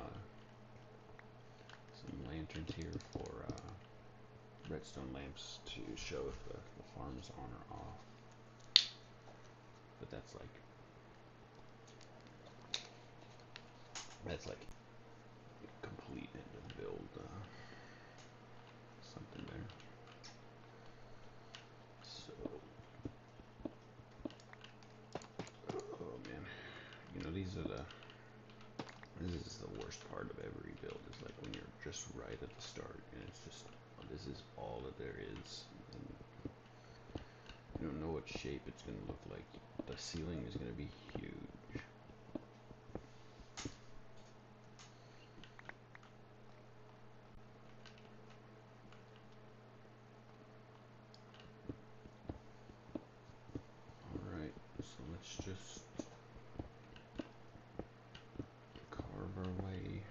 lanterns here for redstone lamps to show if the farm is on or off. But that's like complete end of build something there. So, oh man, you know this is the worst part of every build, is like when you're just right at the start and it's just, oh, this is all that there is, and you don't know what shape it's going to look like. The ceiling is going to be huge. Alright, so let's just carve our way.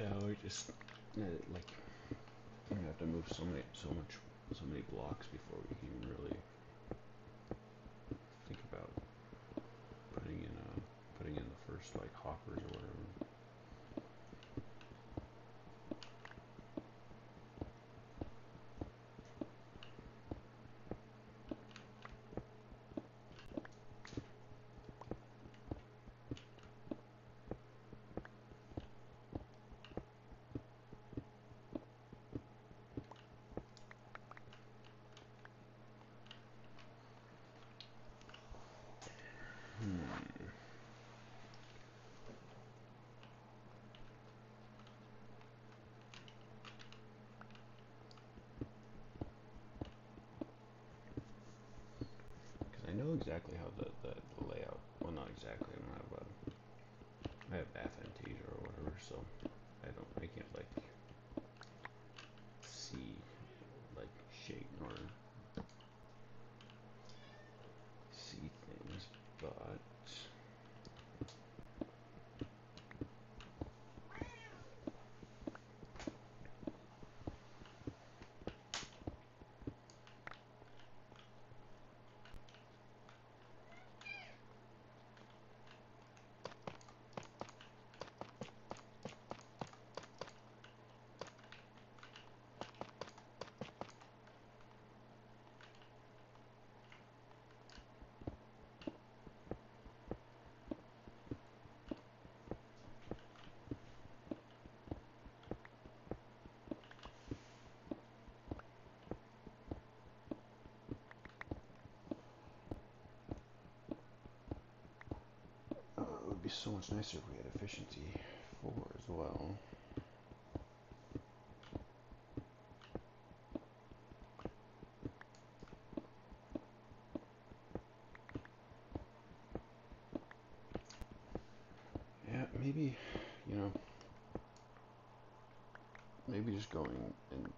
Yeah, we just like we have to move so many blocks before we can really think about putting in the first like hoppers or whatever. Because I know exactly how the layout. Well, not exactly. I have aphantasia or whatever, so I can't like see like shape nor see things, but it would be so much nicer if we had efficiency 4 as well. Yeah, maybe, you know, maybe just going and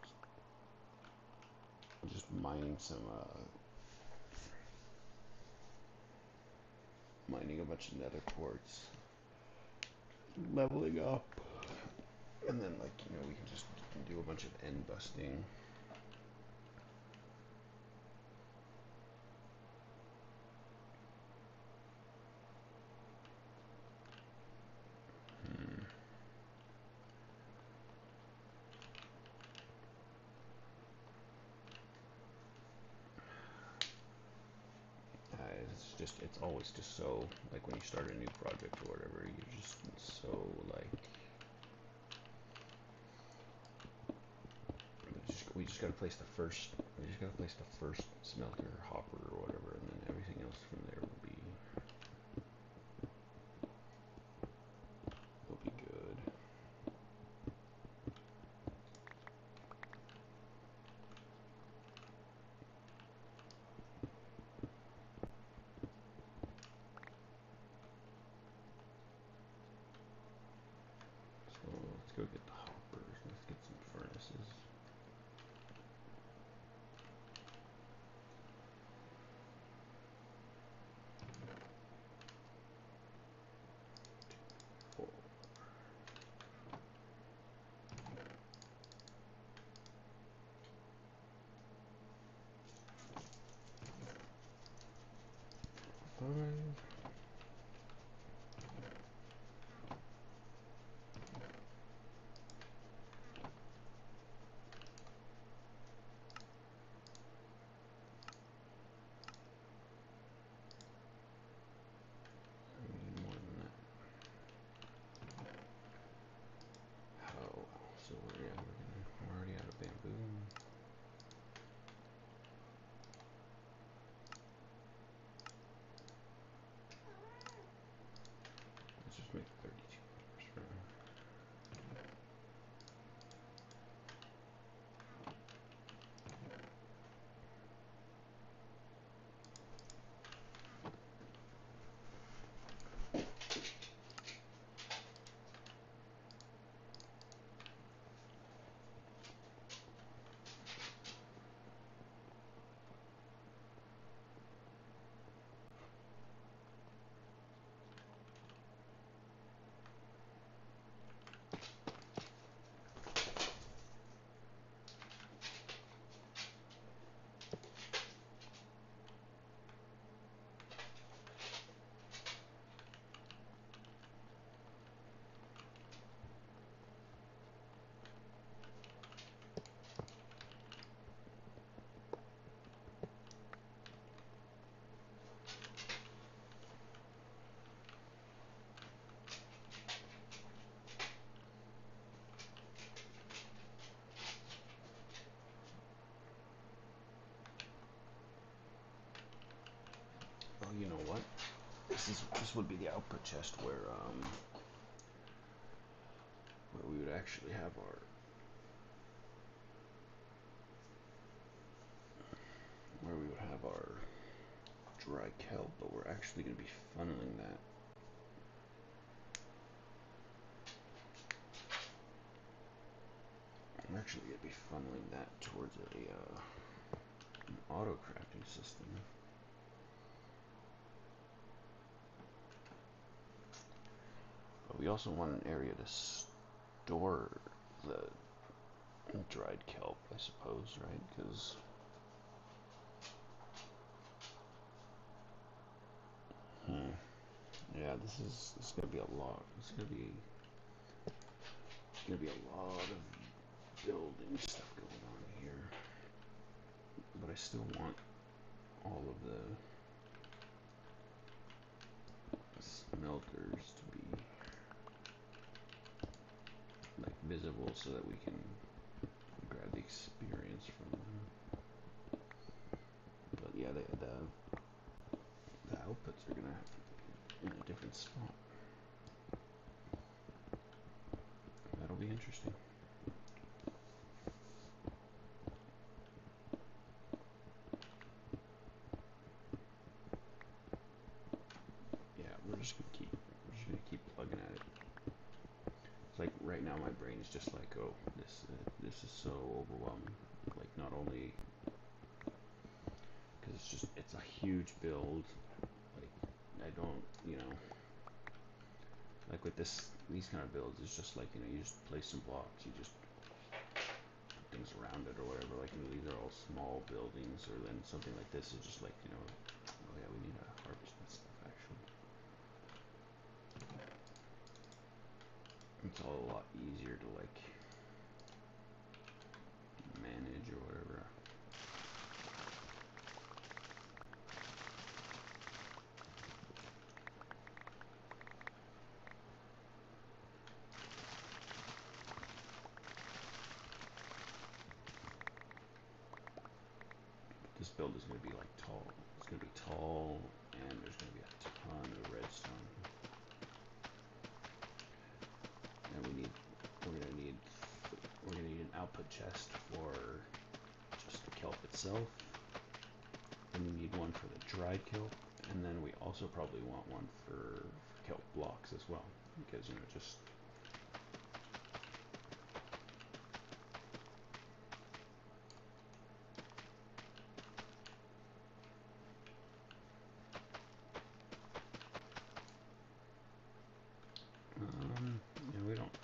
just mining a bunch of nether quartz, leveling up, and then like, you know, we can just do a bunch of end busting. It's always just so, like when you start a new project or whatever, you're just so like, we just gotta place the first smelter, hopper or whatever, and then everything else from there will be good. So let's go get the hoppers. Let's get some furnaces. Four. Five. this would be the output chest where we would actually have our dry kelp, but we're actually going to be funneling that. I'm actually going to be funneling that towards an auto crafting system. But we also want an area to store the dried kelp, I suppose, right? Because yeah, this is gonna be a lot. It's gonna be a lot of building stuff going on here. But I still want all of the smelters to be like visible so that we can grab the experience from them. But yeah, the outputs are gonna have to be in a different spot. That'll be interesting. Yeah, we're just gonna keep plugging at it. It's like right now my brain is just like, oh, this is so overwhelming. Like not only because it's a huge build. Like I don't, like with these kind of builds, it's just like you just place some blocks, you just put things around it or whatever. Like these are all small buildings, or then something like this is just like oh yeah, we need to harvest that stuff actually. It's all a lot easier to like manage or whatever. This build is going to be like tall. It's going to be tall, and there's going to be a ton of redstone. And we're going to need an output chest for just the kelp itself. Then we need one for the dried kelp, and then we also probably want one for kelp blocks as well, because just we don't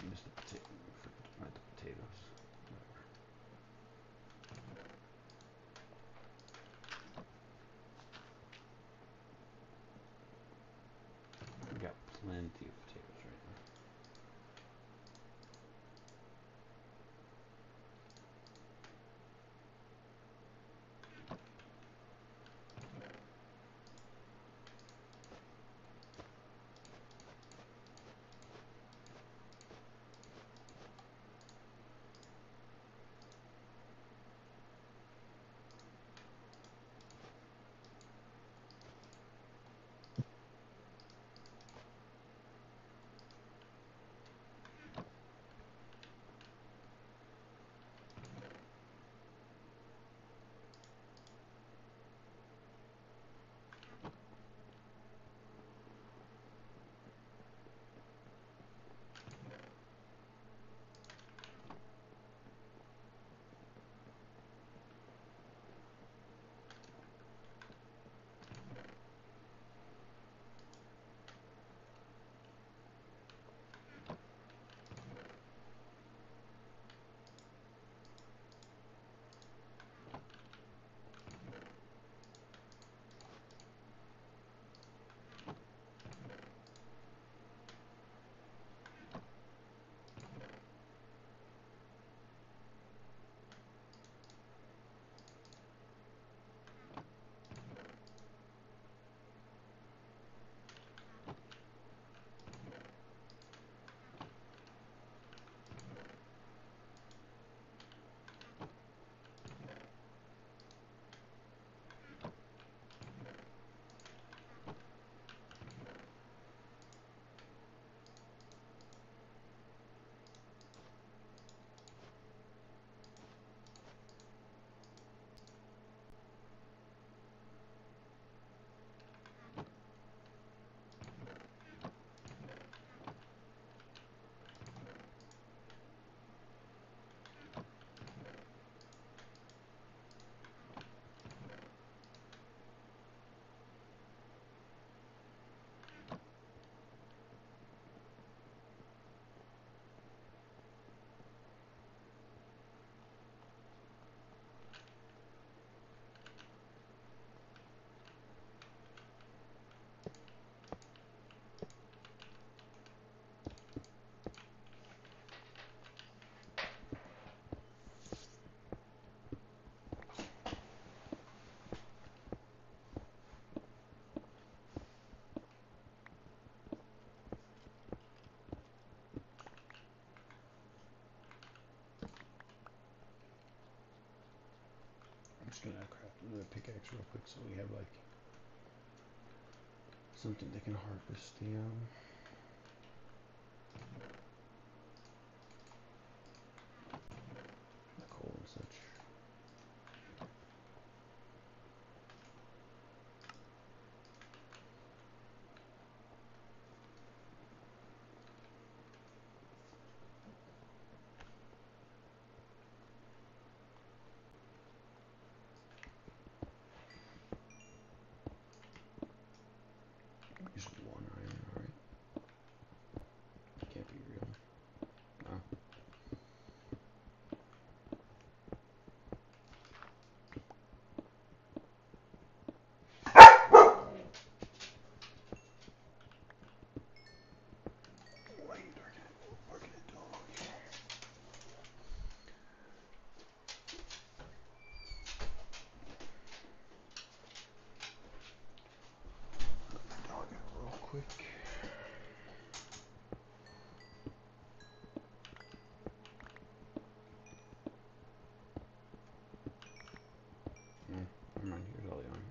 miss the potato. Forgot to plant the potatoes. Whatever. We got plenty of potatoes right now. just gonna craft another pickaxe real quick so we have like something that can harvest the coal and such. Just one iron, alright. Can't be real. No. Dog out real quick. Never mind, here's all the iron.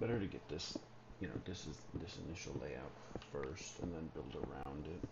better to get this, this initial layout first and then build around it.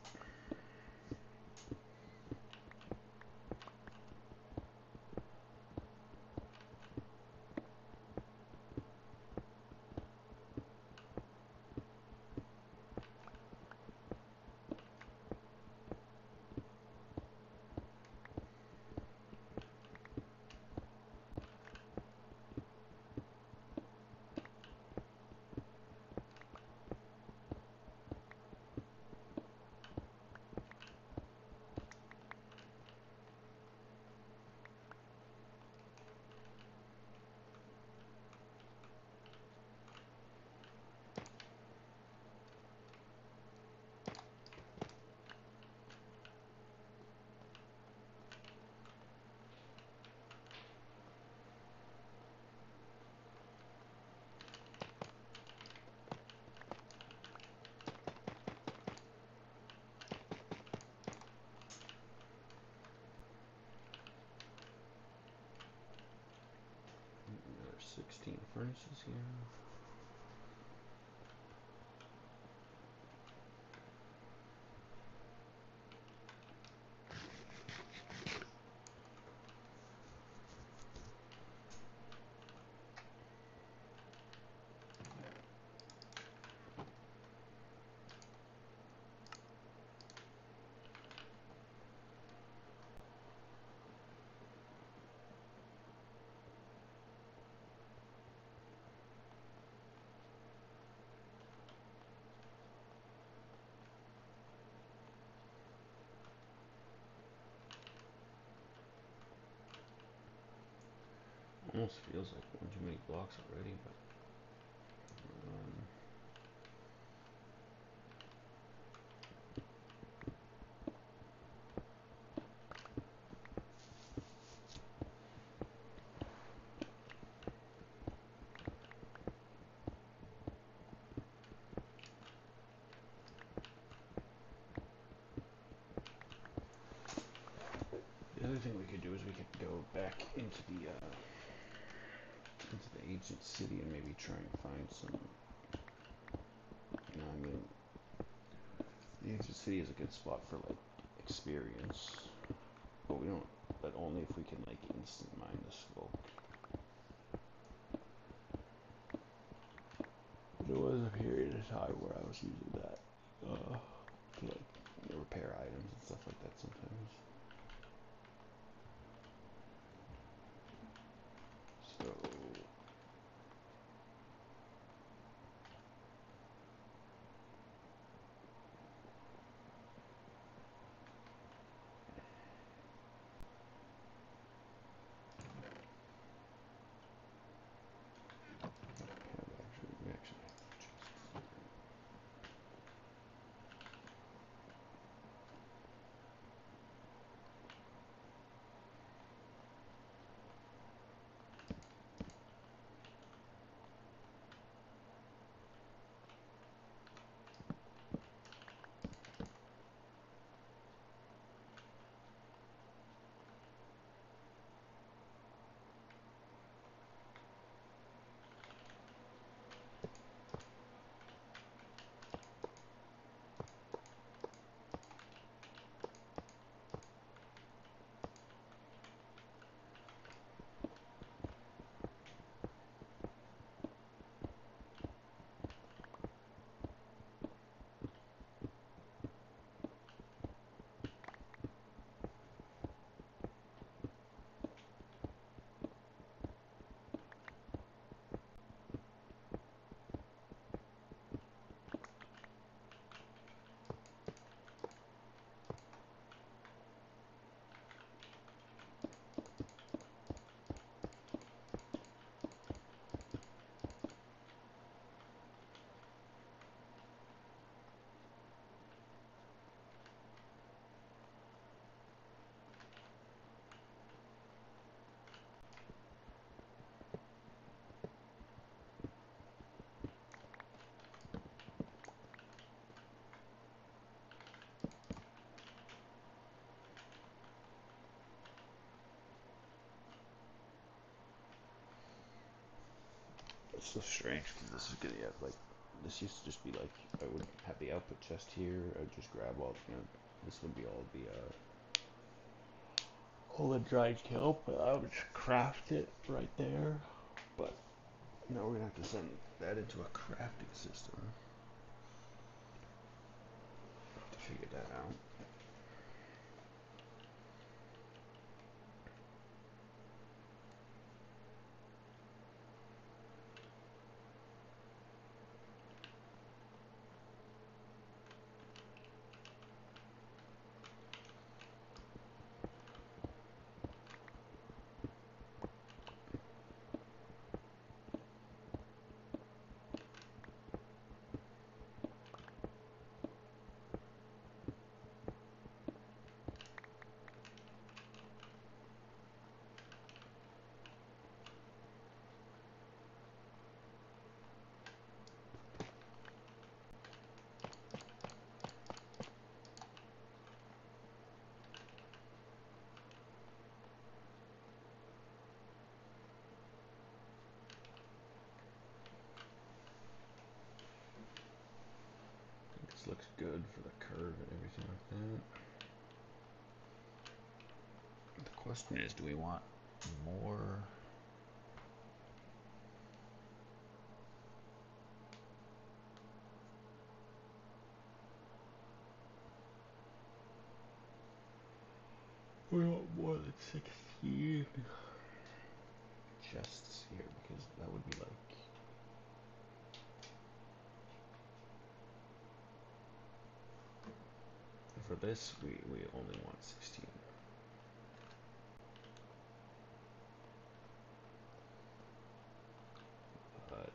There's 16 furnaces here. Almost feels like one too many blocks already, but the other thing we could do is we could go back into the ancient city and maybe try and find some. I mean, the ancient city is a good spot for like experience, but we don't. But only if we can like instant mine the sculk. There was a period of time where I was using that to like repair items and stuff like that sometimes. So we actually have chests. It's so strange because this is gonna have like this used to just be like I would have the output chest here. I'd just grab this would be all the dried kelp. I would just craft it right there. But now we're gonna have to send that into a crafting system to figure that out. This looks good for the curve and everything like that. The question is, do we want more? We want more than 16 chests here because that would be like. For this, we only want 16. But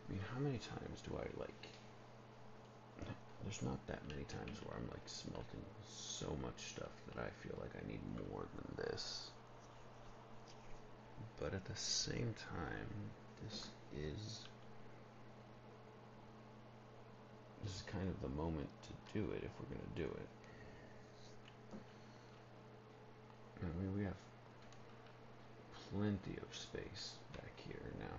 I mean, how many times do I like? There's not that many times where I'm like smelting so much stuff that I feel like I need more than this. But at the same time, this is kind of the moment to do it if we're gonna do it. I mean, we have plenty of space back here now.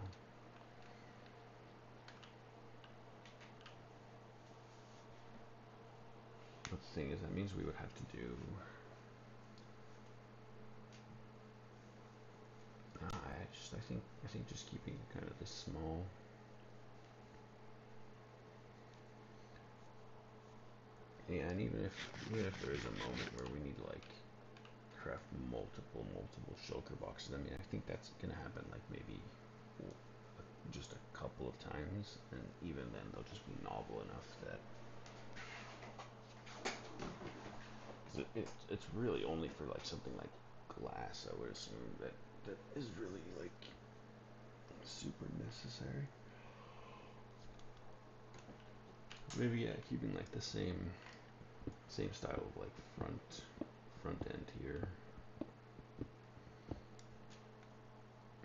But the thing is, that means we would have to do. I think just keeping it kind of this small. Yeah, and even if there is a moment where we need to like craft multiple shulker boxes, I mean, I think that's gonna happen like maybe just a couple of times, and even then they'll just be novel enough that it's really only for like something like glass, I would assume, that is really like super necessary. Maybe yeah, keeping like the same style of like front end here.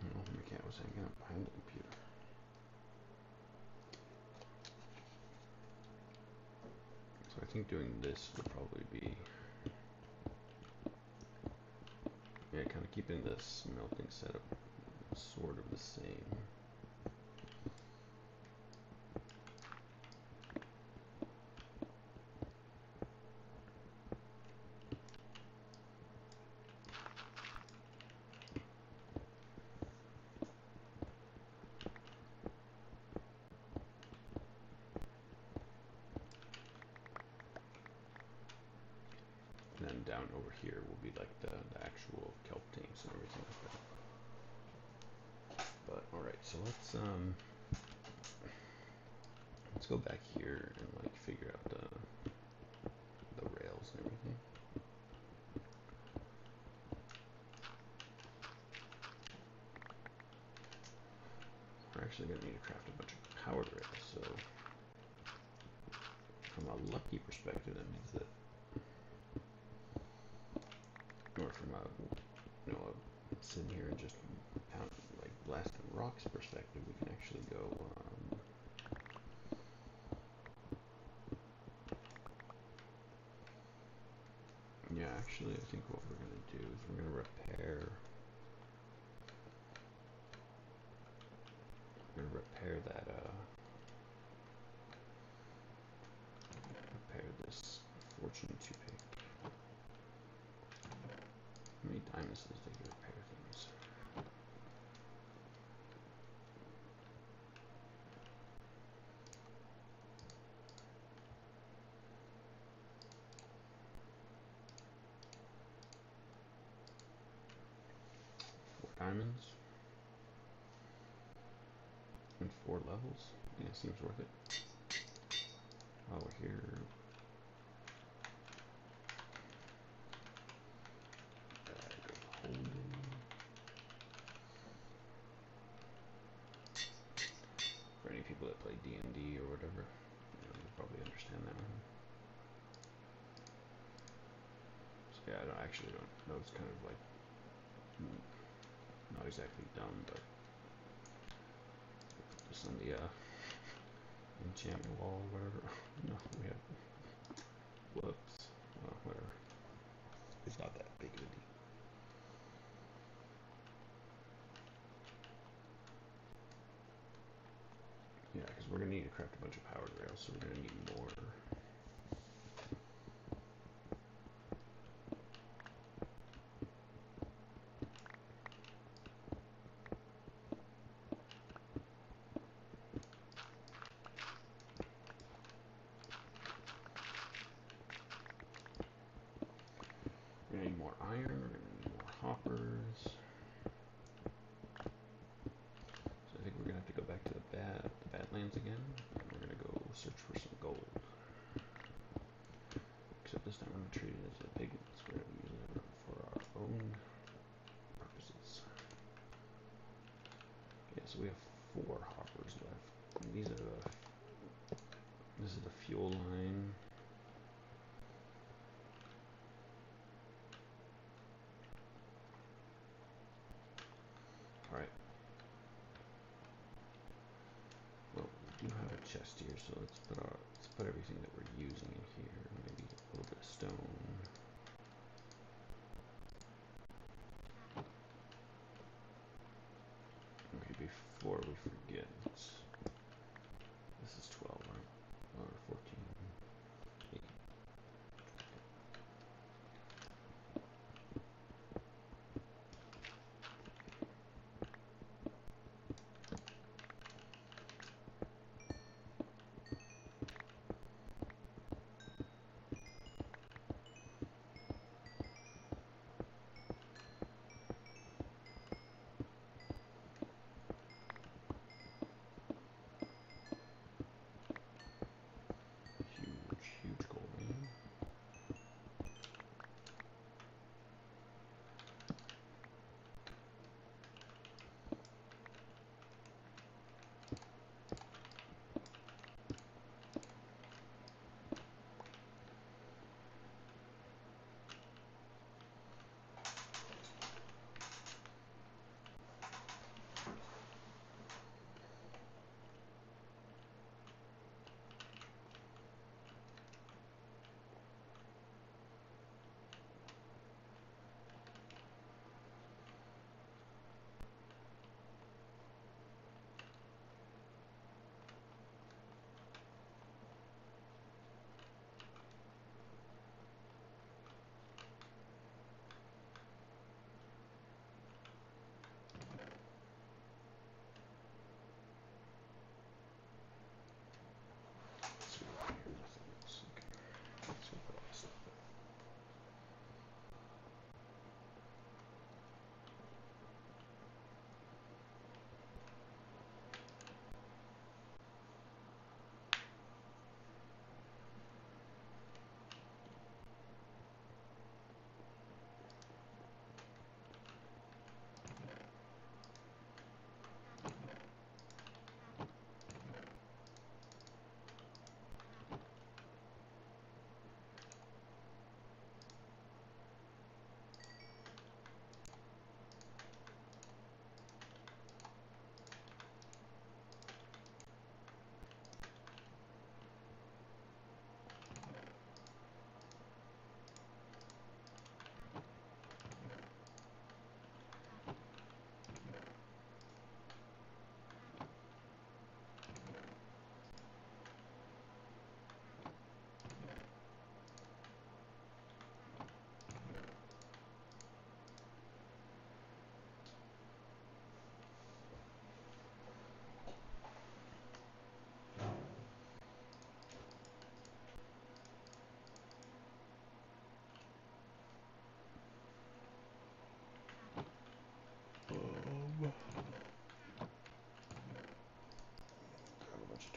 Oh, my cat was hanging out behind the computer. So I think doing this would probably be, yeah, kind of keeping the smelting setup sort of the same. And then down over here will be like the actual kelp tanks and everything like that. But alright, so let's go back here and like figure out the rails and everything. We're actually gonna need to craft a bunch of powered rails, so a lucky perspective, that means that, or from a, sitting here and just pound, like blasting rocks perspective, we can actually go, yeah, actually, I think what we're gonna do is we're gonna repair that, repair this fortune toothpick. How many diamonds does it take to repair things? Diamonds and 4 levels. Yeah, seems worth it. While we're here, holding. For any people that play D&D or whatever, you probably understand that one. So yeah, I actually don't know. It's kind of like not exactly dumb, but just on the enchantment wall or whatever. No, we have. Whoops. Well, whatever. It's not that big of a deal. Yeah, because we're gonna need to craft a bunch of power rails, so we're gonna need more. We're gonna need more iron. We're gonna need more hoppers. So I think we're gonna have to go back to the Badlands again, and we're gonna go search for some gold. Except this time we're gonna treat it as a piggins. We're gonna use it for our own purposes. Yeah, so we have 4 hoppers left. And these are this is the fuel line. Alright. Well, we do have a chest here, so let's put everything that we're using in here. Maybe a little bit of stone. Okay, before we forget, this is 12, right? Or 14. 8.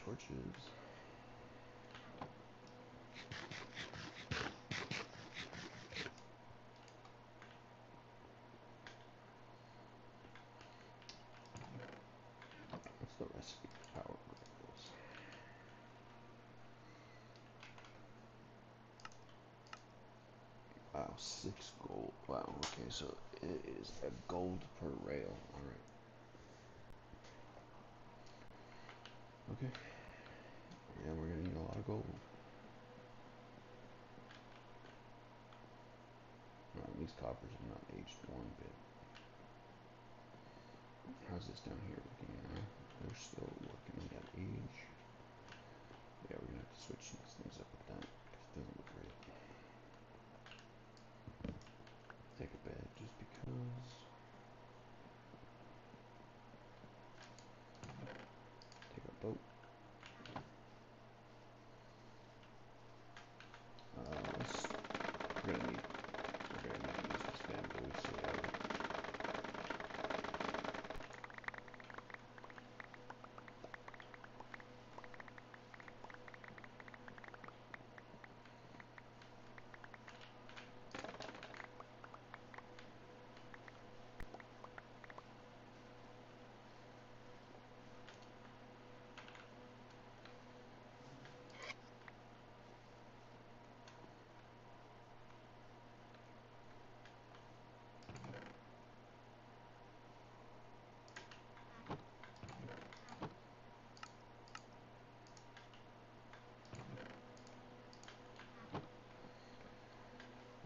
torches. What's the recipe for power rails? Wow, 6 gold. Wow, okay, so it is a gold per rail. Alright. Okay. Yeah, we're gonna need a lot of gold. These coppers have not aged one bit. How's this down here looking now? They're still working on that age. Yeah, we're gonna have to switch these things up with that, because it doesn't look great. Take a bed just because. Take a boat. We're gonna need to use this bamboo, so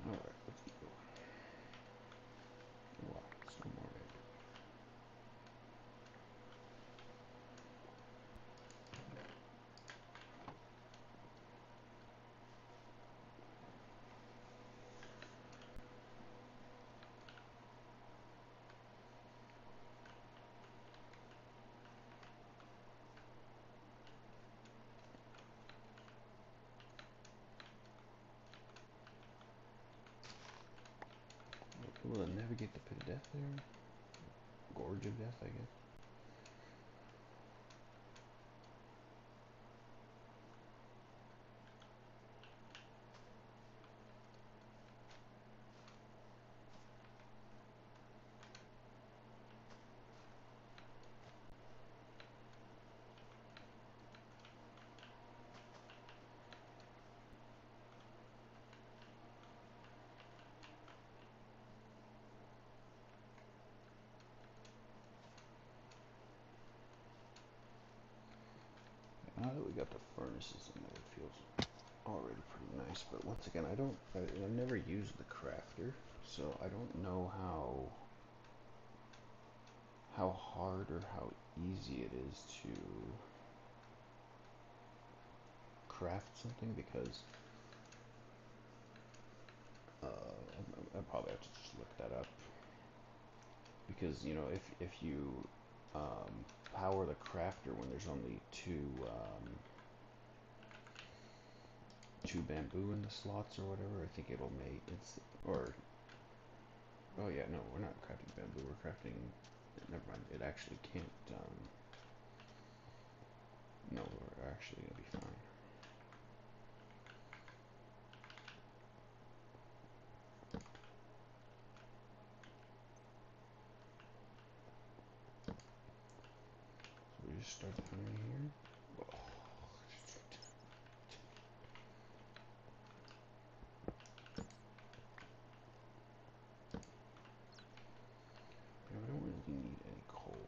alright, let's go. Wow, so more egg. Will it navigate the pit of death there? Gorge of death, I guess. Now that we got the furnaces in there, it feels already pretty nice. But once again, I've never used the crafter, so I don't know how hard or how easy it is to craft something, because I'll probably have to just look that up. Because, you know, if you power the crafter when there's only two bamboo in the slots or whatever, I think it'll make it's or oh yeah, no, we're not crafting bamboo, we're crafting, never mind, it actually can't no, we're actually gonna be fine. So we just start down in here. Oh. You know, I don't really need any coal.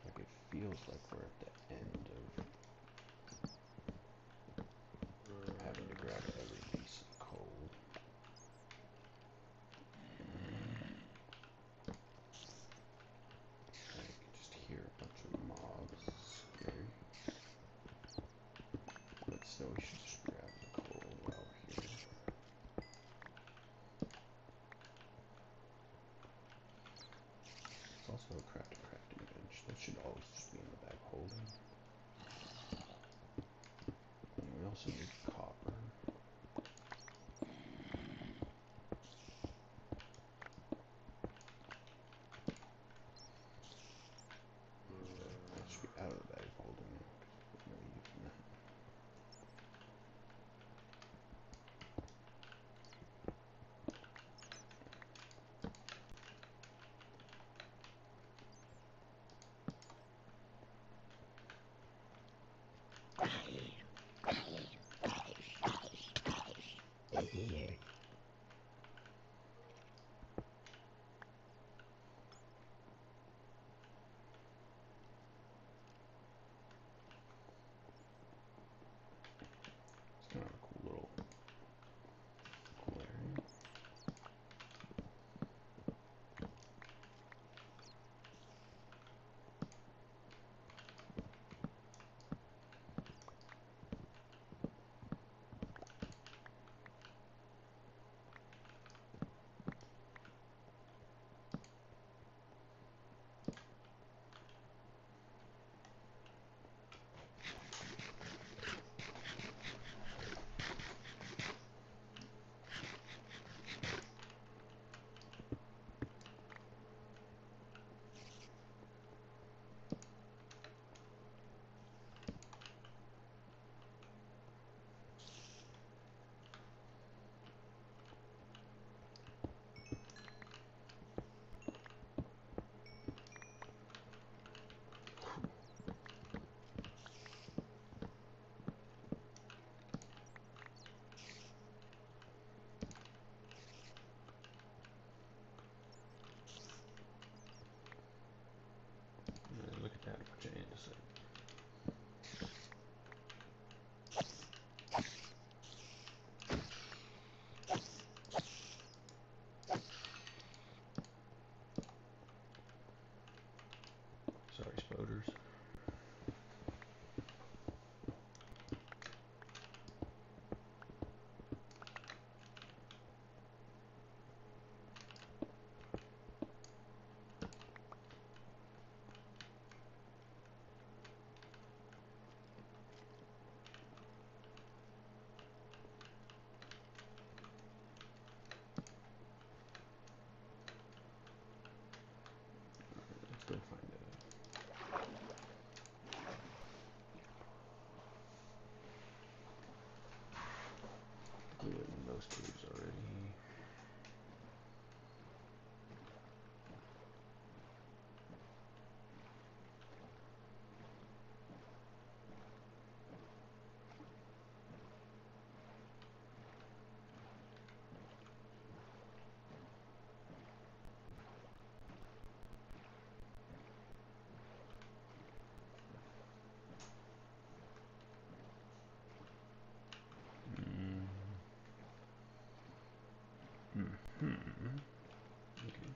Like, it feels like we're at the end of having to grab every piece of coal. I can just hear a bunch of mobs. Scary. But still, we should just grab the coal while we're here. There's also a crafting bench. That should always just be in the bag holding. And we also need copper. That should be out of those caves already. Hmm. Okay.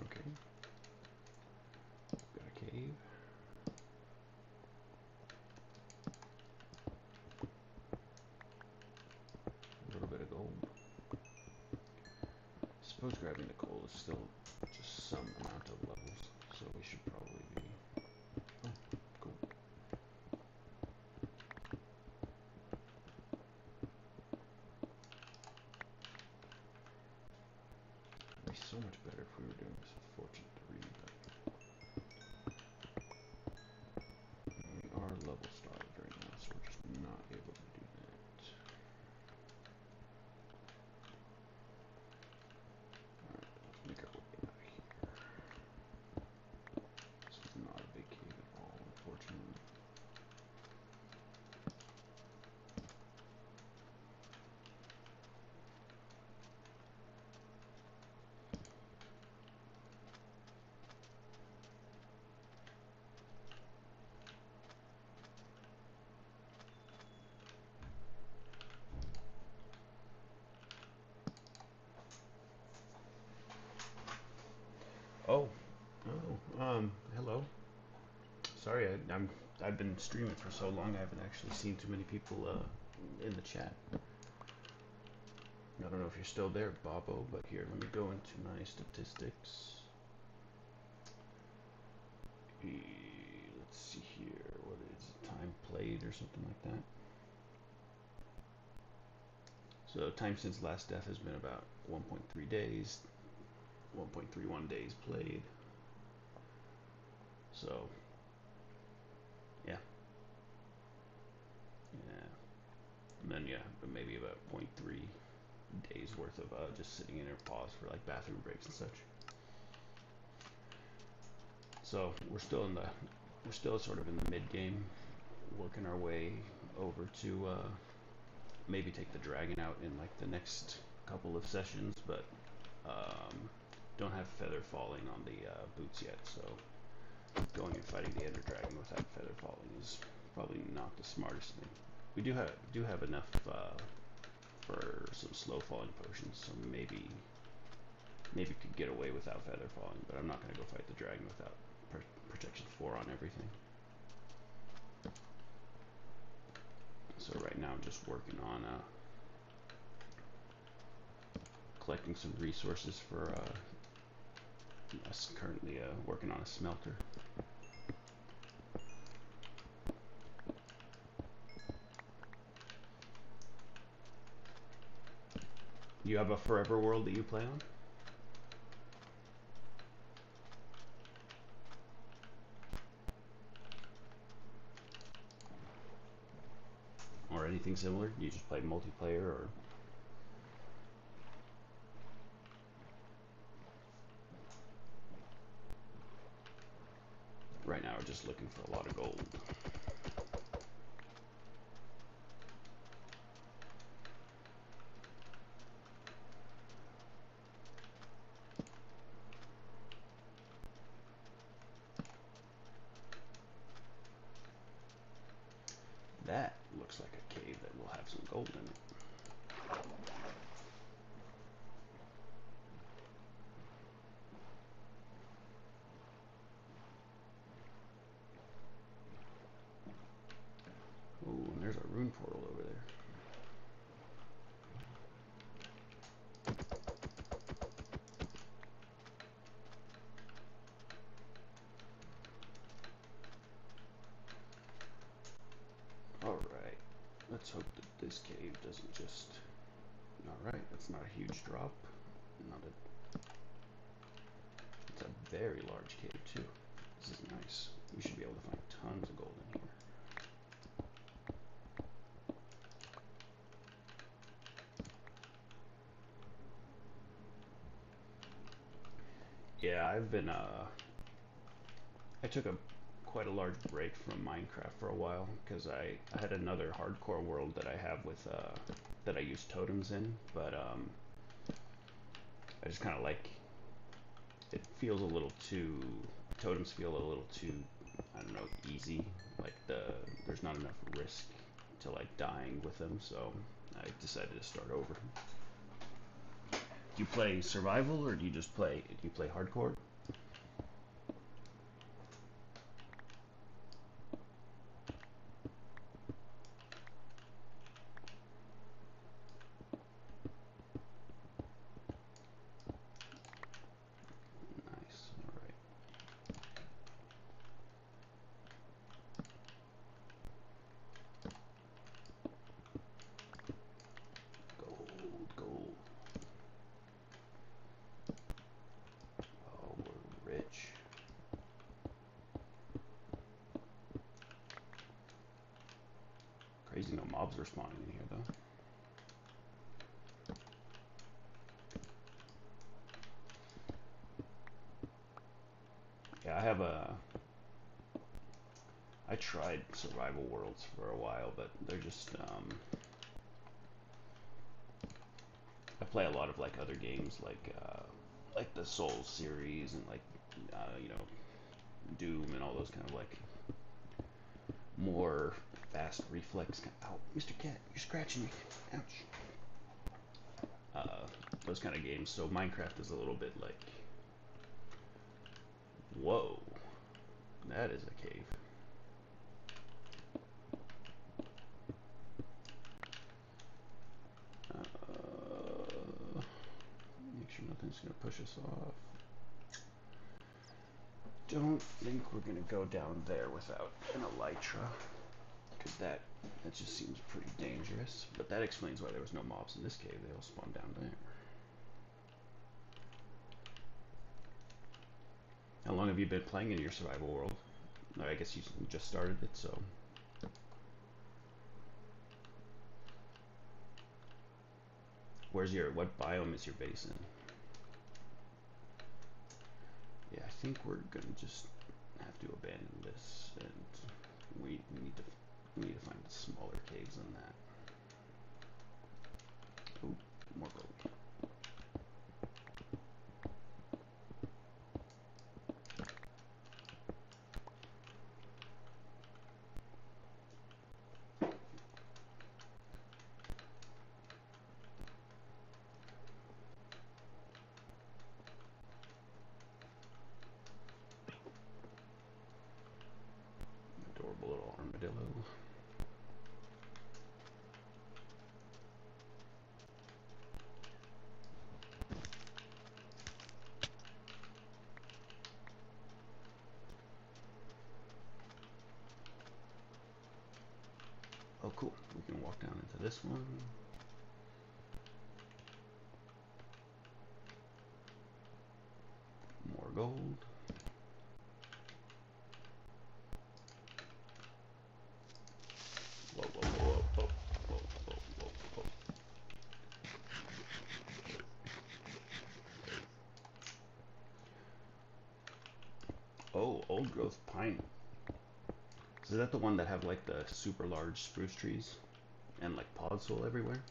Okay. Got a cave. A little bit of gold. Suppose grabbing the coal is still just some amount of levels, so we should probably be. Oh, cool. It'd be so much better if we were doing this with Fortune 3, but we are level starved right now, so we're just not able to do that. Alright, let's make our way out of here. This is not a big cave at all, unfortunately. Oh, hello. Sorry, I've been streaming for so long I haven't actually seen too many people in the chat. I don't know if you're still there, Bobo, but here, let me go into my statistics. Let's see here, what is it, time played or something like that? So time since last death has been about 1.3 days, 1.31 days played. So, yeah. Yeah. And then, yeah, but maybe about 0.3 days worth of just sitting in a pause for like bathroom breaks and such. So we're still sort of in the mid game, working our way over to maybe take the dragon out in like the next couple of sessions, but don't have feather falling on the boots yet, so going and fighting the ender dragon without feather falling is probably not the smartest thing. We do have enough for some slow falling potions, so maybe could get away without feather falling, but I'm not going to go fight the dragon without protection 4 on everything. So right now I'm just working on collecting some resources for us currently working on a smelter. You have a forever world that you play on? Or anything similar? You just play multiplayer or? Right now we're just looking for a lot of gold. That looks like a cave that will have some gold in it. Ooh, and there's a rune portal over there. doesn't just... Alright, that's not a huge drop. Not a... It's a very large cave, too. This is nice. We should be able to find tons of gold in here. Yeah, I've been, I took a quite a large break from Minecraft for a while because I had another hardcore world that I have with that I use totems in, but I just kind of like it feels a little too totems feel a little too, I don't know, easy. Like there's not enough risk to like dying with them, so I decided to start over. Do you play survival or do you play hardcore? Nice. All right. Gold, gold. Oh, we're rich. Crazy, no mobs are spawning in here though. Yeah, I tried survival worlds for a while, but they're just, I play a lot of like other games like the Souls series and like, you know, Doom and all those kind of like more fast reflex. Ow, Mr. Cat, you're scratching me. Ouch. Those kind of games. So Minecraft is a little bit like, whoa, that is a cave. Make sure nothing's gonna push us off. Don't think we're gonna go down there without an elytra, because that just seems pretty dangerous. But that explains why there was no mobs in this cave. They all spawned down there. How long have you been playing in your survival world? I guess you just started it, so. What biome is your base in? Yeah, I think we're gonna just have to abandon this, and we need to find smaller caves than that. Oh, more gold. Adorable little armadillo. Oh, cool. We can walk down into this one. More gold. Whoa, whoa, whoa, whoa, whoa, whoa, whoa, whoa. Oh, old growth pine. Is that the one that have like the super large spruce trees and like podzol everywhere?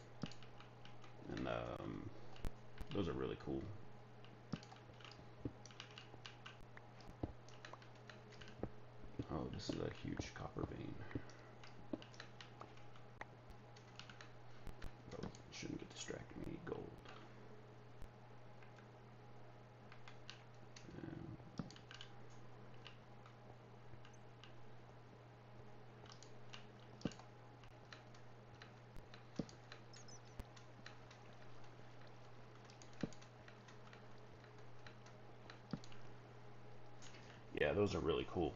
And those are really cool. Oh, this is a huge copper vein. Oh, shouldn't get distracted. We need gold. Yeah, those are really cool.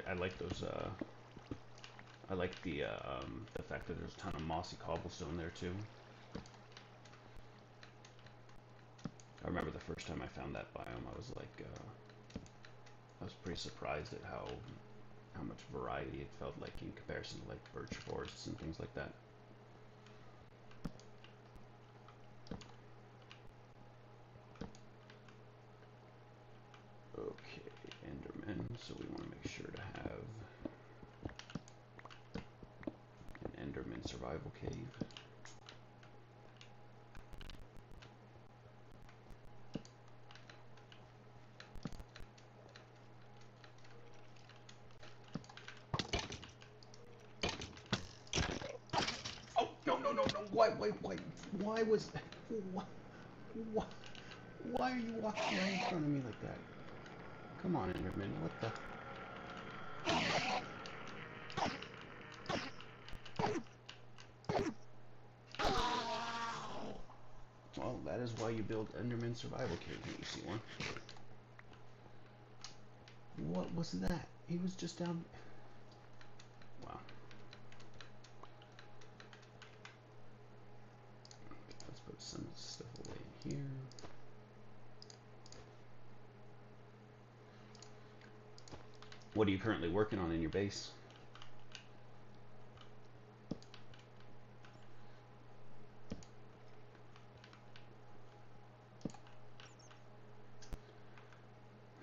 I like those I like the fact that there's a ton of mossy cobblestone there too. I remember the first time I found that biome, I was like, I was pretty surprised at how much variety it felt like in comparison to like birch forests and things like that. Okay, Enderman, so we want to make sure to have an Enderman survival cave. Oh, no, no, no, no, why was, why, why, why are you walking right in front of me like that? Come on, Enderman, what the? Well, that is why you build Enderman survival cave when you see one. What was that? He was just down. Wow. Let's put some stuff away in here. What are you currently working on in your base?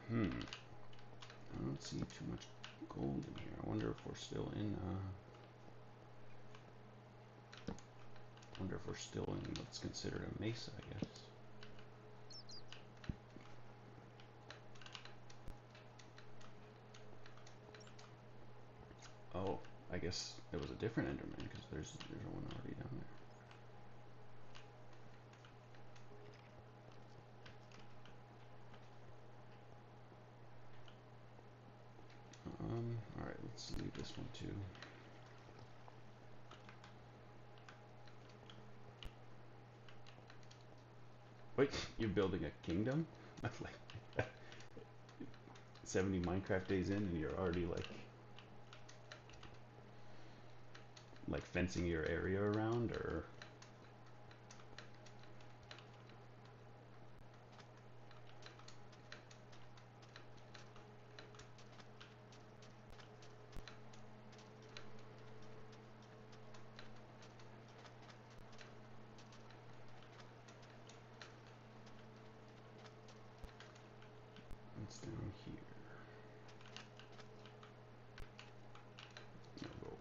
I don't see too much gold in here. I wonder if we're still in, wonder if we're still in what's considered a mesa, I guess. Oh, I guess it was a different Enderman because there's one already down there. Alright, let's leave this one too. Wait, you're building a kingdom? That's like 70 Minecraft days in and you're already like fencing your area around, or what's down here? No gold.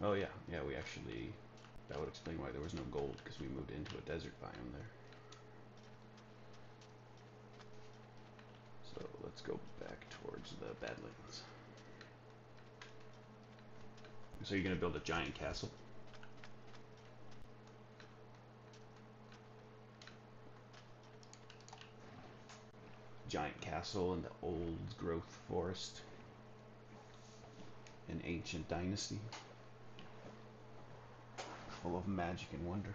Oh yeah, yeah, we actually, that would explain why there was no gold, because we moved into a desert biome there. So let's go back towards the Badlands. So you're going to build a giant castle? Giant castle in the old growth forest. An ancient dynasty. Full of magic and wonder.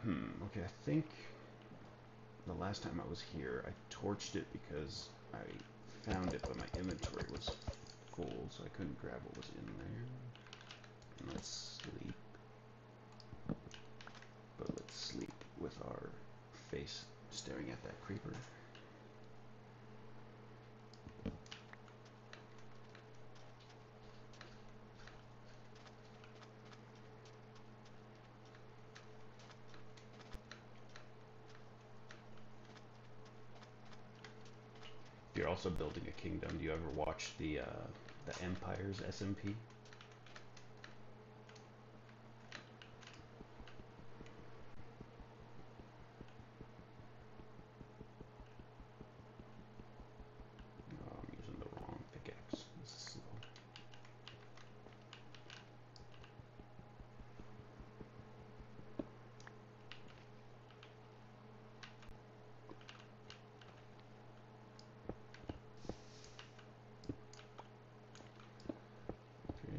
Okay, I think the last time I was here, I torched it because I found it, but my inventory was full, so I couldn't grab what was in there. And let's sleep. But let's sleep with our face staring at that creeper. You're also building a kingdom. Do you ever watch the Empire's SMP? Oh, I'm using the wrong pickaxe. This is slow. Okay,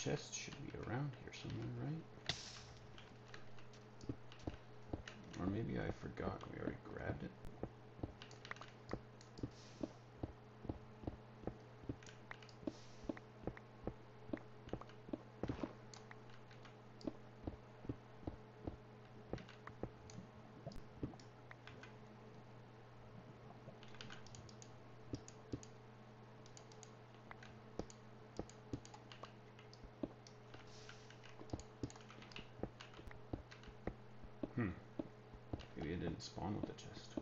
chest should be around here somewhere, right? Or maybe I forgot and we already grabbed it. Hmm. Maybe it didn't spawn with the chest.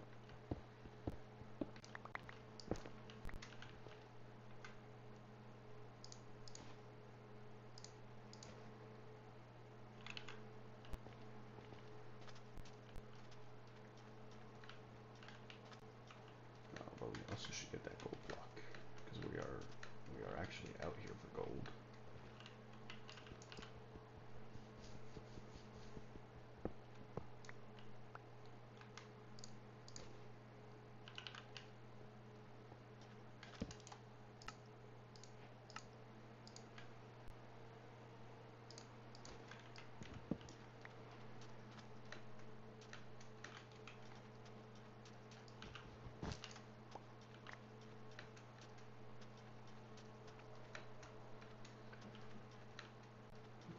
But we also should get that gold block because we are actually out here for gold.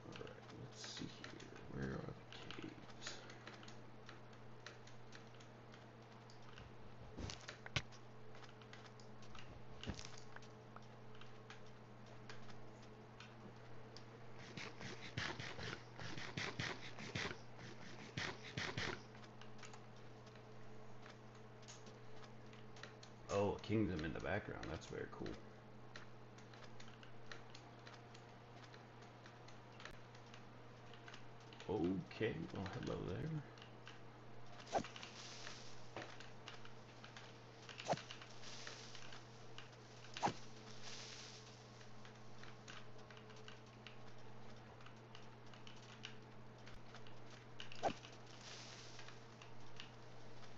Alright, let's see here. Where are the caves? Oh, a kingdom in the background. That's very cool. Okay, well, hello there.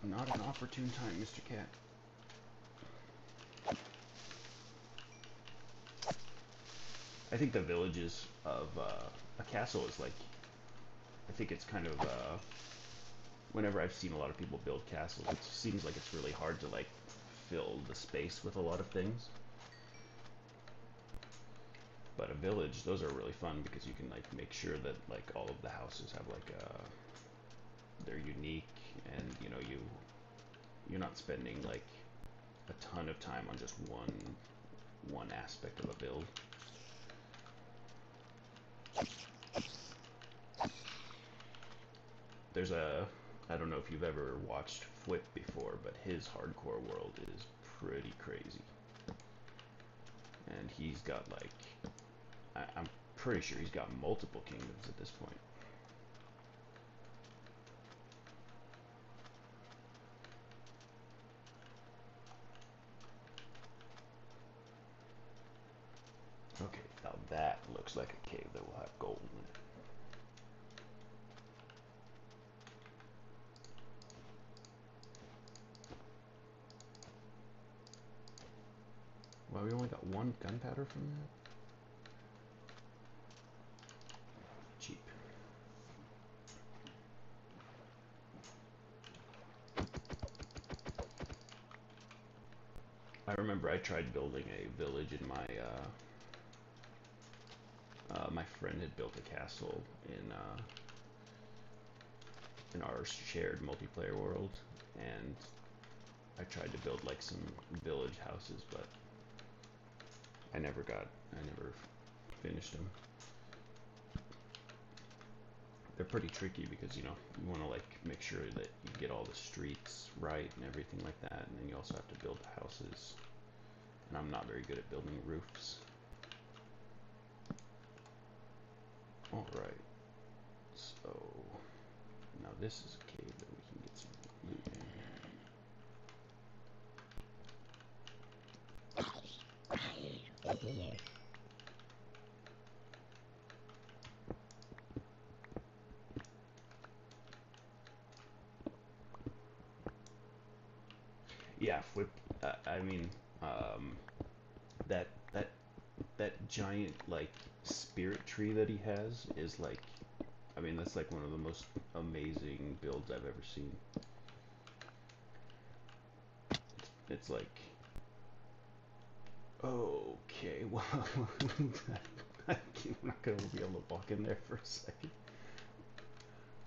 Not an opportune time, Mr. Cat. I think the villages of a castle is like, I think it's kind of, whenever I've seen a lot of people build castles, it seems like it's really hard to like fill the space with a lot of things. But a village, those are really fun because you can like make sure that like all of the houses have like they're unique, and you know you're not spending like a ton of time on just one aspect of a build. There's a, I don't know if you've ever watched Flip before, but his hardcore world is pretty crazy. And he's got like, I'm pretty sure he's got multiple kingdoms at this point. Okay, now that looks like a cave that will have gold in it. Well, we only got one gunpowder from that? Cheap. I remember I tried building a village in my, my friend had built a castle in our shared multiplayer world, and I tried to build like some village houses, but I never finished them. They're pretty tricky because you know you want to like make sure that you get all the streets right and everything like that, and then you also have to build houses. And I'm not very good at building roofs. All right, so now this is a cave that we can get some loot in. Yeah, flip. I mean, that that that giant like spirit tree that he has is like, I mean, that's like one of the most amazing builds I've ever seen. It's like, okay, well, I'm not gonna be able to walk in there for a second.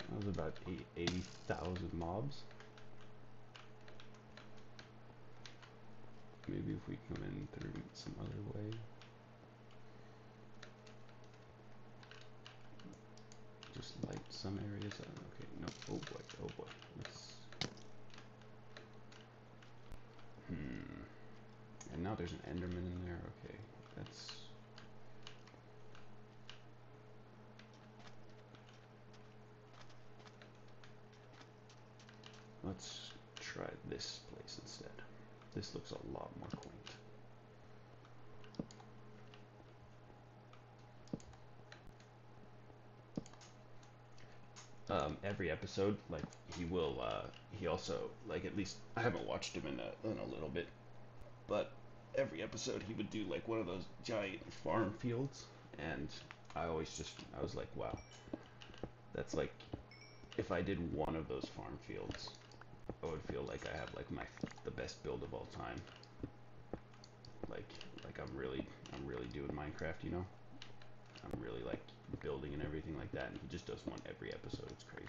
That was about 80,000 mobs. Maybe if we come in through some other way. Just light some areas up. Okay, no, oh boy, oh boy. Let's, and now there's an Enderman in there. Okay, that's, let's try this place instead. This looks a lot more quaint. Every episode, like he also, like, at least I haven't watched him in a little bit, but every episode he would do like one of those giant farm fields, and I was like, wow, that's like, if I did one of those farm fields, I would feel like I have like the best build of all time. Like I'm really doing Minecraft, you know. I'm really like building and everything like that, and he just does one every episode. It's crazy.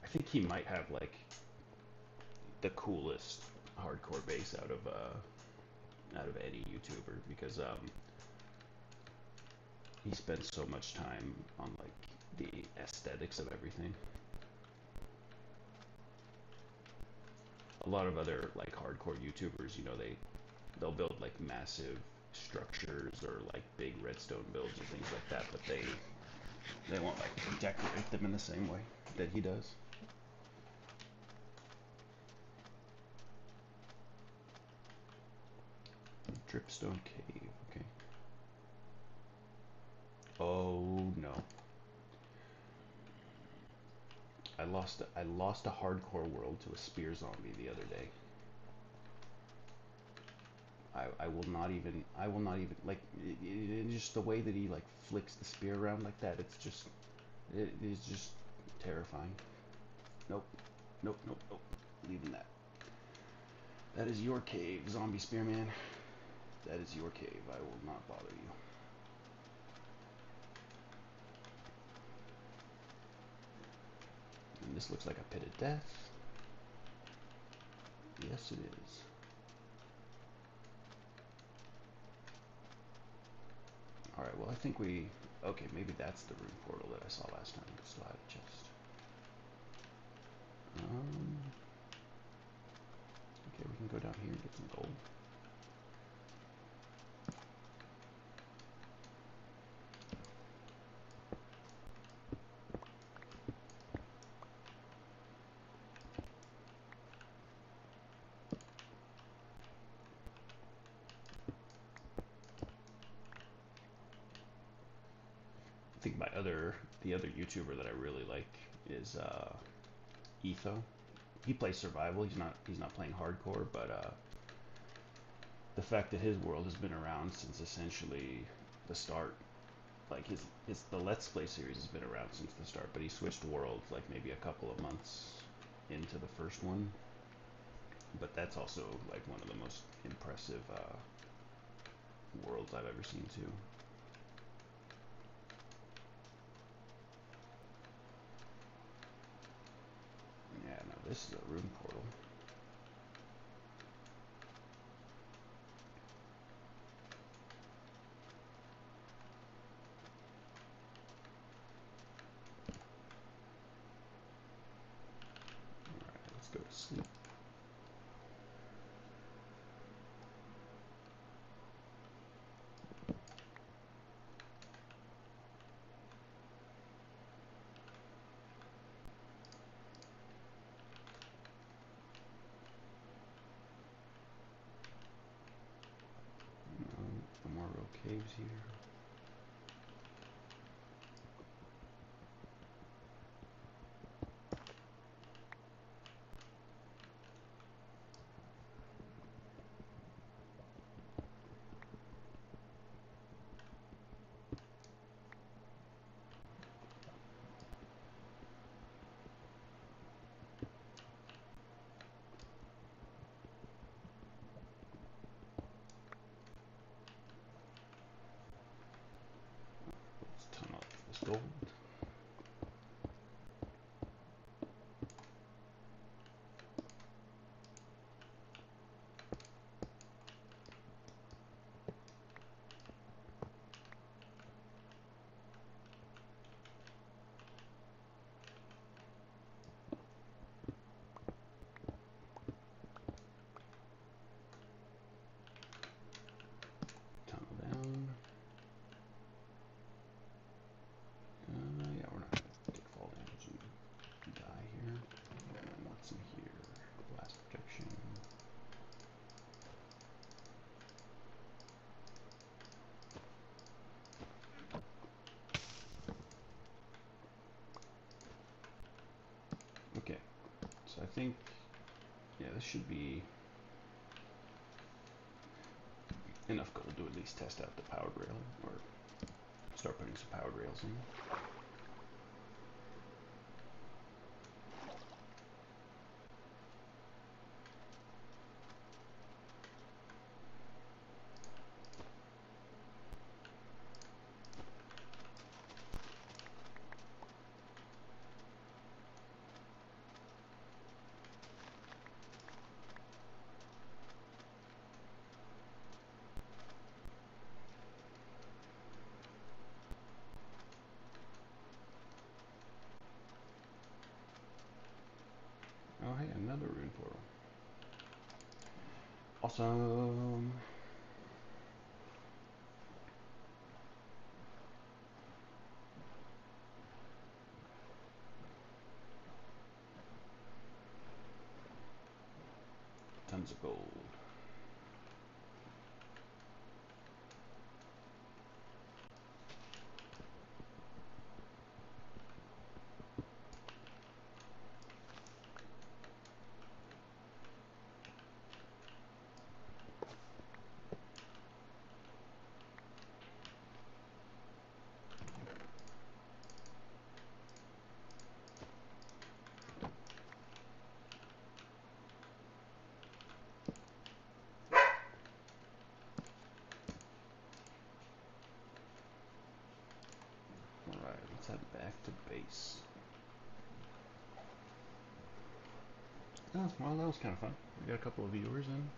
I think he might have like the coolest hardcore base out of any YouTuber, because he spends so much time on like the aesthetics of everything. A lot of other like hardcore YouTubers, you know, they'll build like massive structures or like big redstone builds or things like that, but they won't like decorate them in the same way that he does. Dripstone cave, okay. Oh no. I lost a hardcore world to a spear zombie the other day. I will not even, like, just the way that he like flicks the spear around like that, it is just terrifying. Nope, nope, nope, nope, leaving that. That is your cave, zombie spearman. That is your cave, I will not bother you. And this looks like a pit of death. Yes, it is. Alright, well, I think we... Okay, maybe that's the rune portal that I saw last time. Still have a chest. Okay, we can go down here and get some gold. I think the other YouTuber that I really like is Etho. He plays survival. He's not playing hardcore, but the fact that his world has been around since essentially the start, like the Let's Play series has been around since the start, but he switched worlds like maybe a couple of months into the first one. But that's also like one of the most impressive worlds I've ever seen too. Yeah, no, this is a rune portal. Alright, let's go to sleep. No more real caves here. gold. Tunnel down. Yeah, we're not gonna take fall damage and die here. And then what's in here? Blast protection. Okay, so I think, yeah, this should be enough gold to at least test out the powered rail, or start putting some powered rails in. Oh, hey, another rune portal. Awesome. Tons of gold. Alright, let's head back to base. Oh, well, that was kind of fun. We got a couple of viewers in.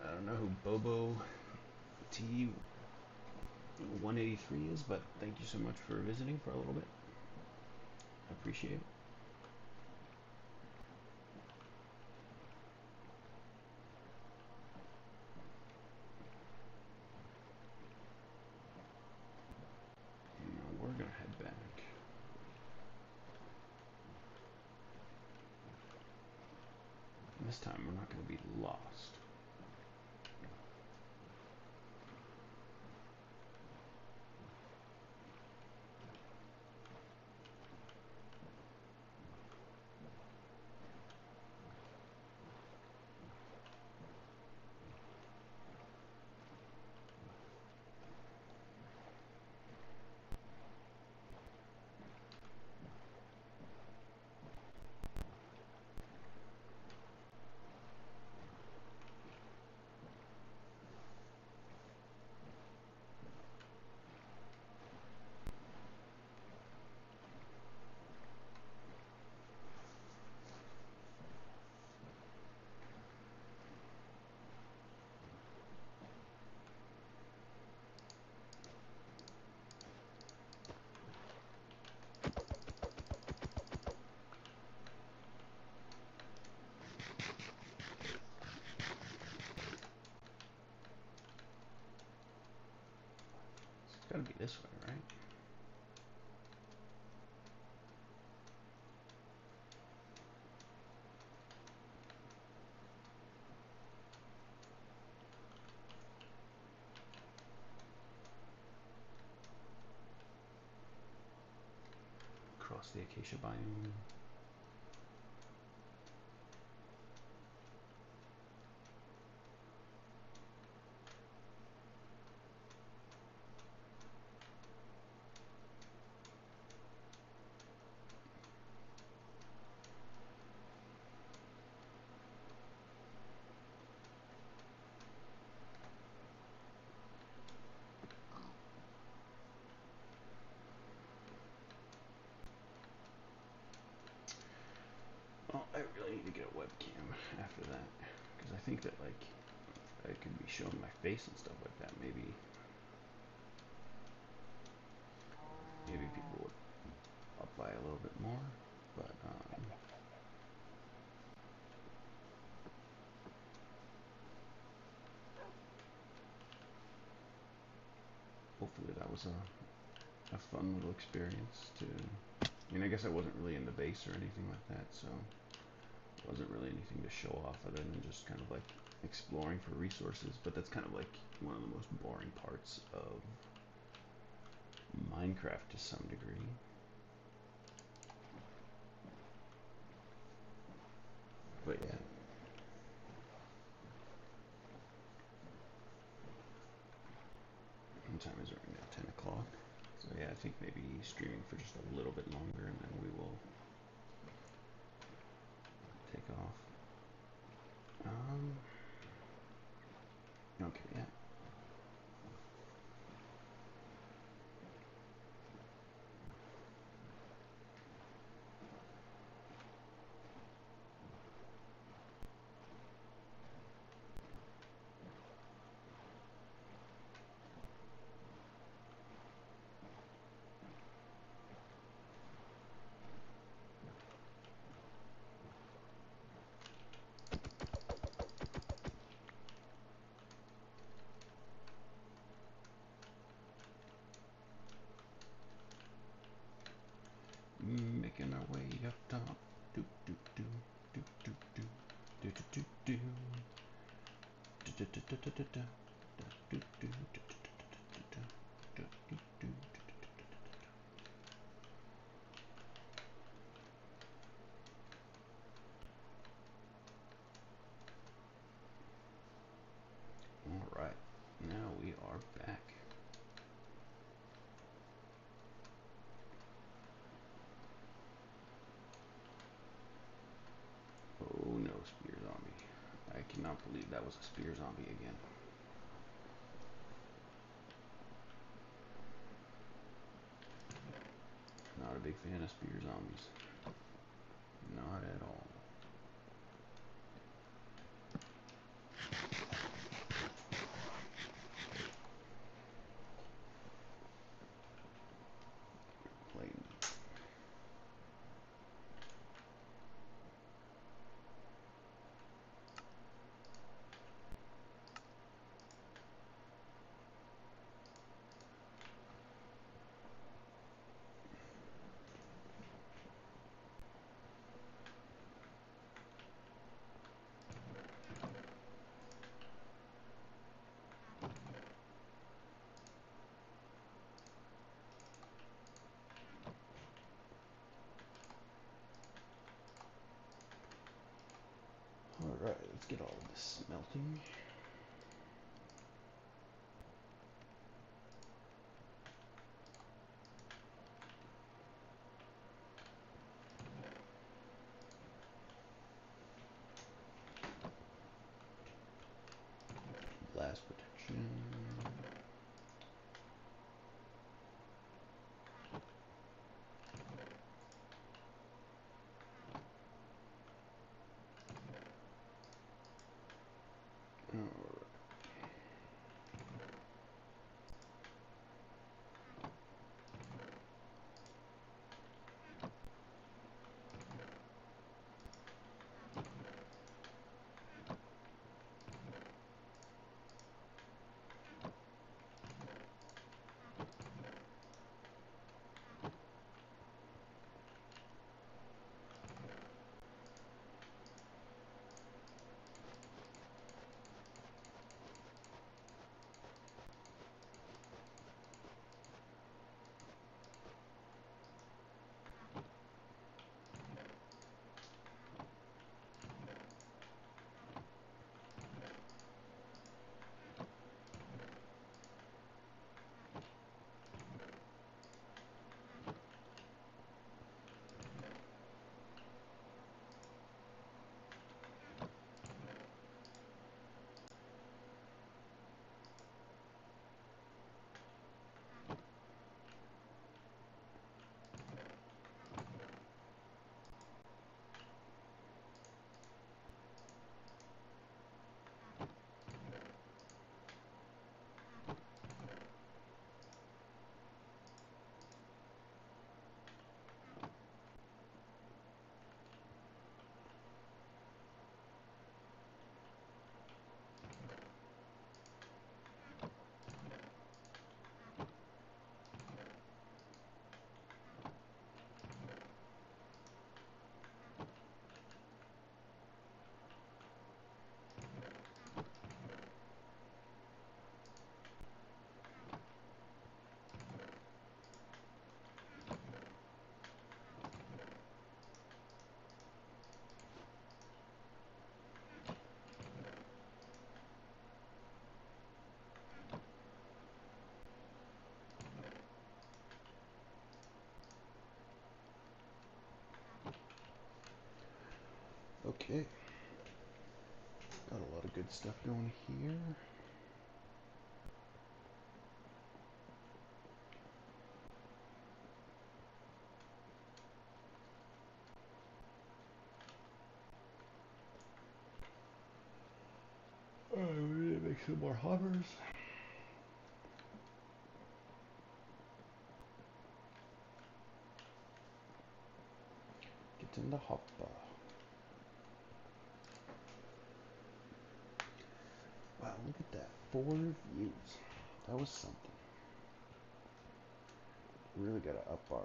I don't know who Bobo T 183 is, but thank you so much for visiting for a little bit. I appreciate it. Now we're gonna head back. And this time we're not gonna be lost. It's gotta be this way, right? Across the acacia biome. think that like I could be showing my face and stuff like that. Maybe people would up by a little bit more, but hopefully that was a fun little experience to. I mean, I guess I wasn't really in the base or anything like that, so it wasn't really anything to show off other than just kind of like exploring for resources. But that's kind of like one of the most boring parts of Minecraft to some degree. But yeah. What time is it right now? 10 o'clock. So yeah, I think maybe streaming for just a little bit longer and then we will take off. Okay, yeah. Making our way up top. Do do do do do do do do do do do do do do do do do do. All right, now we are back. Oh no, spear zombie. I cannot believe that was a spear zombie again. Not a big fan of spear zombies. Not at all. Plain. Alright, let's get all of this smelting. Blast protection. Okay. Got a lot of good stuff going here. Alright, we need to make some more hoppers. Get in the hopper. Wow, look at that. 4 views. That was something. Really gotta up our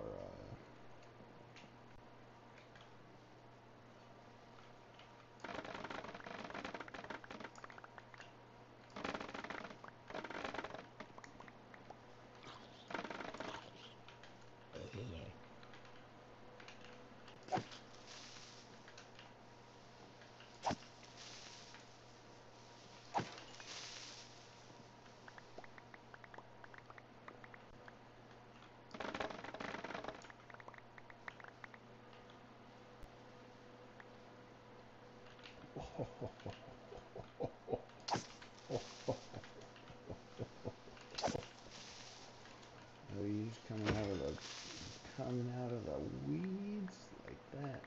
Oh, he's coming out of the weeds like that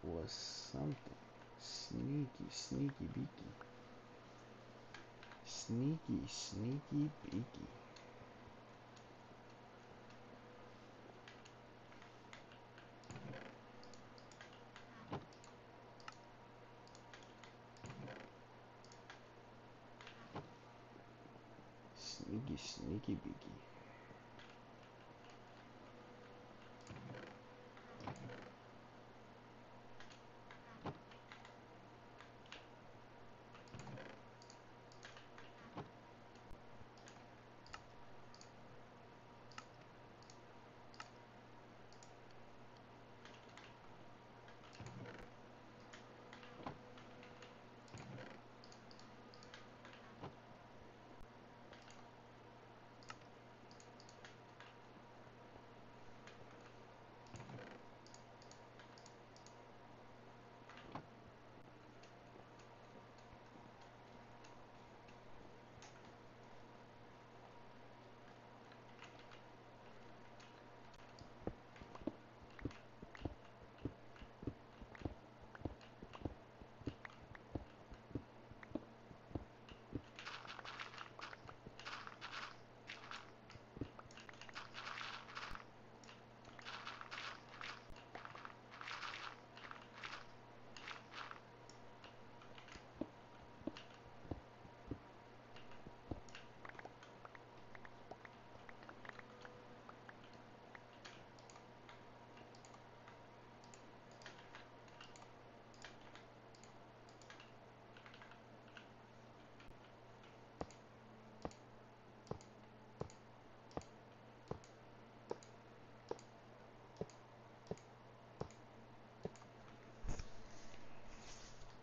was something. Sneaky, sneaky beaky. Sneaky, sneaky beaky. Sneaky, sneaky beaky.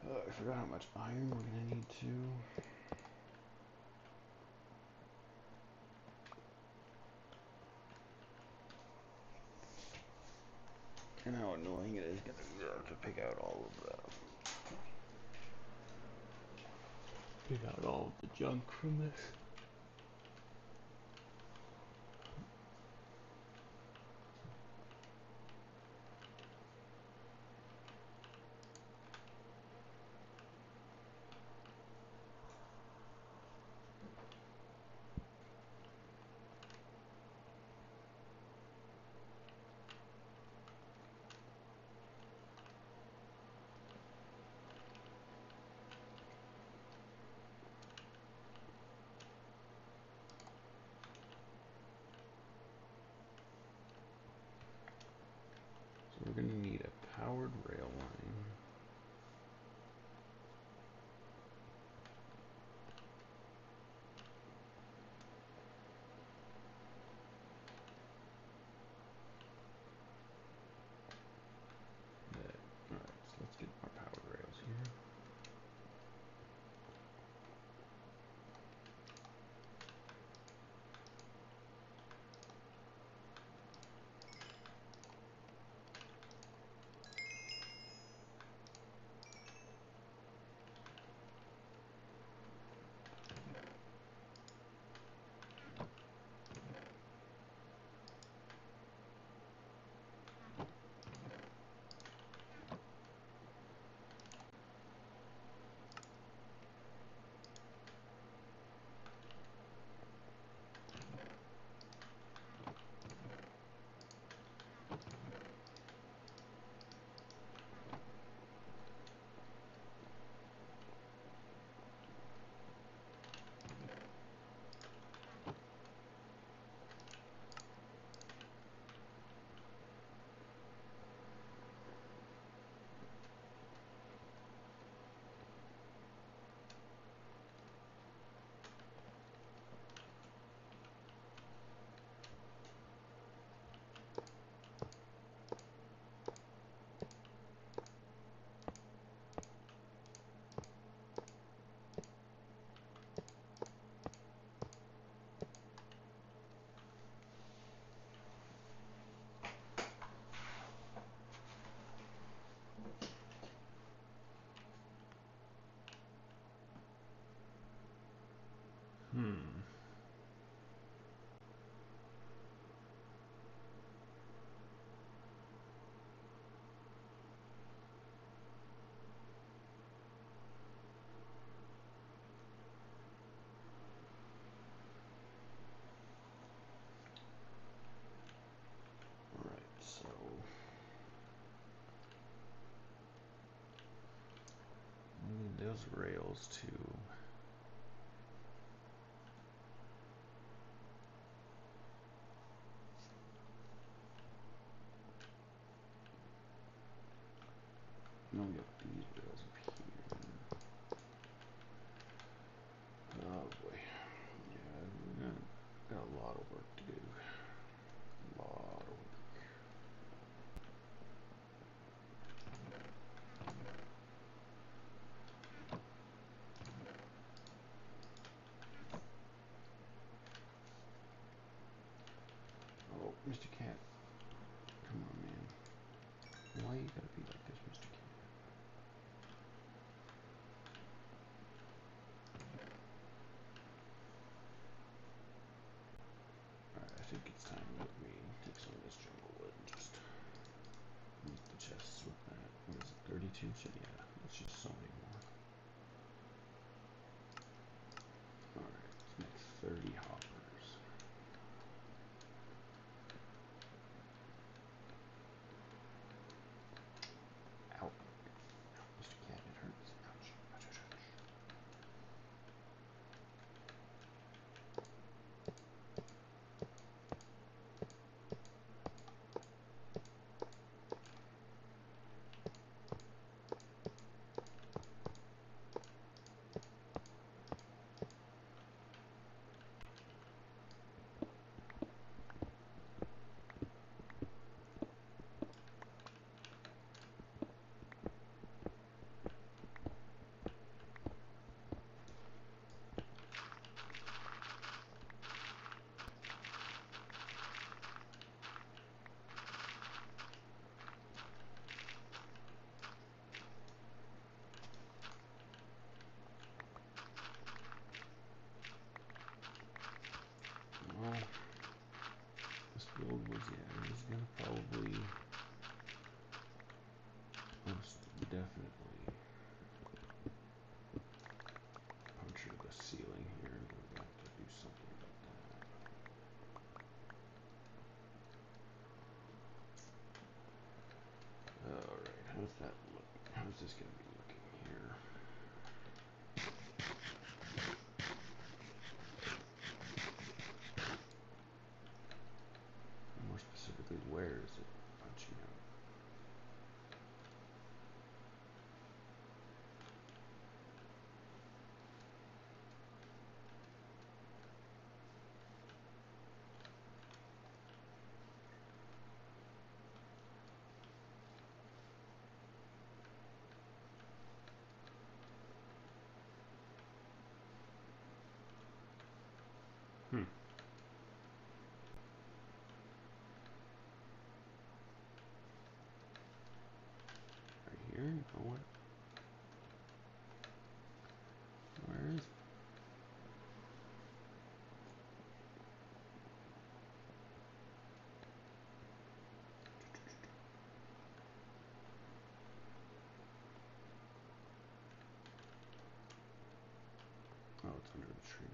Oh, I forgot how much iron we're gonna need too. And how annoying it is gonna to pick out all of the junk from this. So we're gonna need a powered rail line. Alright, so let's get our powered rails here. equals to no, we got these rails up here. Oh boy. Yeah, we got a lot of work to do. A lot of work. Oh, Mr. Cat. Come on, man. Why you gotta be like this, Mr. Cat? Alright, I think it's time to let me take some of this jungle wood and just use the chests with that. What is it, 32? So yeah, that's just so many more. Alright, let's make 30 hoppers. Ow. Mr. Cat, it hurts. Ouch. Ouch, ouch, ouch. Well, this build was, yeah, it was gonna probably most definitely puncture the ceiling here, and we're gonna have to do something about that. Alright, how's that look? How's this gonna be looking here? More specifically, where is it punching out? Hmm. Right here? Oh, what? Where is it? Oh, it's under the tree.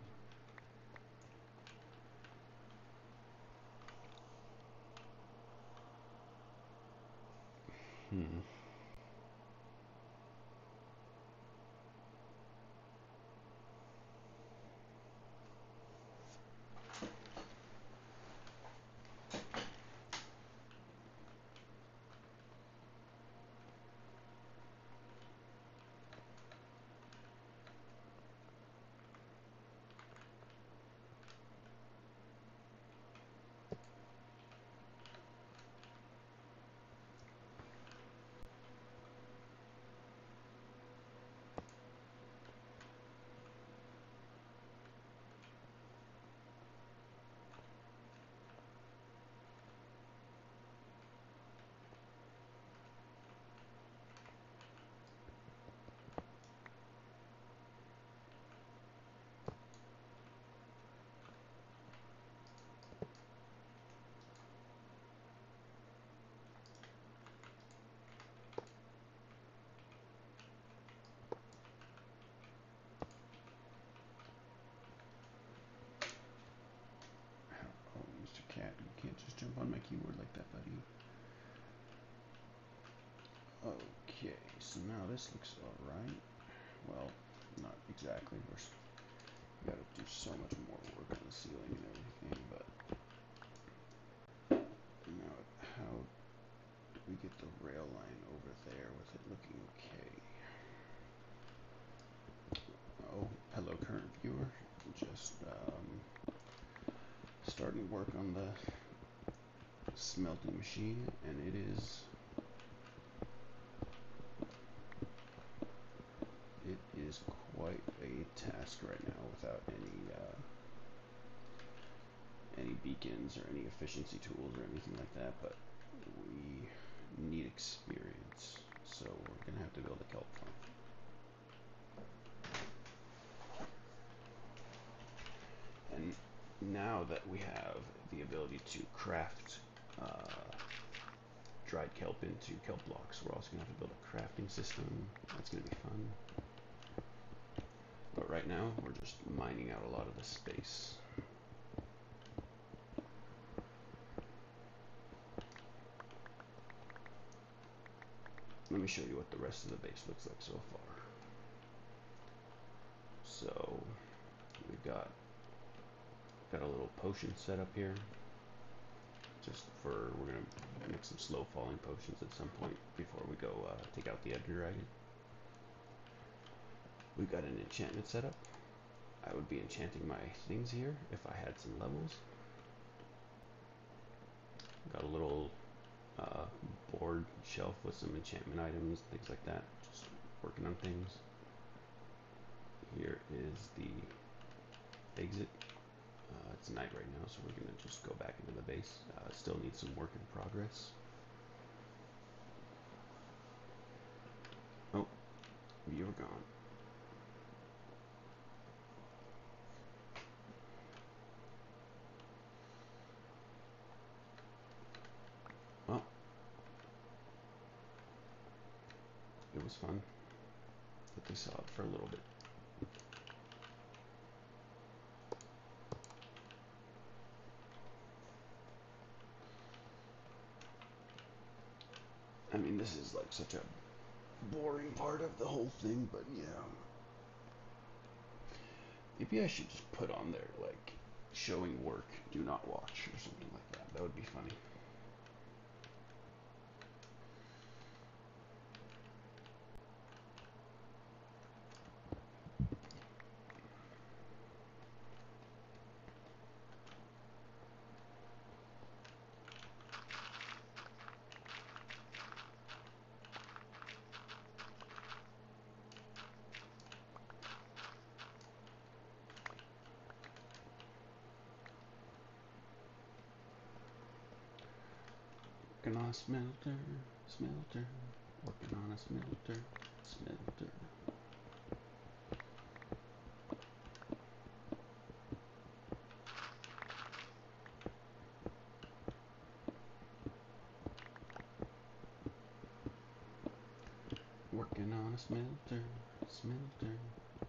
Hmm. Oh, Mr. Cat, you can't just jump on my keyboard like that, buddy. Okay, so now this looks alright. Well, not exactly. We gotta do so much more work on the ceiling and everything, but now how do we get the rail line over there with it looking okay? Oh, hello current viewer. Just starting work on the smelting machine, and it is quite a task right now without any beacons or any efficiency tools or anything like that, but we need experience, so we're gonna have to build a kelp farm. And now that we have the ability to craft dried kelp into kelp blocks, we're also gonna have to build a crafting system. That's gonna be fun. But right now, we're just mining out a lot of the space. Let me show you what the rest of the base looks like so far. So we've got a little potion set up here. Just for, we're gonna make some slow falling potions at some point before we go take out the Ender Dragon. We've got an enchantment set up. I would be enchanting my things here if I had some levels. Got a little board shelf with some enchantment items, things like that. Just working on things. Here is the exit. It's night right now, so we're gonna just go back into the base. Still need some work in progress. Oh, you were gone. Well, it was fun, but they saw it for a little bit. I mean, this is like such a boring part of the whole thing, but yeah. Maybe I should just put on there, like, showing work, do not watch, or something like that. That would be funny. Working on a smelter, smelter. Working on a smelter, smelter. Working on a smelter, smelter.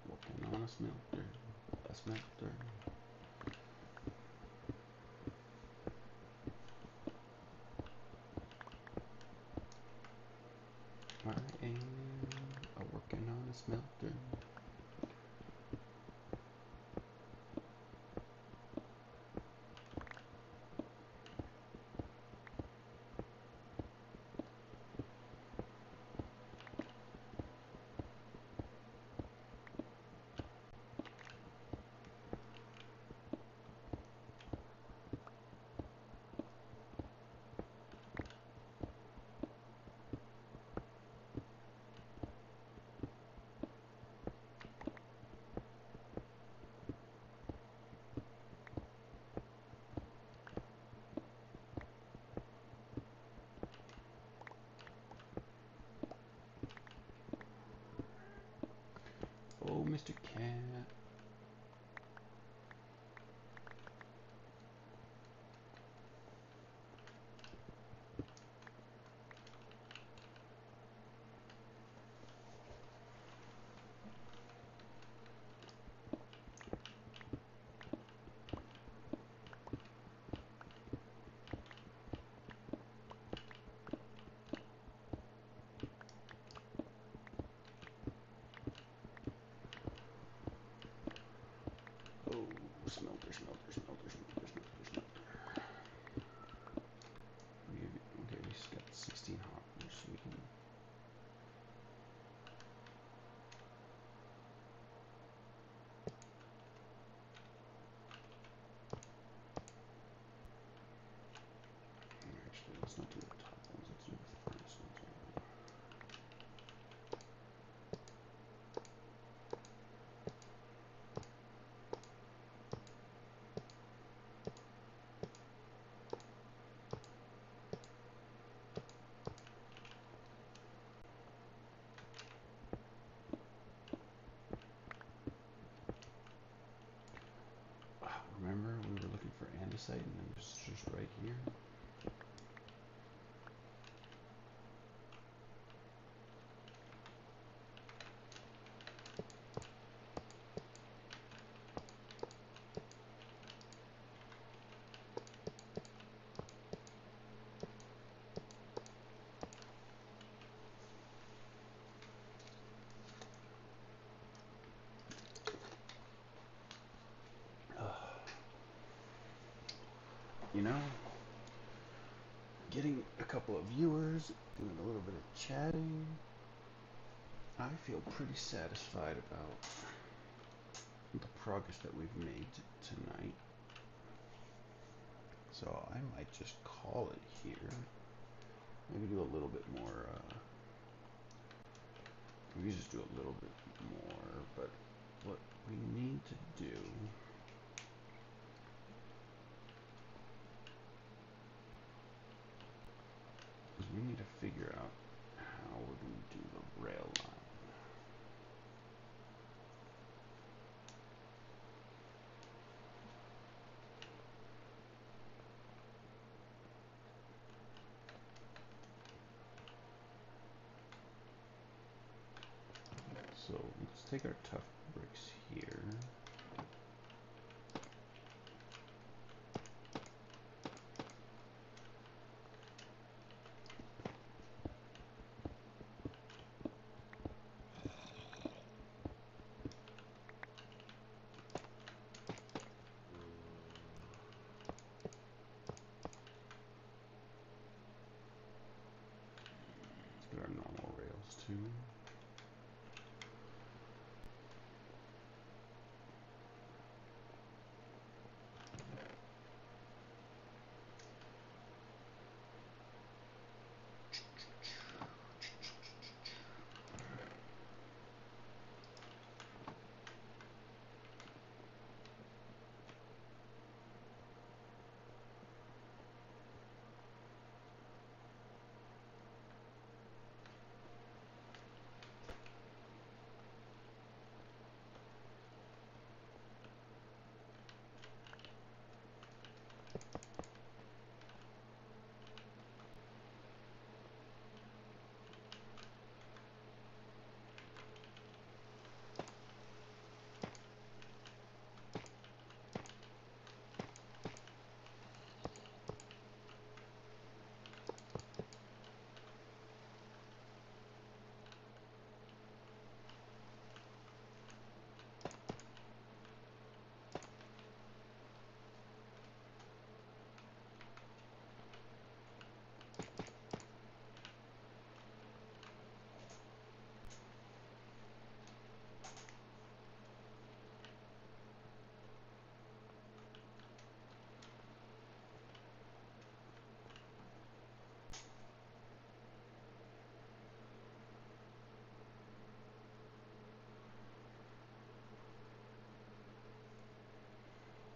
Working on a smelter, a smelter. I am working on a smelter. let's not do the top ones. Let's do the furnace ones right now. Remember we were looking for andesite and then it's just right here? You know, getting a couple of viewers, doing a little bit of chatting, I feel pretty satisfied about the progress that we've made tonight. So I might just call it here. Maybe do a little bit more, maybe just do a little bit more, but what we need to do is we need to figure out how we're going to do the rail line. So let's take our tough bricks here. Let's get our normal rails too.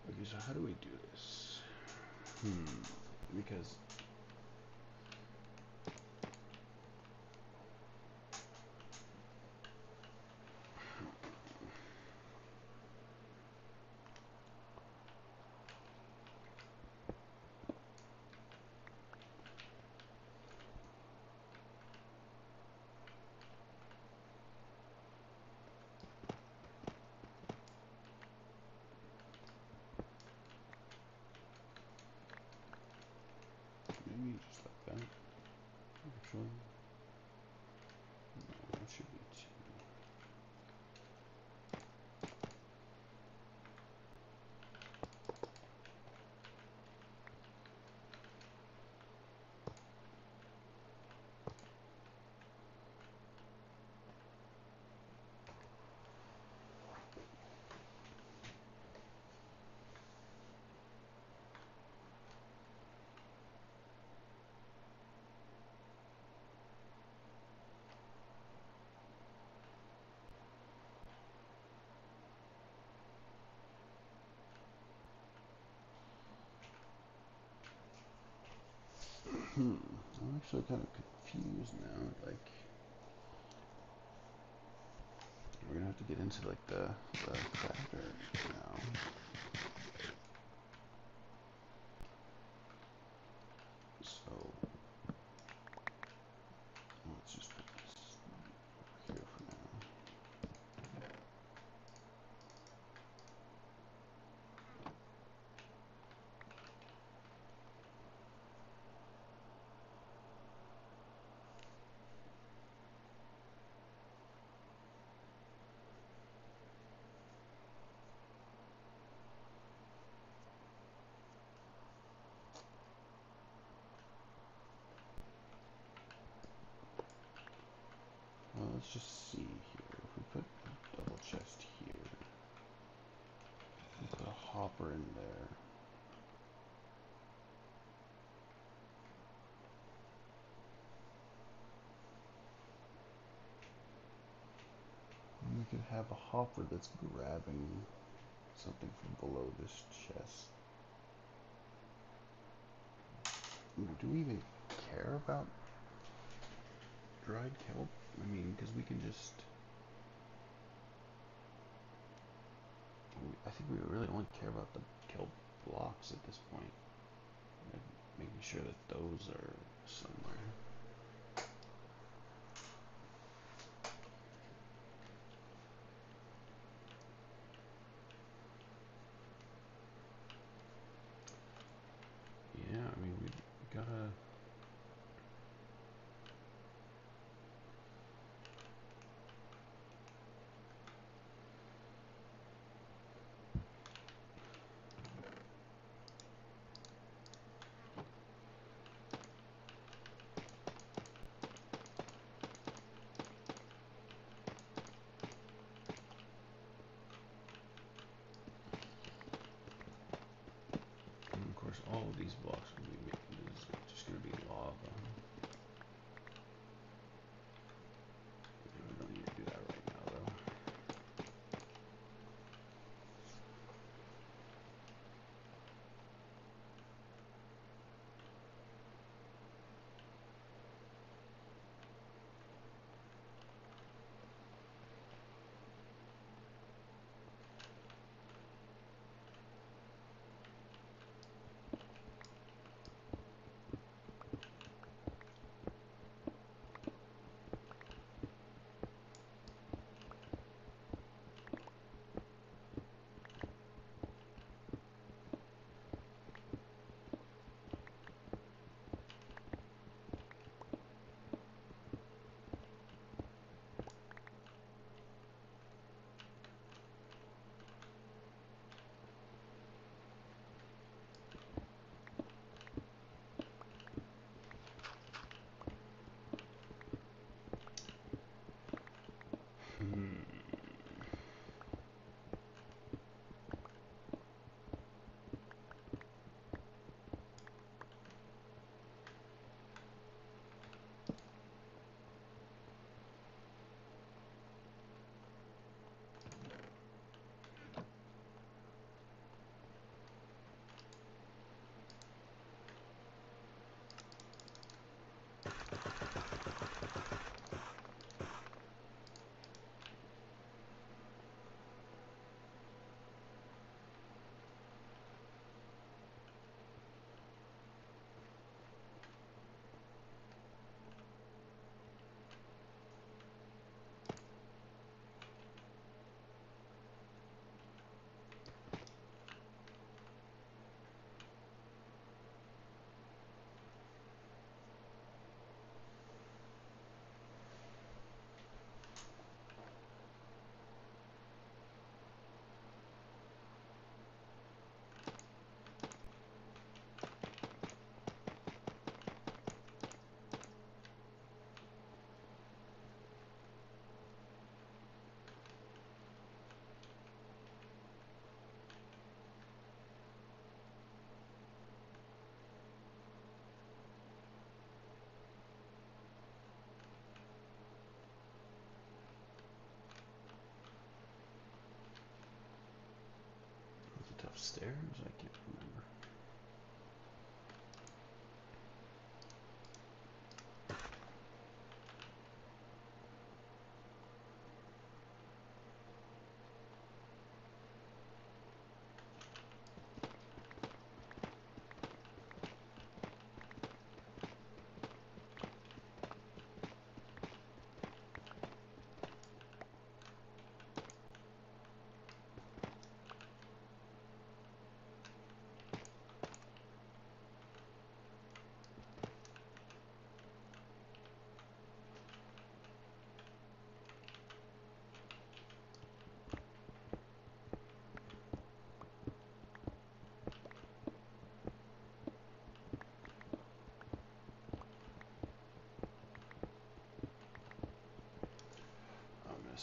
Okay, so how do we do this? Because maybe just like that, actually. No, that should be two. I'm actually kind of confused now. Like, we're gonna have to get into like the crafter now. So let's just put this over here for now. Well, let's just see here. If we put a double chest here, and put a hopper in there. And we could have a hopper that's grabbing something from below this chest. Do we even care about dried kelp? I mean, because we can just... I think we really only care about the kelp blocks at this point. Like making sure that those are somewhere. Yeah, I mean, we gotta... And of course, all of these blocks are going to be making is just going to be lava. We don't need to do that right now, though. Tough stairs? I can't remember.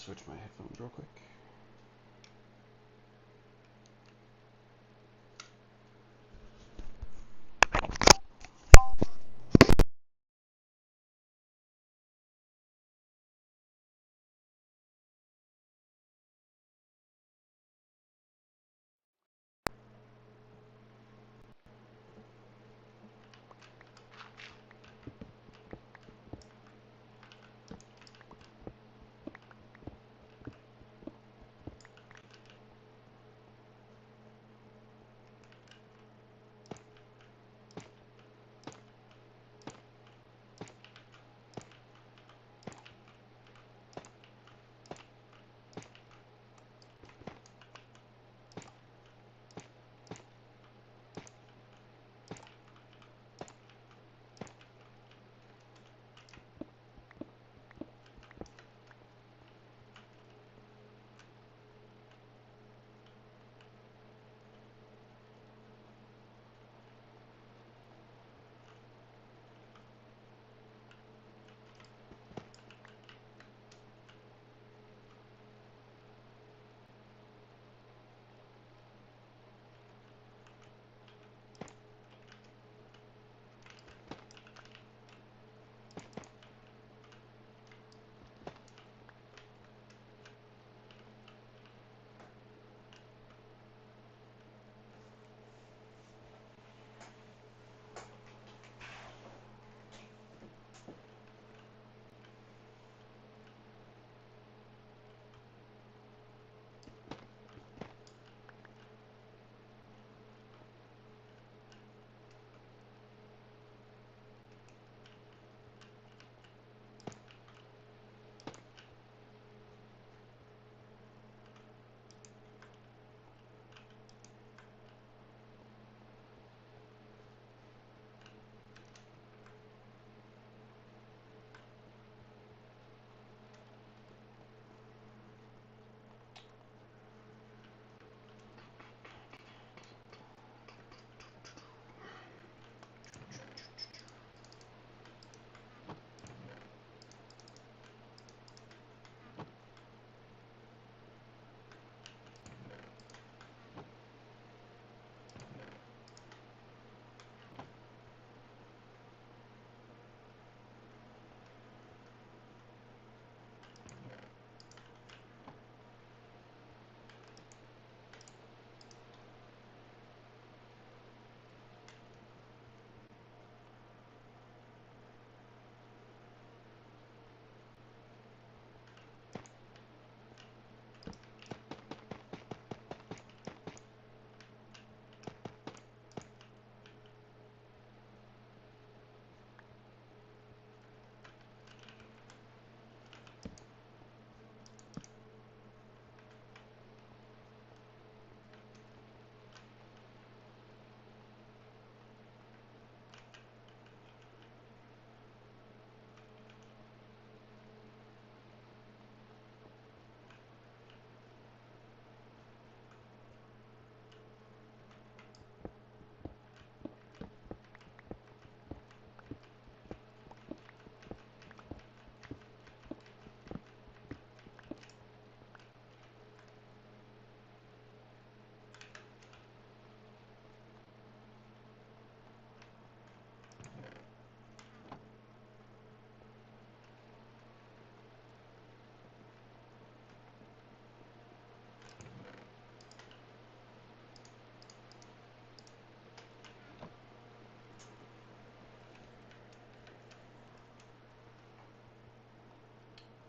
switch my headphones real quick.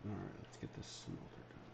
Alright, let's get this smelter done.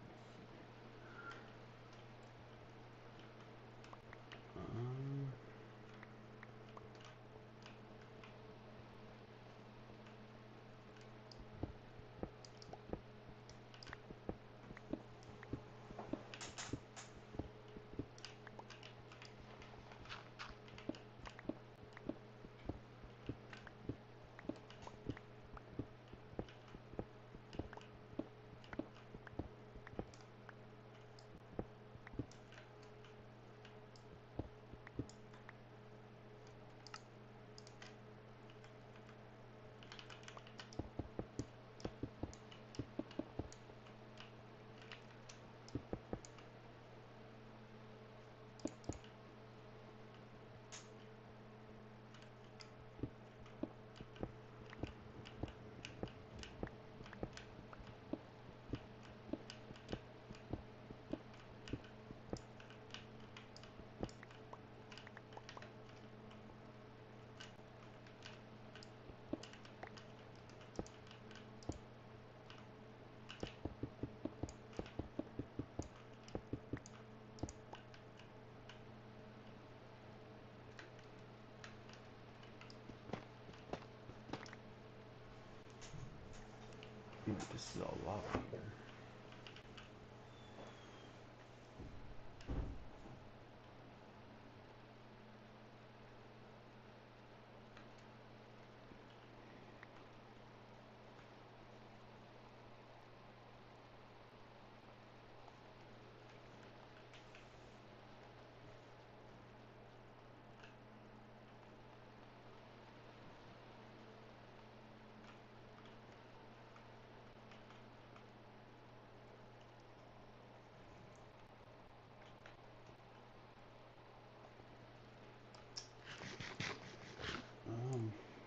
This is all lava here.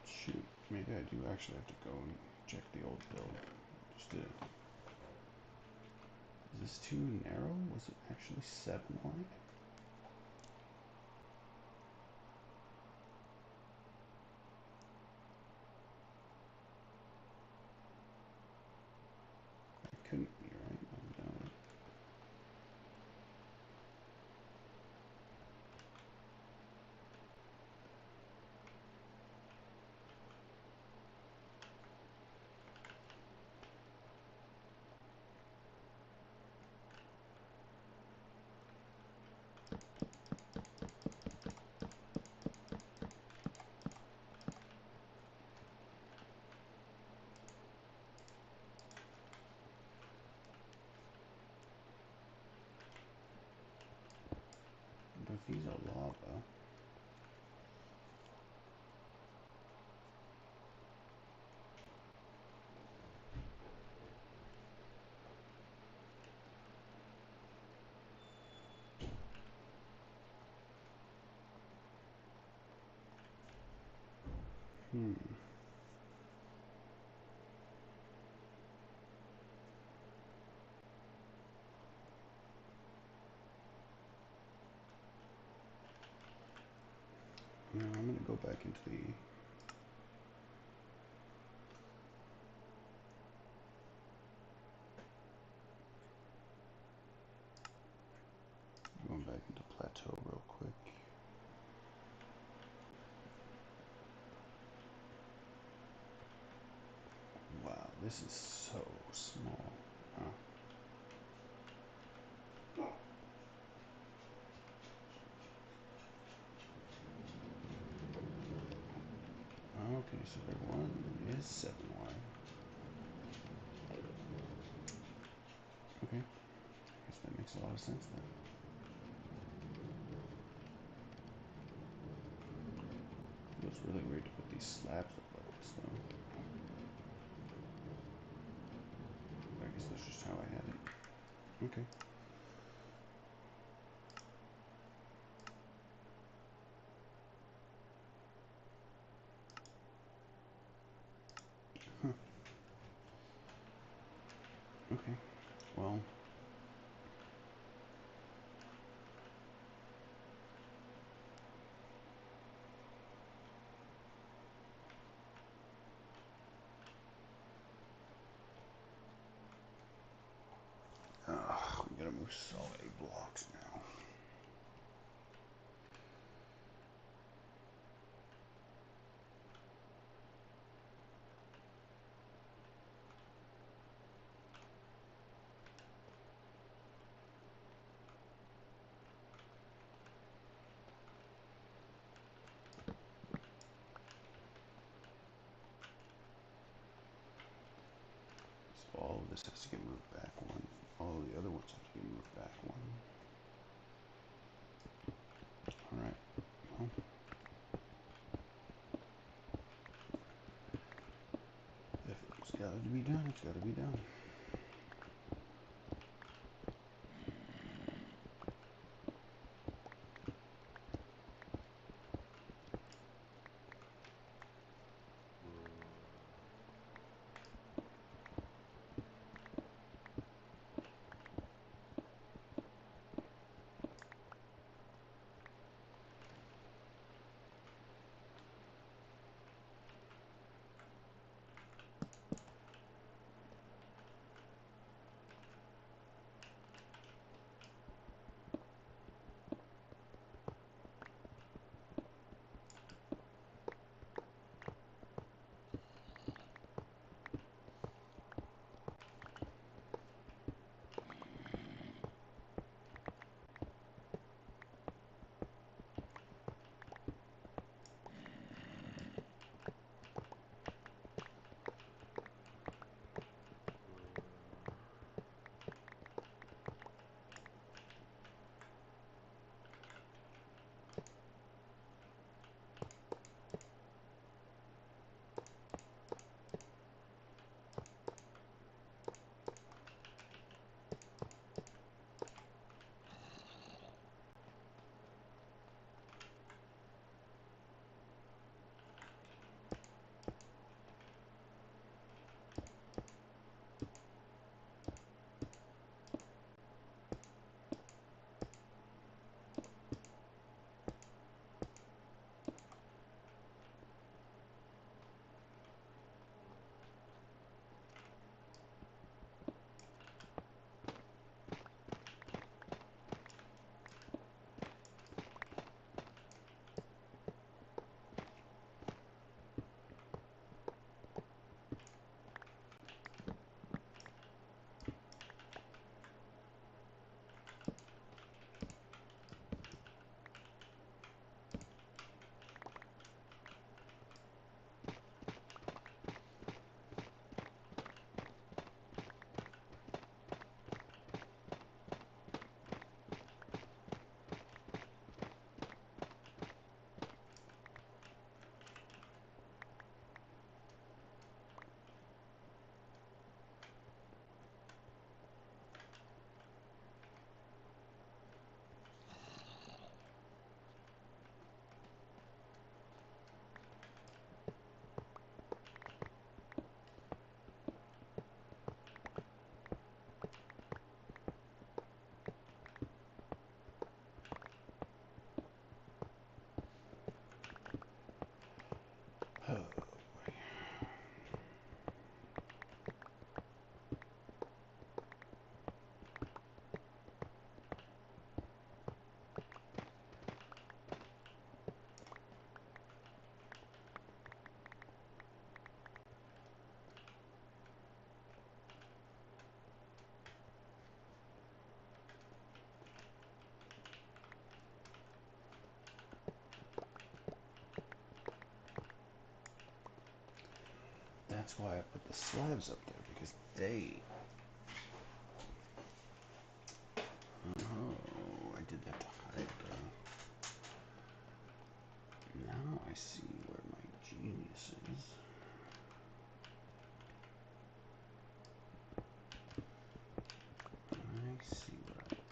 Shoot, maybe I do actually have to go and check the old build. Just to, is this too narrow? Was it actually 7 wide? It couldn't be, right? Oh, no. But these are lava. Hmm. Now I'm gonna go back into the going back into plateau real quick. Wow, this is so small. Huh. Okay, so their one is 7 wide. Okay, I guess that makes a lot of sense then. Feels really weird to put these slabs up like this though. But I guess that's just how I had it. Okay. Huh. Okay. Well. We gotta move solid blocks now. So all of this has to get moved back one. All of the other ones have to get moved back one. Alright. Well. If it's gotta be done, it's gotta be done. That's why I put the slabs up there, because they... Oh, I did that to hide the... Now I see where my genius is. I see what I did.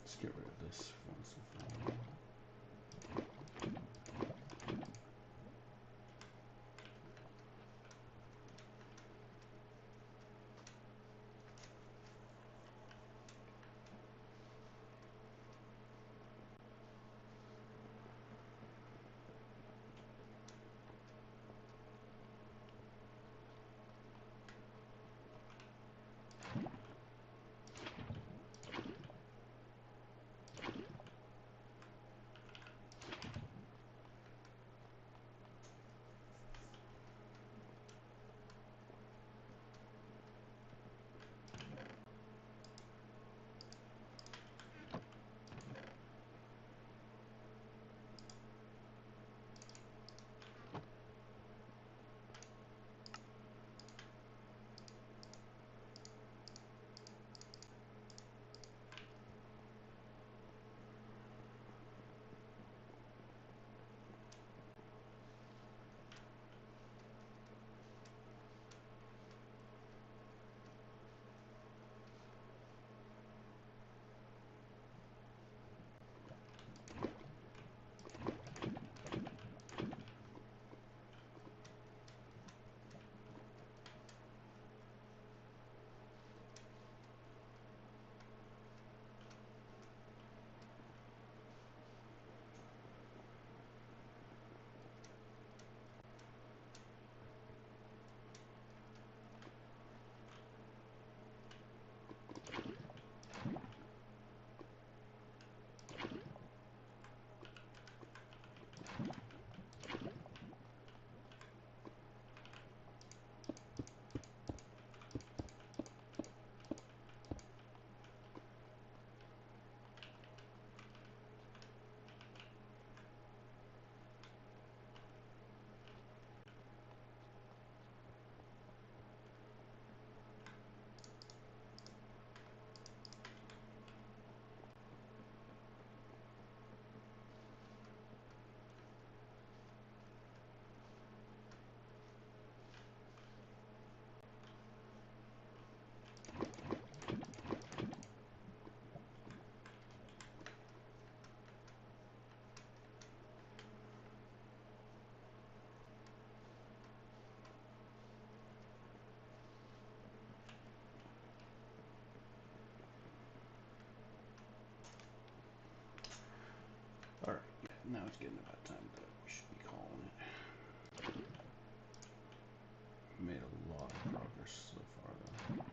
Let's get rid of this once and for all. Alright, yeah, now it's getting about time that we should be calling it. Made a lot of progress so far, though.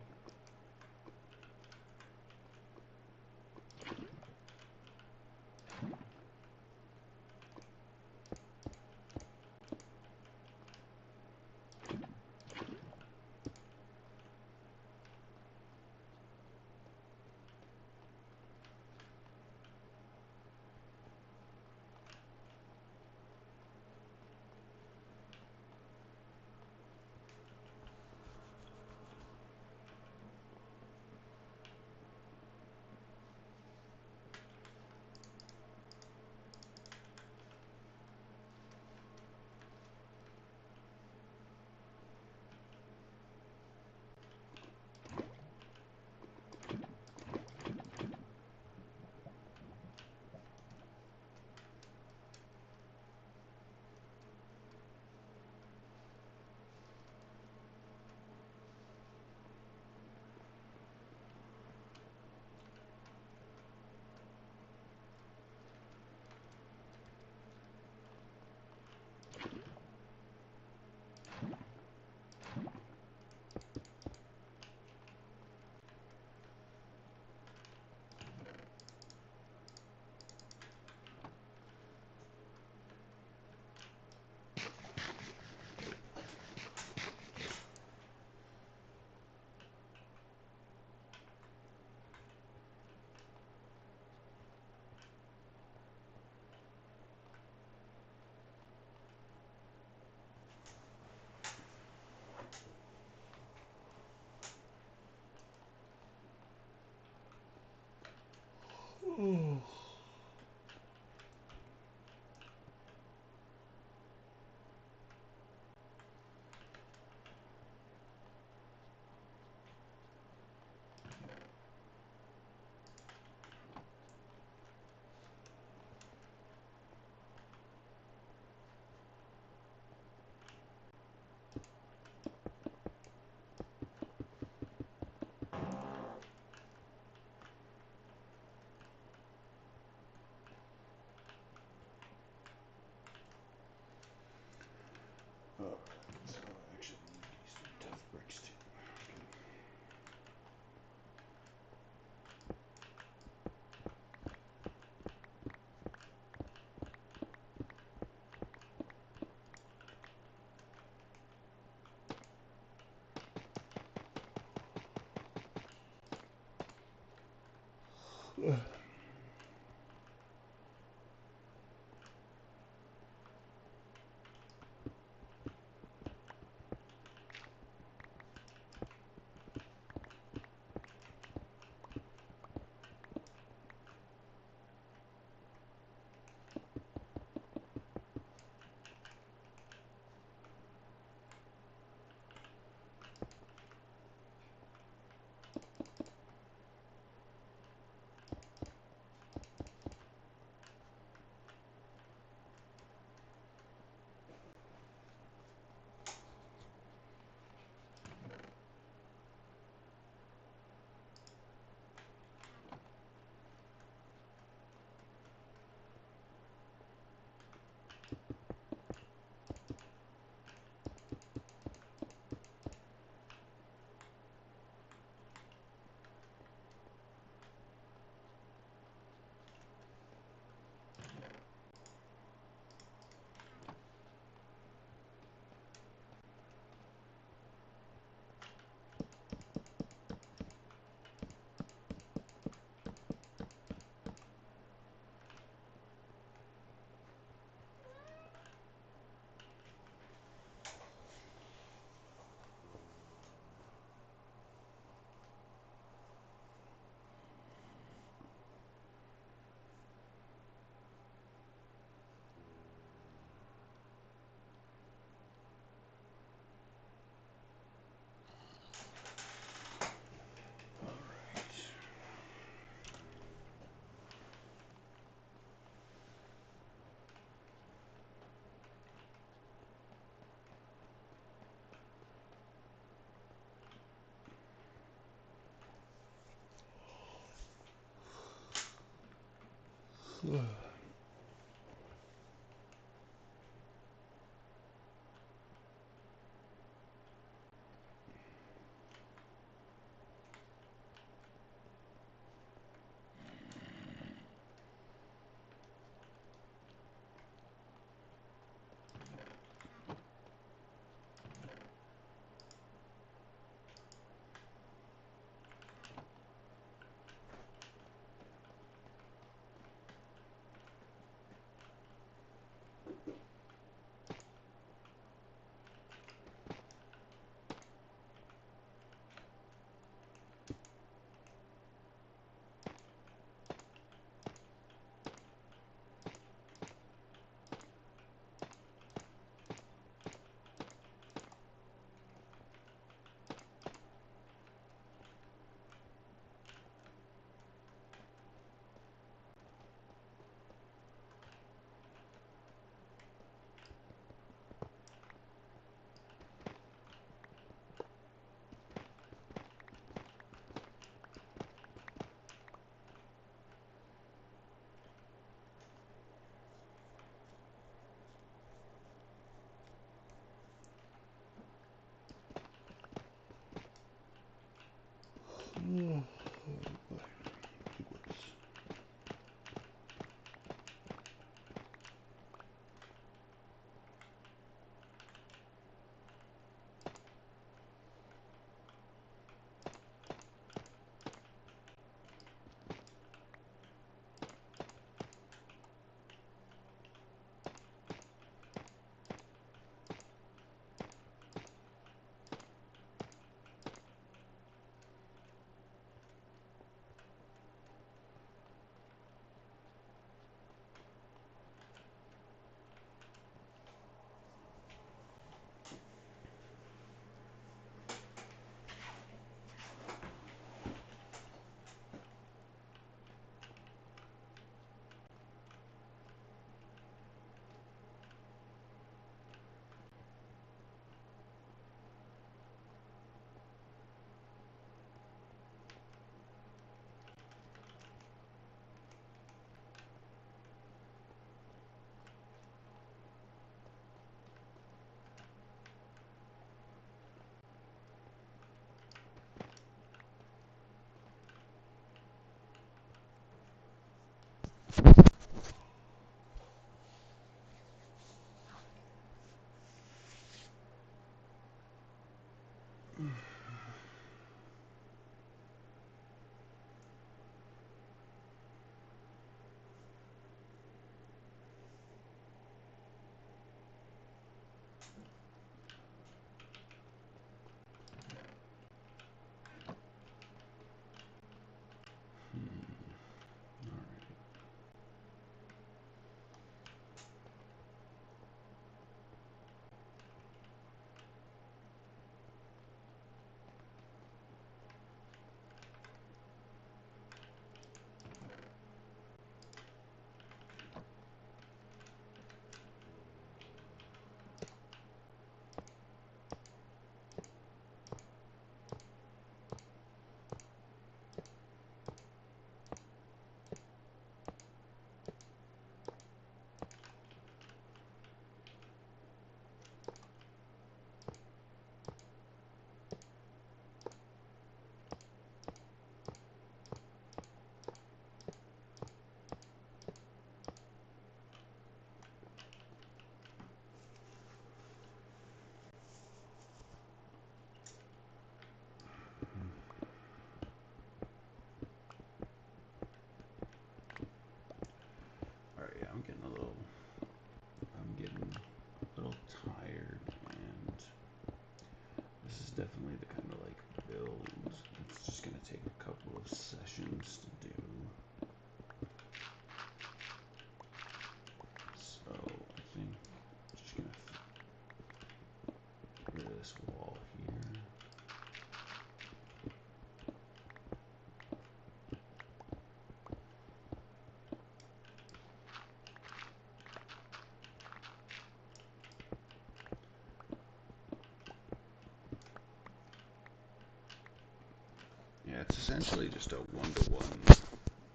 essentially just a one-to-one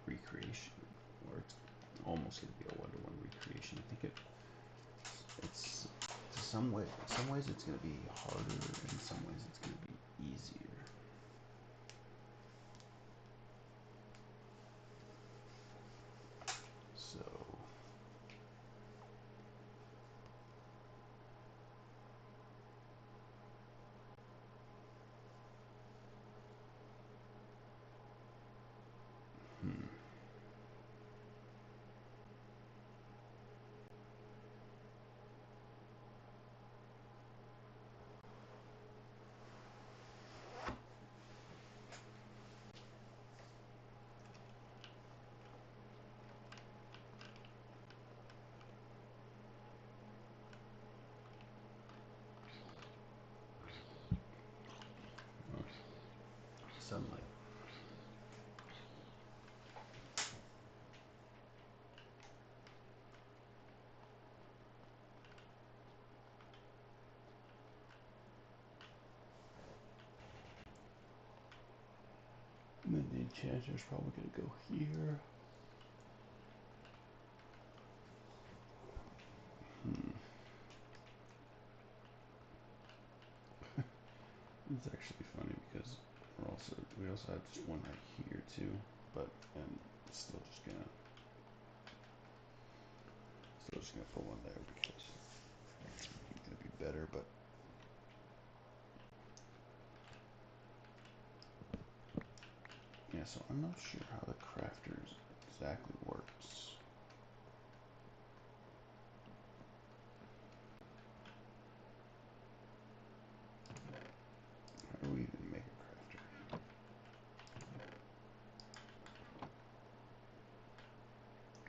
recreation, or it's almost going to be a one-to-one recreation. I think it's some ways it's going to be harder, in some ways it's going to be easier. So hmm. Sunlight. And then the enchanter's probably going to go here. Hmm. It's actually funny because we also have just one right here too, but it's still just gonna put one there because it's gonna be better. But yeah, so I'm not sure how the crafters exactly works. How do we even make a crafter?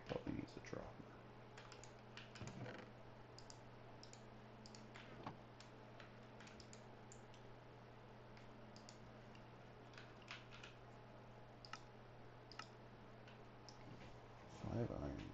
Probably needs a dropper. So I have iron.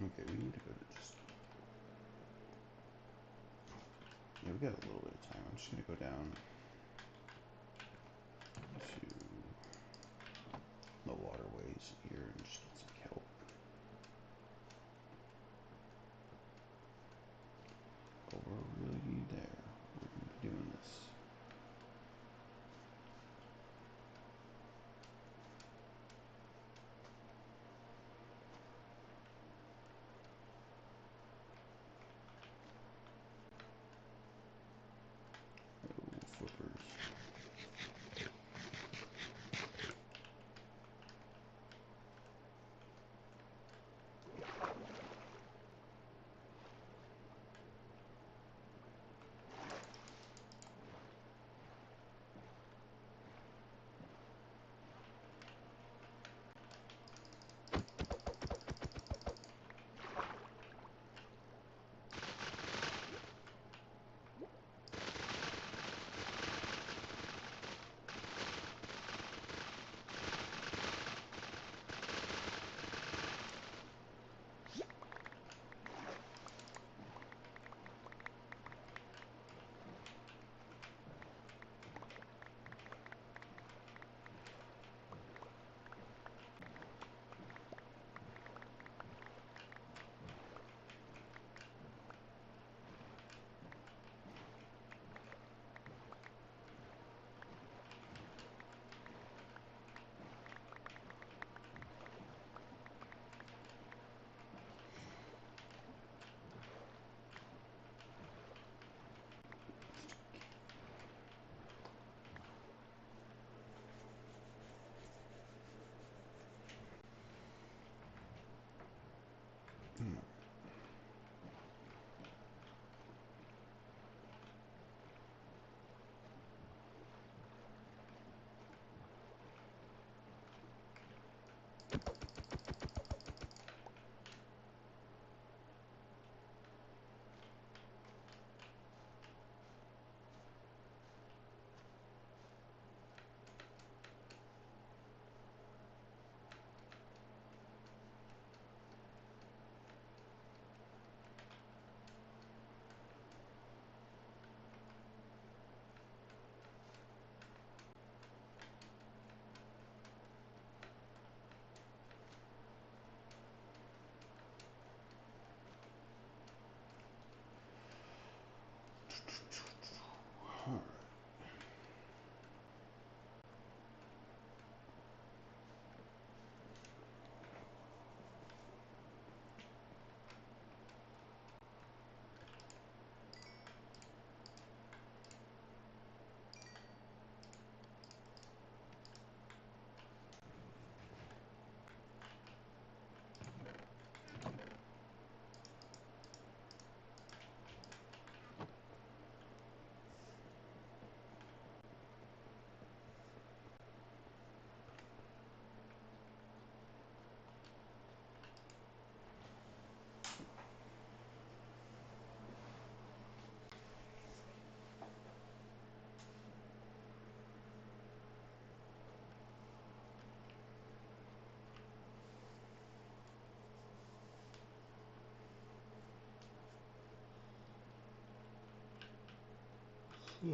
Okay, we need to go to just. Yeah, we got a little bit of time. I'm just gonna go down to the waterways here and just get some kelp. But we're really there. We're gonna be doing this. Oh, Ugh.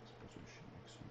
Suppose we should make some.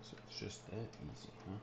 So it's just that easy, huh?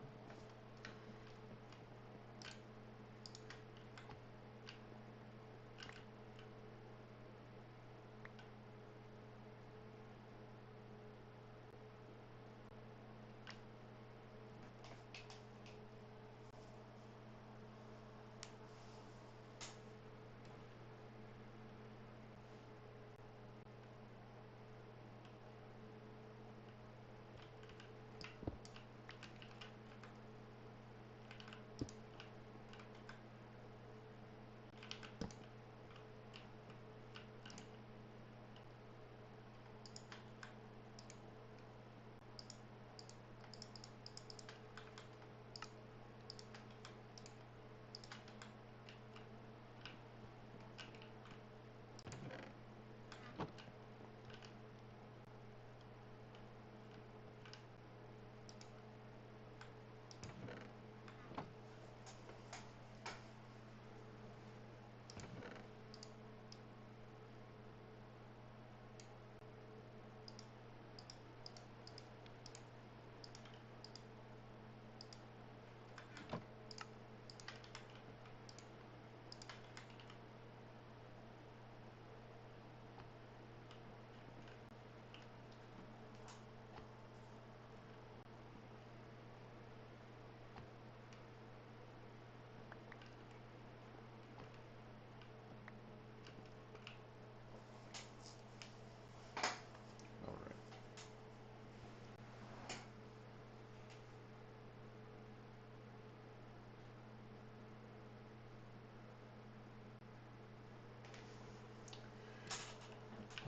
All right.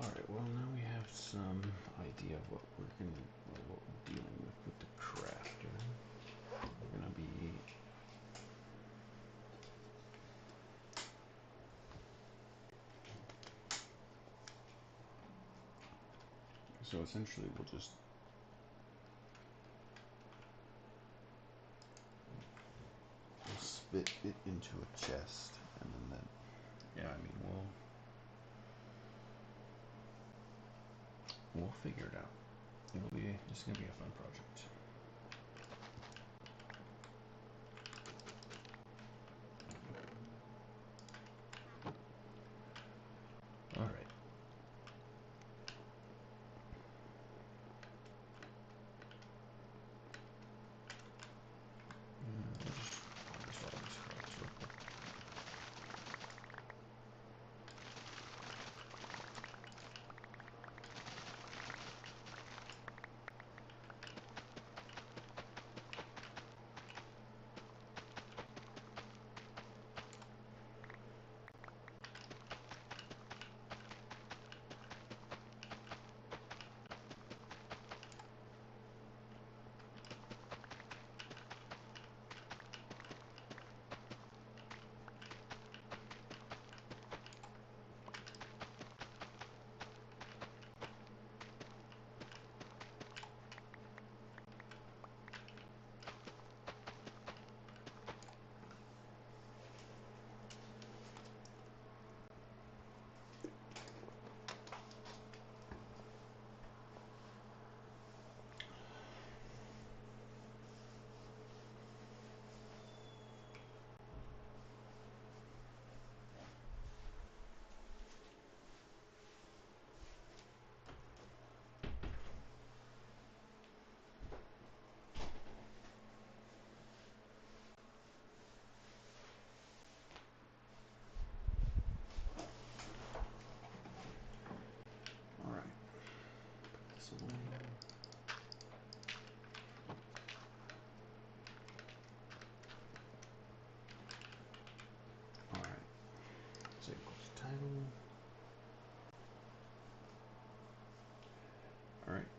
All right. Well, now we have some idea of what we're dealing with the crafter. We're gonna be so essentially we'll just spit it into a chest, and then yeah, I mean we'll figure it out. It's gonna be a fun project. Alright.